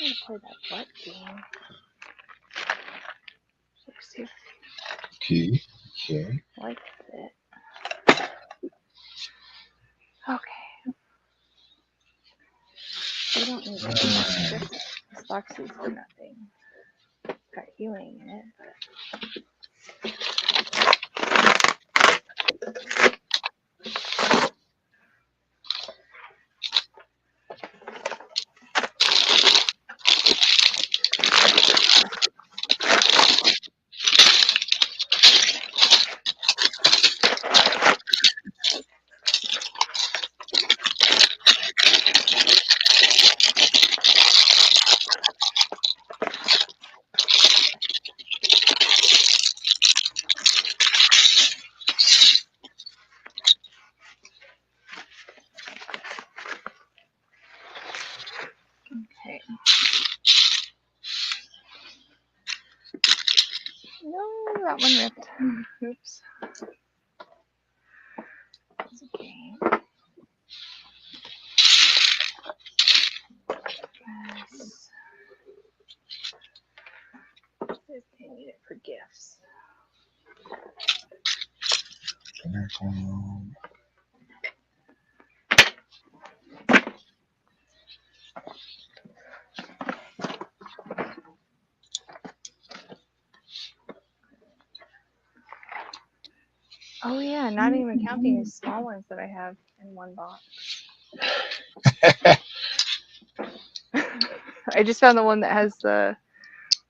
I'm gonna play that butt game. Let's see if Key. Okay. I like it. Okay. We don't need this box is for nothing. Got healing in it, but okay. No, that one ripped. Oops. That's okay. I need it for gifts. Oh yeah, not even counting the small ones that I have in one box. I just found the one that has the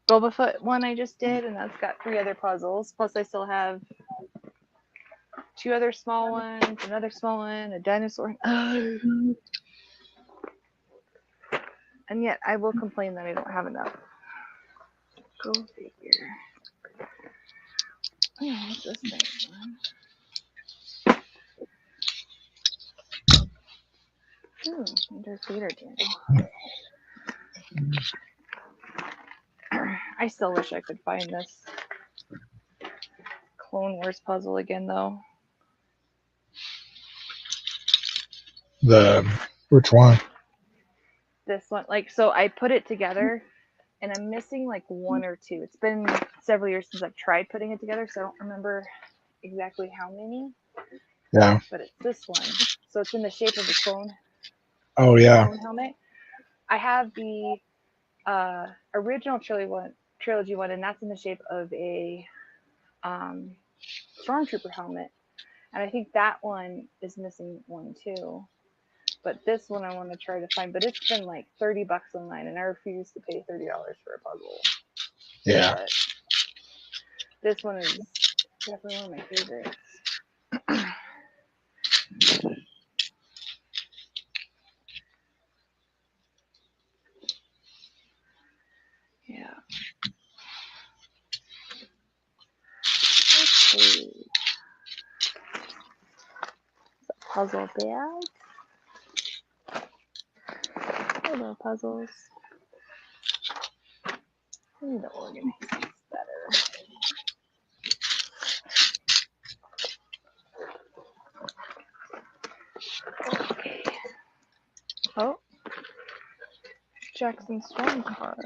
Boba Fett one I just did, and that's got 3 other puzzles. Plus I still have 2 other small ones, another small one, a dinosaur. And yet I will complain that I don't have enough. Go figure. Oh, what's this thing? Darth Vader channel. I still wish I could find this Clone Wars puzzle again, though. Which one? This one, like, so I put it together, and I'm missing like 1 or 2. It's been several years since I've tried putting it together, so I don't remember exactly how many. Yeah. But it's this one. So it's in the shape of a clone. Oh yeah. Clone helmet. I have the original trilogy one, and that's in the shape of a Stormtrooper helmet. And I think that one is missing 1 too. But this one I want to try to find. But it's been like $30 online, and I refuse to pay $30 for a puzzle. Yeah. But this one is definitely one of my favorites. Yeah. Okay. Puzzle bag. Little puzzles. I need to organize these better. Okay. Oh. Jackson Storm car.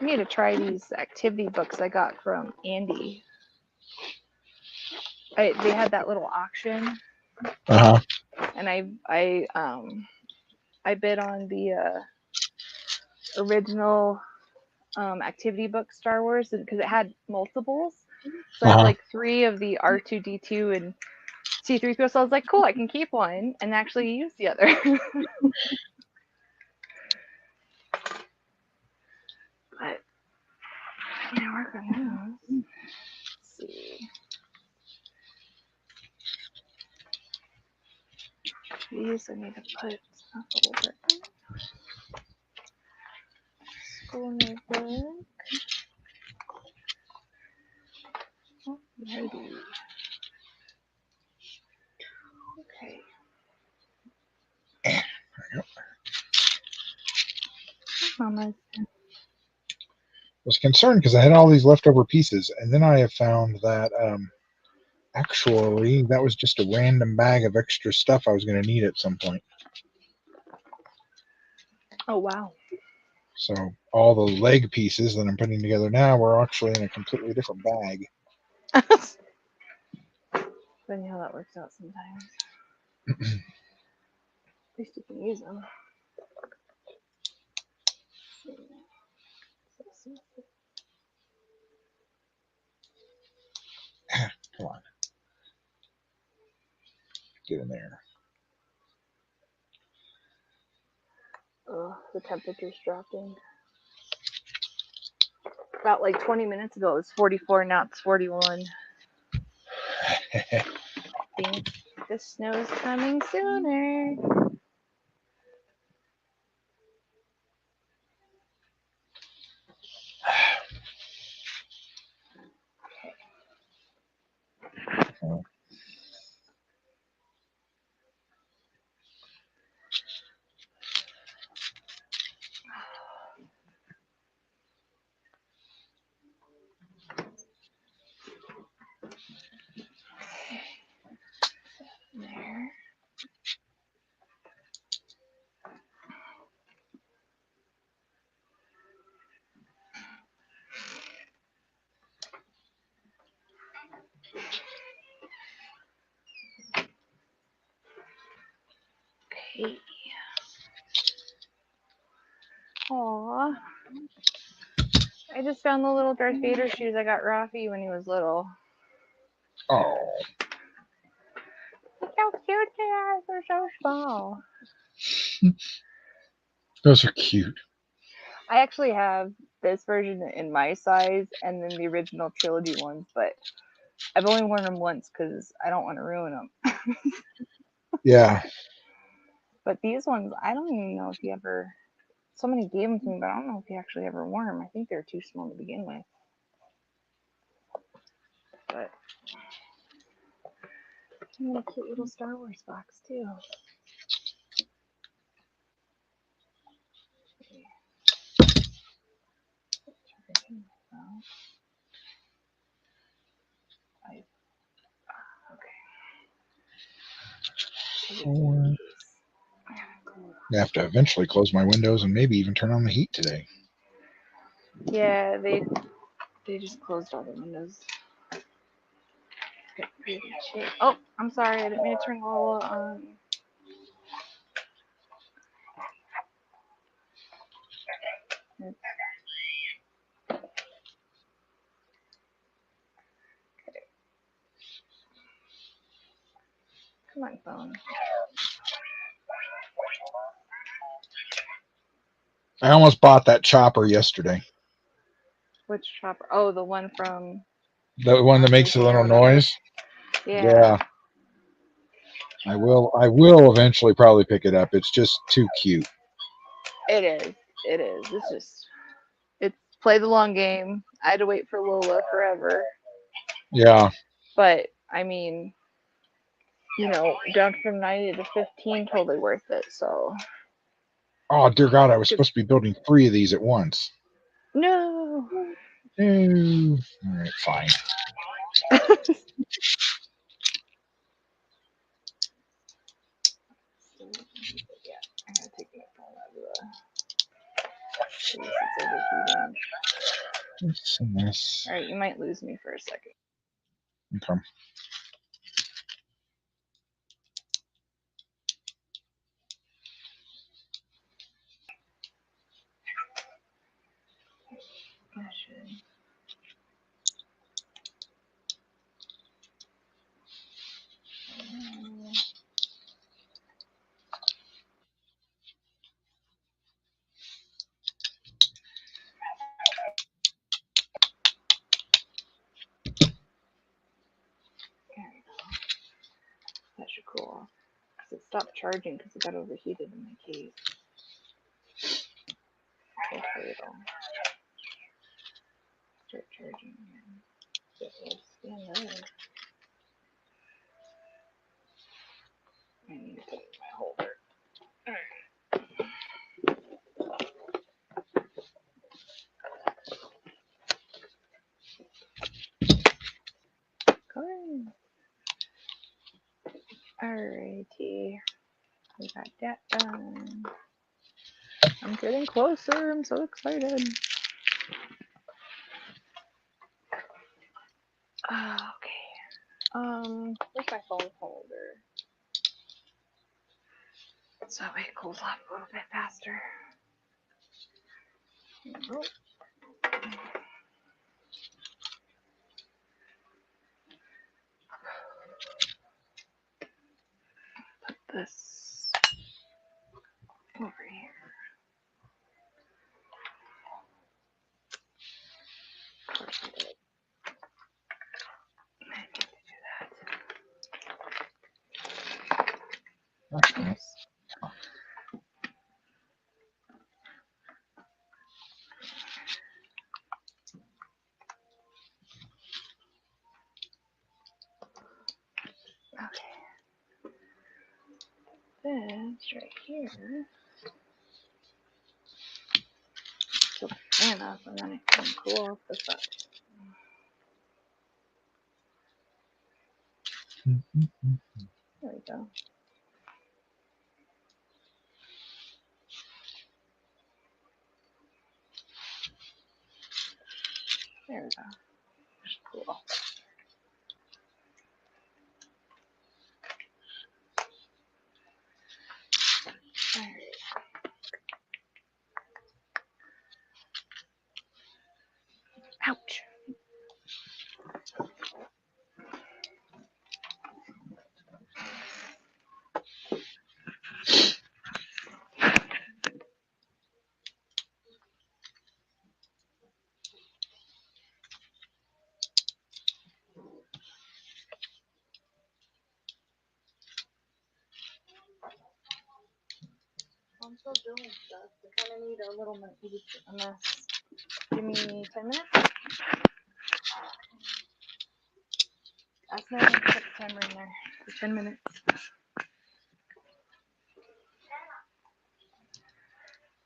need to try these activity books I got from Andy. They had that little auction, and I bid on the original activity book Star Wars because it had multiples. So I had like 3 of the R2D2 and C3PO. So I was like, cool, I can keep one and actually use the other. But I need to work on those. Let's see. These I need to put stuff over. School notebook. Alrighty. Okay. There we go. Mama's. I was concerned because I had all these leftover pieces, and then I have found that actually that was just a random bag of extra stuff I was going to need at some point. Oh wow. So all the leg pieces that I'm putting together now were actually in a completely different bag. Funny how that works out sometimes. At least you can use them. Come on. Get in there. Oh, the temperature's dropping. About like 20 minutes ago, it was 44. Now it's 41. I think the snow's coming sooner. There. Okay. Aww. I just found the little Darth Vader shoes I got Rafi when he was little. Oh. Look how cute they are. They're so small. Those are cute. I actually have this version in my size and then the original trilogy ones, but I've only worn them once because I don't want to ruin them. Yeah. But these ones, I don't even know if you ever. Somebody gave them to me, but I don't know if you actually ever wore them. I think they're too small to begin with. But came in a cute little Star Wars box too. I have to eventually close my windows and maybe even turn on the heat today. Yeah, they just closed all the windows. Oh, I'm sorry, I didn't mean to turn all on. Come on, phone. I almost bought that chopper yesterday. Which chopper? Oh, the one from. The one that makes a little noise. Yeah. I will eventually probably pick it up. It's just too cute. It is. It's play the long game. I had to wait for Lola forever. Yeah. But I mean, down from 90 to 15, totally worth it. So. Oh dear God! I was supposed to be building 3 of these at once. No. No. All right, fine. Yeah, I'm gonna take my phone out of the case. It's overheating. This and this. All right, you might lose me for a second. Okay. I should. There we go. That should cool off. Because it stopped charging because it got overheated in my case. Hopefully it'll start charging again. Stand there. I need to put it in my holder. Alright. Alrighty. We got that done. I'm getting closer. I'm so excited. Okay. Where's my phone holder? So it cools off a little bit faster. Oh. Put this over here. Of course I did. I need to do that. That's nice. Okay. This right here. Put the fan up and then it can cool off the side. There we go. There we go. Just cool off. Alright. Ouch. I'm still doing stuff. I kind of need a little mess. Give me 10 minutes. That's not going to put the timer in there for 10 minutes.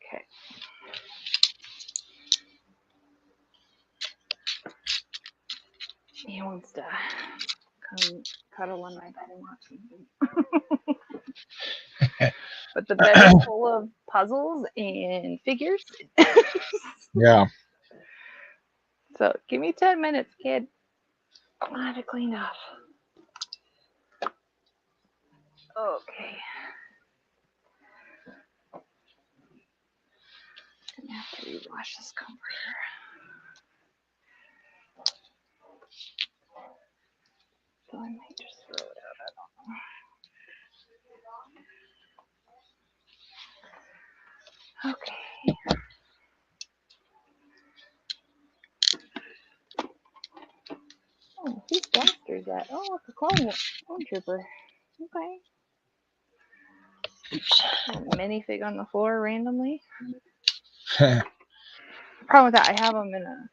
Okay. He wants to come cuddle on my bed and watch something. But the bed is full of puzzles and figures. Yeah. So give me 10 minutes, kid. I have to clean up. Okay. Gonna have to rewash this comforter. So I might just throw it out. I don't know. Okay. Oh, who's Blasters at? Oh, it's a clone trooper. Okay. Minifig on the floor randomly. Problem with that, I have him in a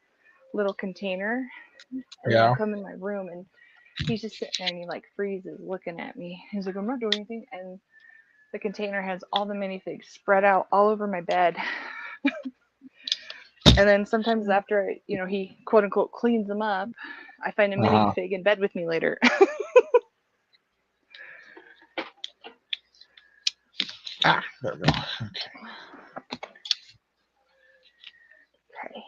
little container, and then I come in my room, and he's just sitting there, and he like freezes, looking at me. He's like, "I'm not doing anything," and the container has all the minifigs spread out all over my bed. And then sometimes after, he quote unquote cleans them up, I find a minifig in bed with me later. There we go. Okay. Okay.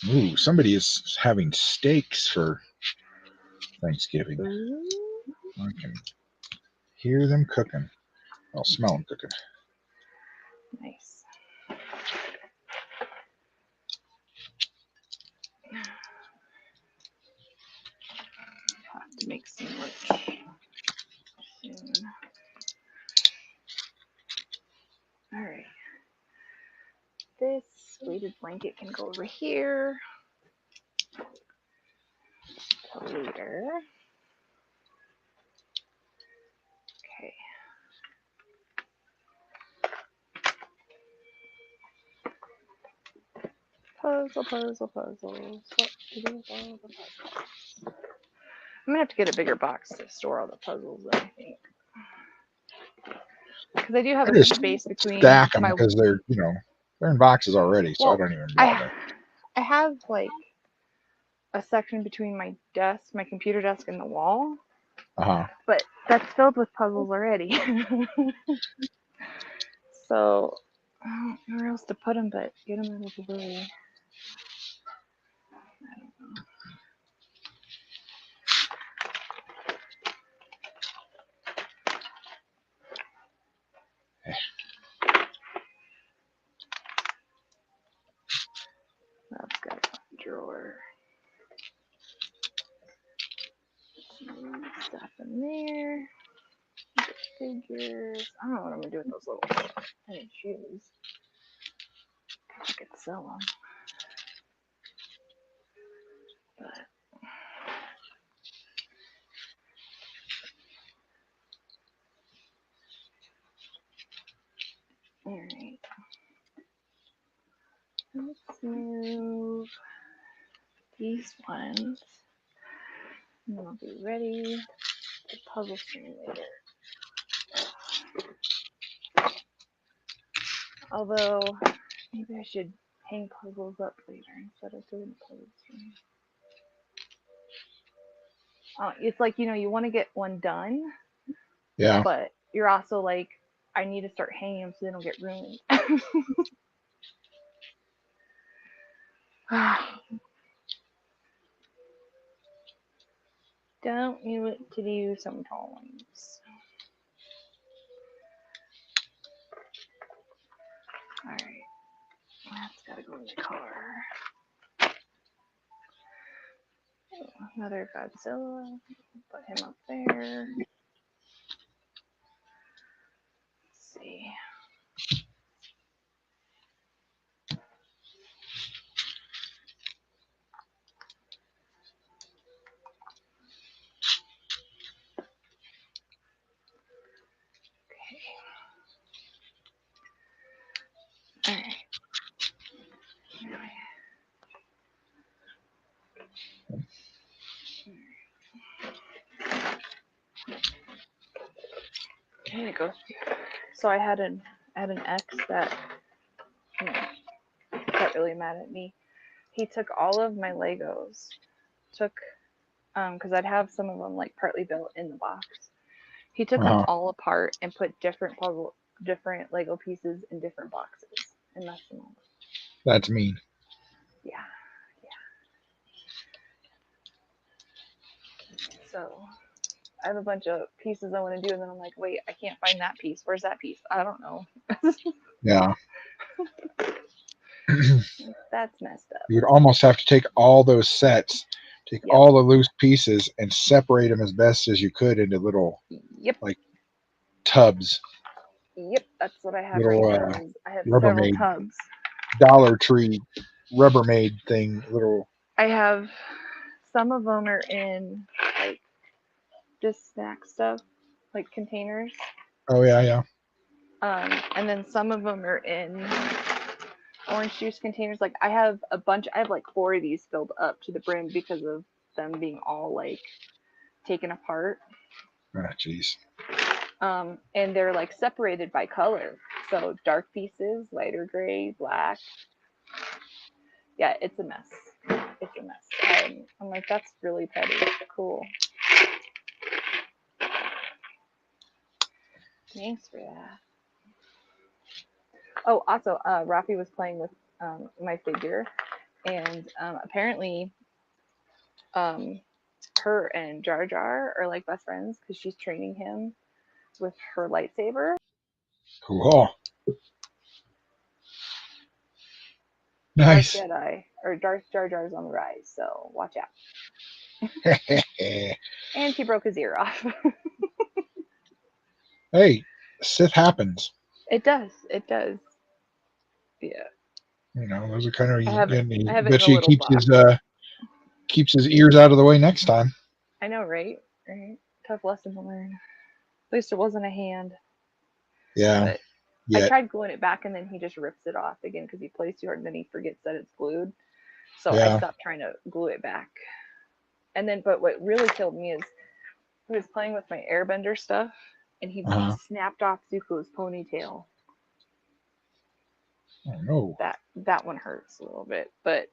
Ooh, somebody is having steaks for Thanksgiving. Ooh, I can hear them cooking. I'll smell them cooking. nice. Have to make some lunch soon. All right. This weighted blanket can go over here. Later. Okay. Puzzles. What to do with all the puzzles? I'm gonna have to get a bigger box to store all the puzzles, I think. Because I do have I a good just space between stack them my. because they're in boxes already, so I Well, don't even bother. I have like a section between my desk, my computer desk, and the wall, but that's filled with puzzles already. So I don't know where else to put them, but get them out of the way. I don't know. That's got a drawer. Some stuff in there. Figures. I don't know what I'm gonna do with those little tiny shoes. I could sell them, but all right. Let's move these ones, and then I'll be ready to puzzle simulator. Although maybe I should hang puzzles up later instead of doing puzzles. It's like, you want to get one done, Yeah. but you're also like, I need to start hanging them so they don't get ruined. Don't you want to do sometimes? Alright, that's gotta go in the car. Oh, another Godzilla. Put him up there. Let's see. Okay. Alright. Here we go. So I had an ex that got really mad at me. He took all of my Legos, because I'd have some of them like partly built in the box. He took them all apart and put different Lego pieces in different boxes and messed them all up. That's mean. Yeah. So I have a bunch of pieces I want to do, and then I'm like, wait, I can't find that piece. Where's that piece? I don't know. Yeah. That's messed up. You'd almost have to take all those sets, take all the loose pieces, and separate them as best as you could into little, like, tubs. Yep, that's what I have little, right now. I have several Rubbermaid, tubs. Dollar Tree Rubbermaid thing, little. I have some of them are in like just snack stuff, like containers. Oh yeah. And then some of them are in orange juice containers. Like I have like 4 of these filled up to the brim because of them being all like taken apart. Ah, jeez. And they're like separated by color. So dark pieces, lighter gray, black. Yeah, it's a mess. It's a mess. I'm like, that's really petty. Cool. Thanks for that. Oh, also, Rafi was playing with my figure, And apparently, her and Jar Jar are like best friends because she's training him with her lightsaber. Cool. Darth Nice. Jedi or Darth Jar Jar's on the rise, so watch out. And he broke his ear off. Hey, Sith happens. It does. It does. Yeah. You know, those are kind of. I have it. And I have it bet in a you little box. keeps his ears out of the way next time. I know, right? Right. Tough lesson to learn. At least it wasn't a hand. Yeah. But I tried gluing it back, and then he just rips it off again because he plays too hard, and then he forgets that it's glued. So I stopped trying to glue it back. And then, but what really killed me is he was playing with my airbender stuff, and he snapped off Zuko's ponytail. Oh no. That one hurts a little bit, but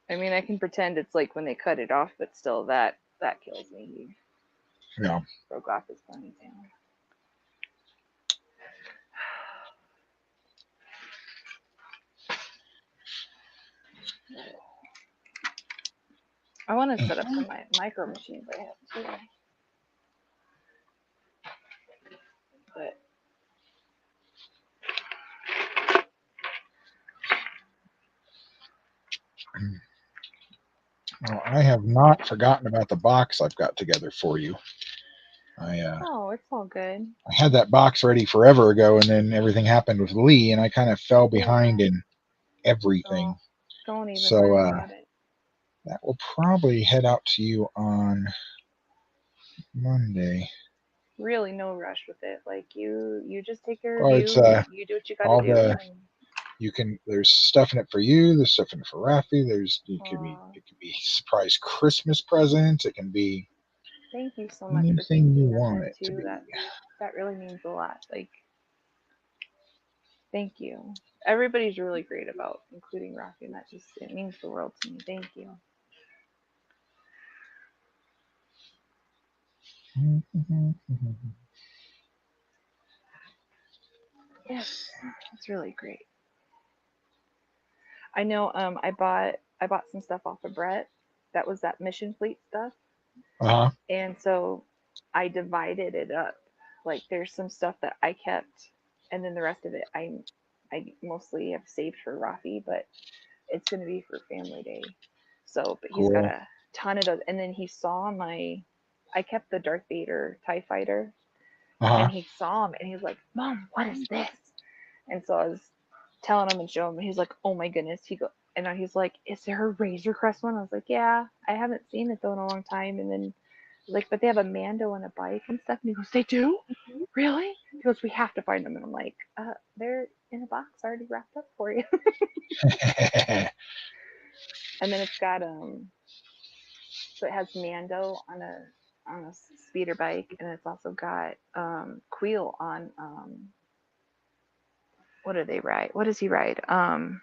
I mean, I can pretend it's like when they cut it off, but still, that kills me. He broke off his ponytail. I want to set up some micro machines I have too. But well, I have not forgotten about the box I've got together for you. Oh, it's all good. I had that box ready forever ago, and then everything happened with Lee, and I kind of fell behind in everything. Don't even worry about it. That will probably head out to you on Monday. Really, no rush with it. Like you just take care Well, of it's, you do what you got to do. You can. There's stuff in it for you. There's stuff in it for Rafi. It could be surprise Christmas presents. It can be. Thank you so much for anything you want it to be. That really means a lot. Like, thank you. Everybody's really great about including Rafi, and it means the world to me. Thank you. Yes, it's really great. I know. I bought some stuff off of Brett. That was that Mission Fleet stuff. And so I divided it up. Like, there's some stuff that I kept, and then the rest of it I mostly have saved for Rafi, but it's gonna be for Family Day. So, but he's got a ton of those. And then he saw I kept the Darth Vader TIE Fighter, and he saw him, and he was like, "Mom, what is this?" And so I was telling him and showing him, and he's like, "Oh my goodness!" And now he's like, "Is there a Razor Crest one?" I was like, "Yeah, I haven't seen it though in a long time." And then like, but they have a Mando and a bike and stuff. And he goes, "They do? Really?" He goes, "We have to find them." And I'm like, "They're in a box already wrapped up for you." And then it's got so it has Mando on a speeder bike, and it's also got Queel on what do they ride? What does he ride? Blurg.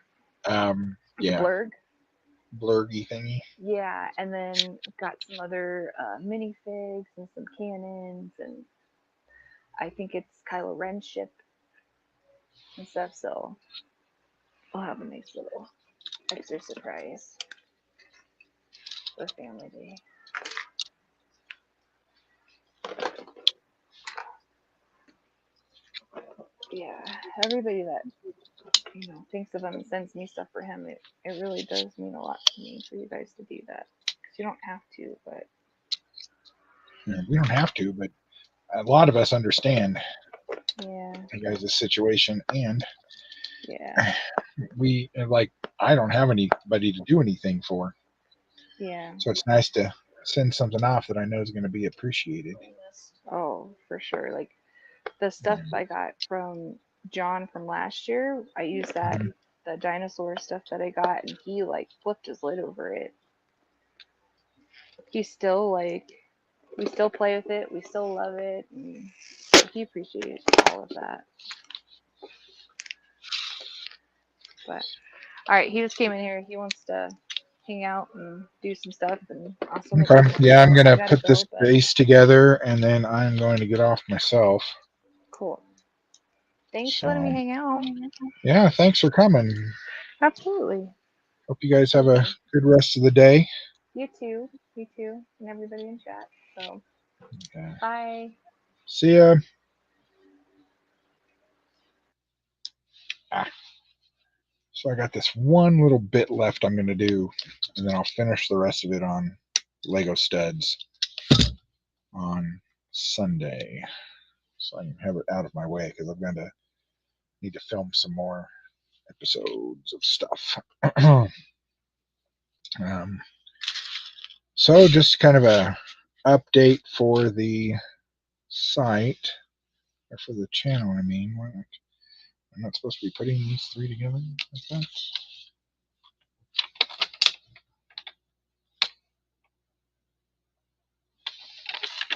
Blurgy thingy. Yeah, and then got some other minifigs and some cannons, and I think it's Kylo Ren's ship and stuff. So I'll have a nice little extra surprise for Family Day. Yeah, everybody that thinks of him and sends me stuff for him, it really does mean a lot to me for you guys to do that, because you don't have to, but we don't have to, but a lot of us understand you guys' situation, and we I don't have anybody to do anything for, so it's nice to send something off that I know is going to be appreciated. Oh, for sure. Like the stuff I got from John from last year, I used that the dinosaur stuff that I got, and he flipped his lid over it. He still we still play with it, we still love it, and he appreciates all of that. But all right, he just came in here. He wants to hang out and do some stuff, and also yeah, I'm gonna put this base together, and then I'm going to get off myself. Cool. Thanks for letting me hang out. Yeah, thanks for coming. Absolutely. Hope you guys have a good rest of the day. You too, and everybody in chat. So, Okay. bye. See ya. So I got this one little bit left I'm going to do, and then I'll finish the rest of it on Lego studs on Sunday. So I can have it out of my way because I'm going to need to film some more episodes of stuff. So just kind of a update for the site, or for the channel, I mean. I'm not supposed to be putting these three together like that.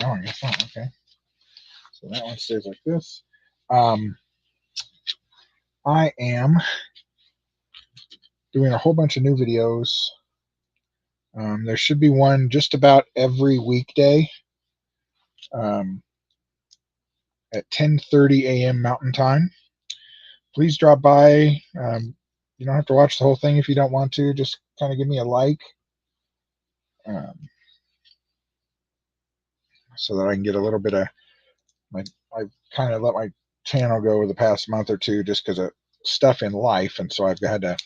Oh, I guess not. Okay. So that one stays like this. I am doing a whole bunch of new videos. There should be one just about every weekday at 10:30 a.m. Mountain Time. Please drop by. You don't have to watch the whole thing if you don't want to. Just kind of give me a like so that I can get a little bit of my. I've kind of let my channel go the past month or two just because of stuff in life, and so I've had to.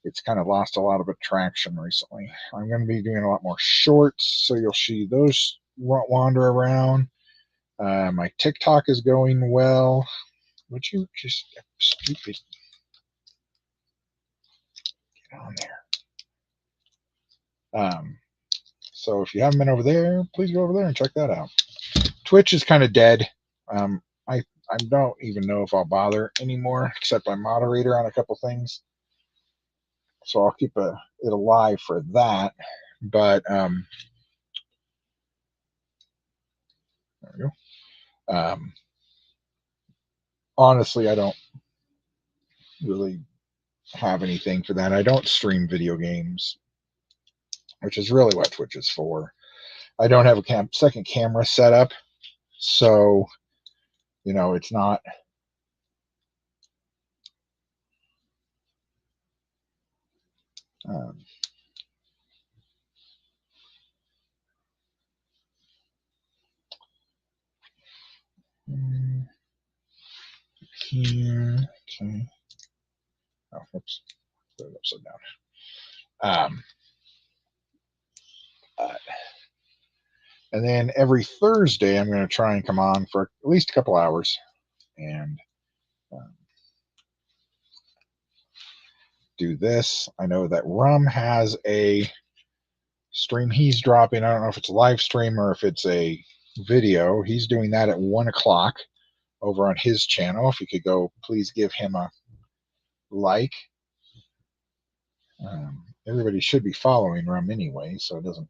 It's kind of lost a lot of attraction recently. I'm going to be doing a lot more shorts, so you'll see those wander around. My TikTok is going well. Would you just stupid get on there? So if you haven't been over there, please go over there and check that out. Twitch is kind of dead. I don't even know if I'll bother anymore, except I'm moderator on a couple things. So I'll keep it alive for that. But there we go. Honestly, I don't really have anything for that. I don't stream video games, which is really what Twitch is for. I don't have a second camera set up, so it's not. Here, okay. Oh, whoops, put it upside down. And then every Thursday, I'm going to try and come on for at least a couple hours and do this. I know that Rum has a stream he's dropping. I don't know if it's a live stream or if it's a video. He's doing that at 1 o'clock over on his channel. If you could go, please give him a like. Everybody should be following Rum anyway, so it doesn't.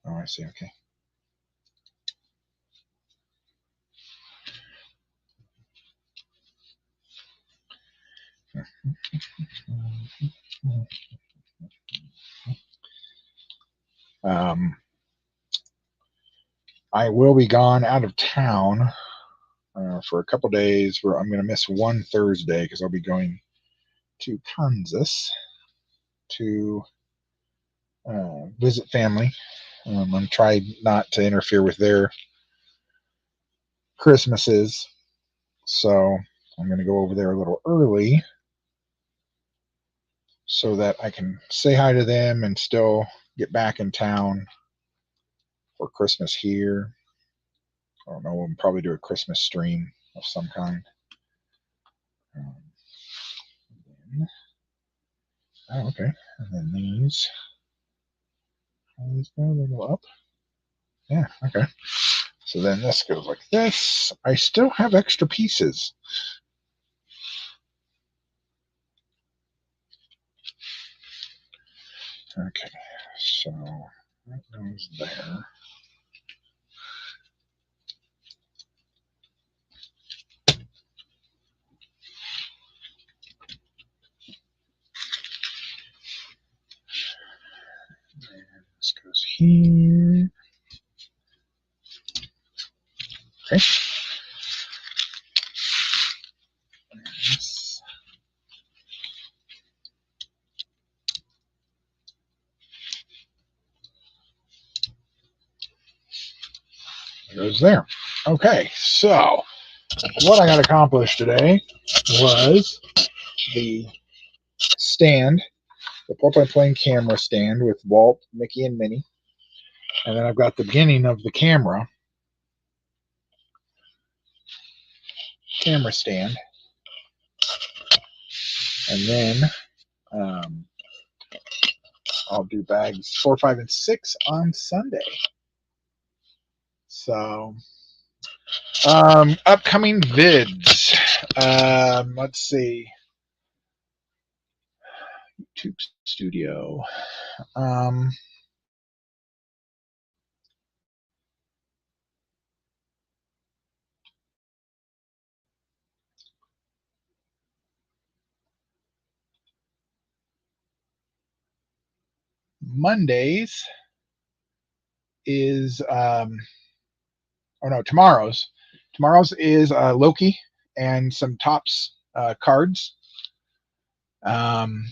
Oh, I see. Okay. I will be gone out of town for a couple days. Where I'm going to miss one Thursday because I'll be going to Kansas to visit family. I'm trying not to interfere with their Christmases, so I'm going to go over there a little early so that I can say hi to them and still get back in town for Christmas here. I don't know. We'll probably do a Christmas stream of some kind. Oh, okay. And then these go, they go up. Yeah, okay. So then this goes like this. I still have extra pieces. Okay, so that goes there. here. Okay. Yes. It goes there. Okay, so what I got accomplished today was the stand, the multi-plane camera stand with Walt, Mickey, and Minnie. And then I've got the beginning of the camera stand. And then I'll do bags 4, 5, and 6 on Sunday. So, upcoming vids. Let's see. YouTube Studio. Mondays is tomorrow's is Loki and some Topps cards, and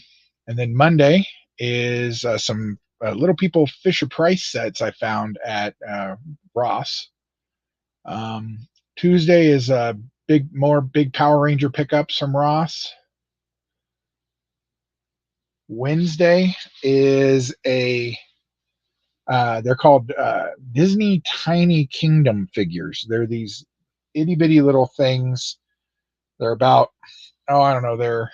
then Monday is some Little People Fisher Price sets I found at Ross. Tuesday is more big Power Ranger pickups from Ross. Wednesday is they're called Disney Tiny Kingdom figures. They're these itty bitty little things. They're about, I don't know, they're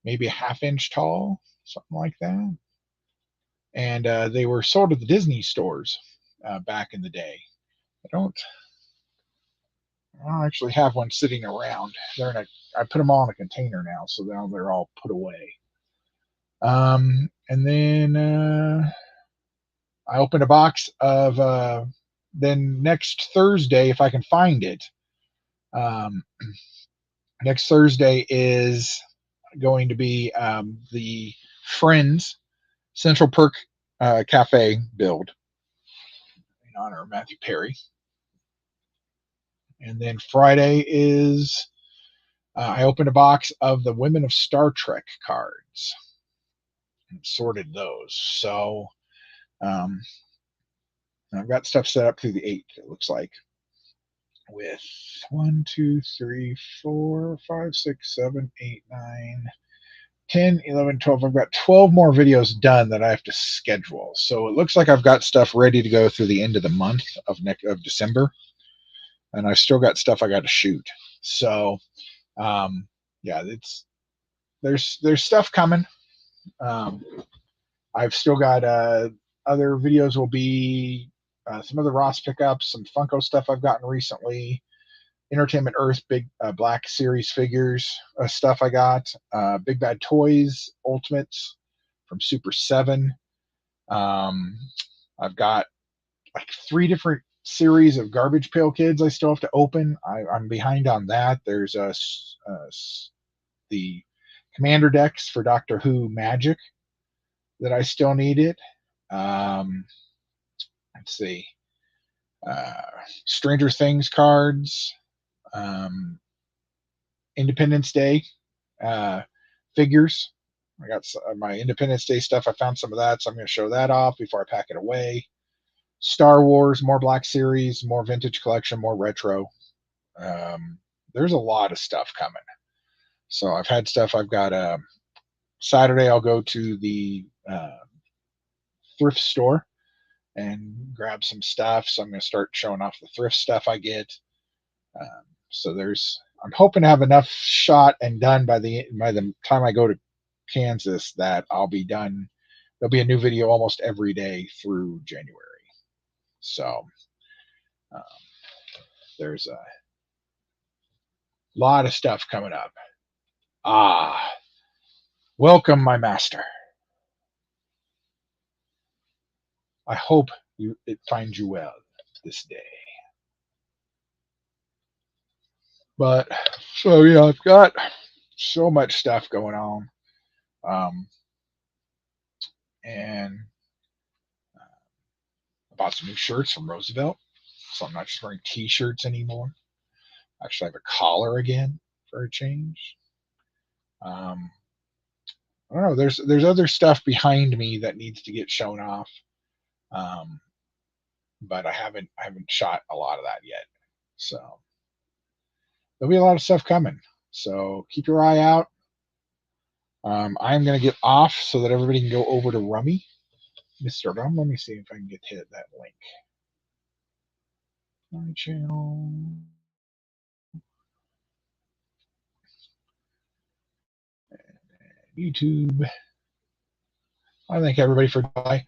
maybe a half-inch tall, something like that. And they were sold at the Disney stores back in the day. I don't actually have one sitting around. I put them all in a container now, so now they're all put away. And then I opened a box of then next Thursday, if I can find it. Next Thursday is going to be the Friends Central Perk Cafe build in honor of Matthew Perry. And then Friday is I opened a box of the Women of Star Trek cards and sorted those. So I've got stuff set up through the 8th, it looks like, with 1, 2, 3, 4, 5, 6, 7, 8, 9, 10, 11, 12. I've got 12 more videos done that I have to schedule. So it looks like I've got stuff ready to go through the end of the month of December. And I've still got stuff I got to shoot. So yeah, there's stuff coming. I've still got other videos will be some of the Ross pickups, some Funko stuff I've gotten recently, Entertainment Earth big Black Series figures stuff I got, Big Bad Toys Ultimates from Super 7. I've got like 3 different series of Garbage Pail Kids I still have to open. I'm behind on that. There's the Commander decks for Doctor Who Magic that I still needed. Let's see. Stranger Things cards. Independence Day figures. I got my Independence Day stuff. I found some of that, so I'm going to show that off before I pack it away. Star Wars, more Black Series, more vintage collection, more retro. There's a lot of stuff coming. So I've had stuff. I've got Saturday I'll go to the thrift store and grab some stuff. So I'm going to start showing off the thrift stuff I get. So I'm hoping to have enough shot and done by the time I go to Kansas that I'll be done. There'll be a new video almost every day through January. So there's a lot of stuff coming up. Welcome, my master. I hope it finds you well this day. But so yeah, I've got so much stuff going on, and bought some new shirts from Roosevelt, so I'm not just wearing t-shirts anymore. Actually, I have a collar again for a change. I don't know. There's other stuff behind me that needs to get shown off, but I haven't shot a lot of that yet. So there'll be a lot of stuff coming. So keep your eye out. I'm going to get off so that everybody can go over to Rummy. Mr. Rum, let me see if I can get hit that link. My channel. YouTube. I thank everybody for joining.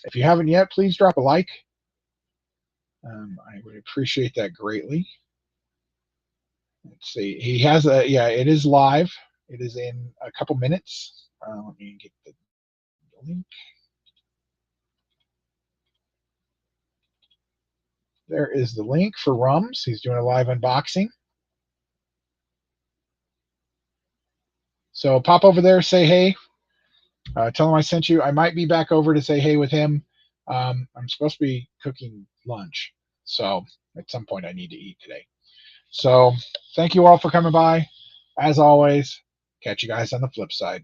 If you haven't yet, please drop a like. I would appreciate that greatly. Let's see. He has a, yeah, it is live. It is in a couple minutes. Let me get the link. There is the link for Rums. He's doing a live unboxing. So pop over there, say hey. Tell him I sent you. I might be back over to say hey with him. I'm supposed to be cooking lunch, so at some point I need to eat today. So thank you all for coming by. As always, catch you guys on the flip side.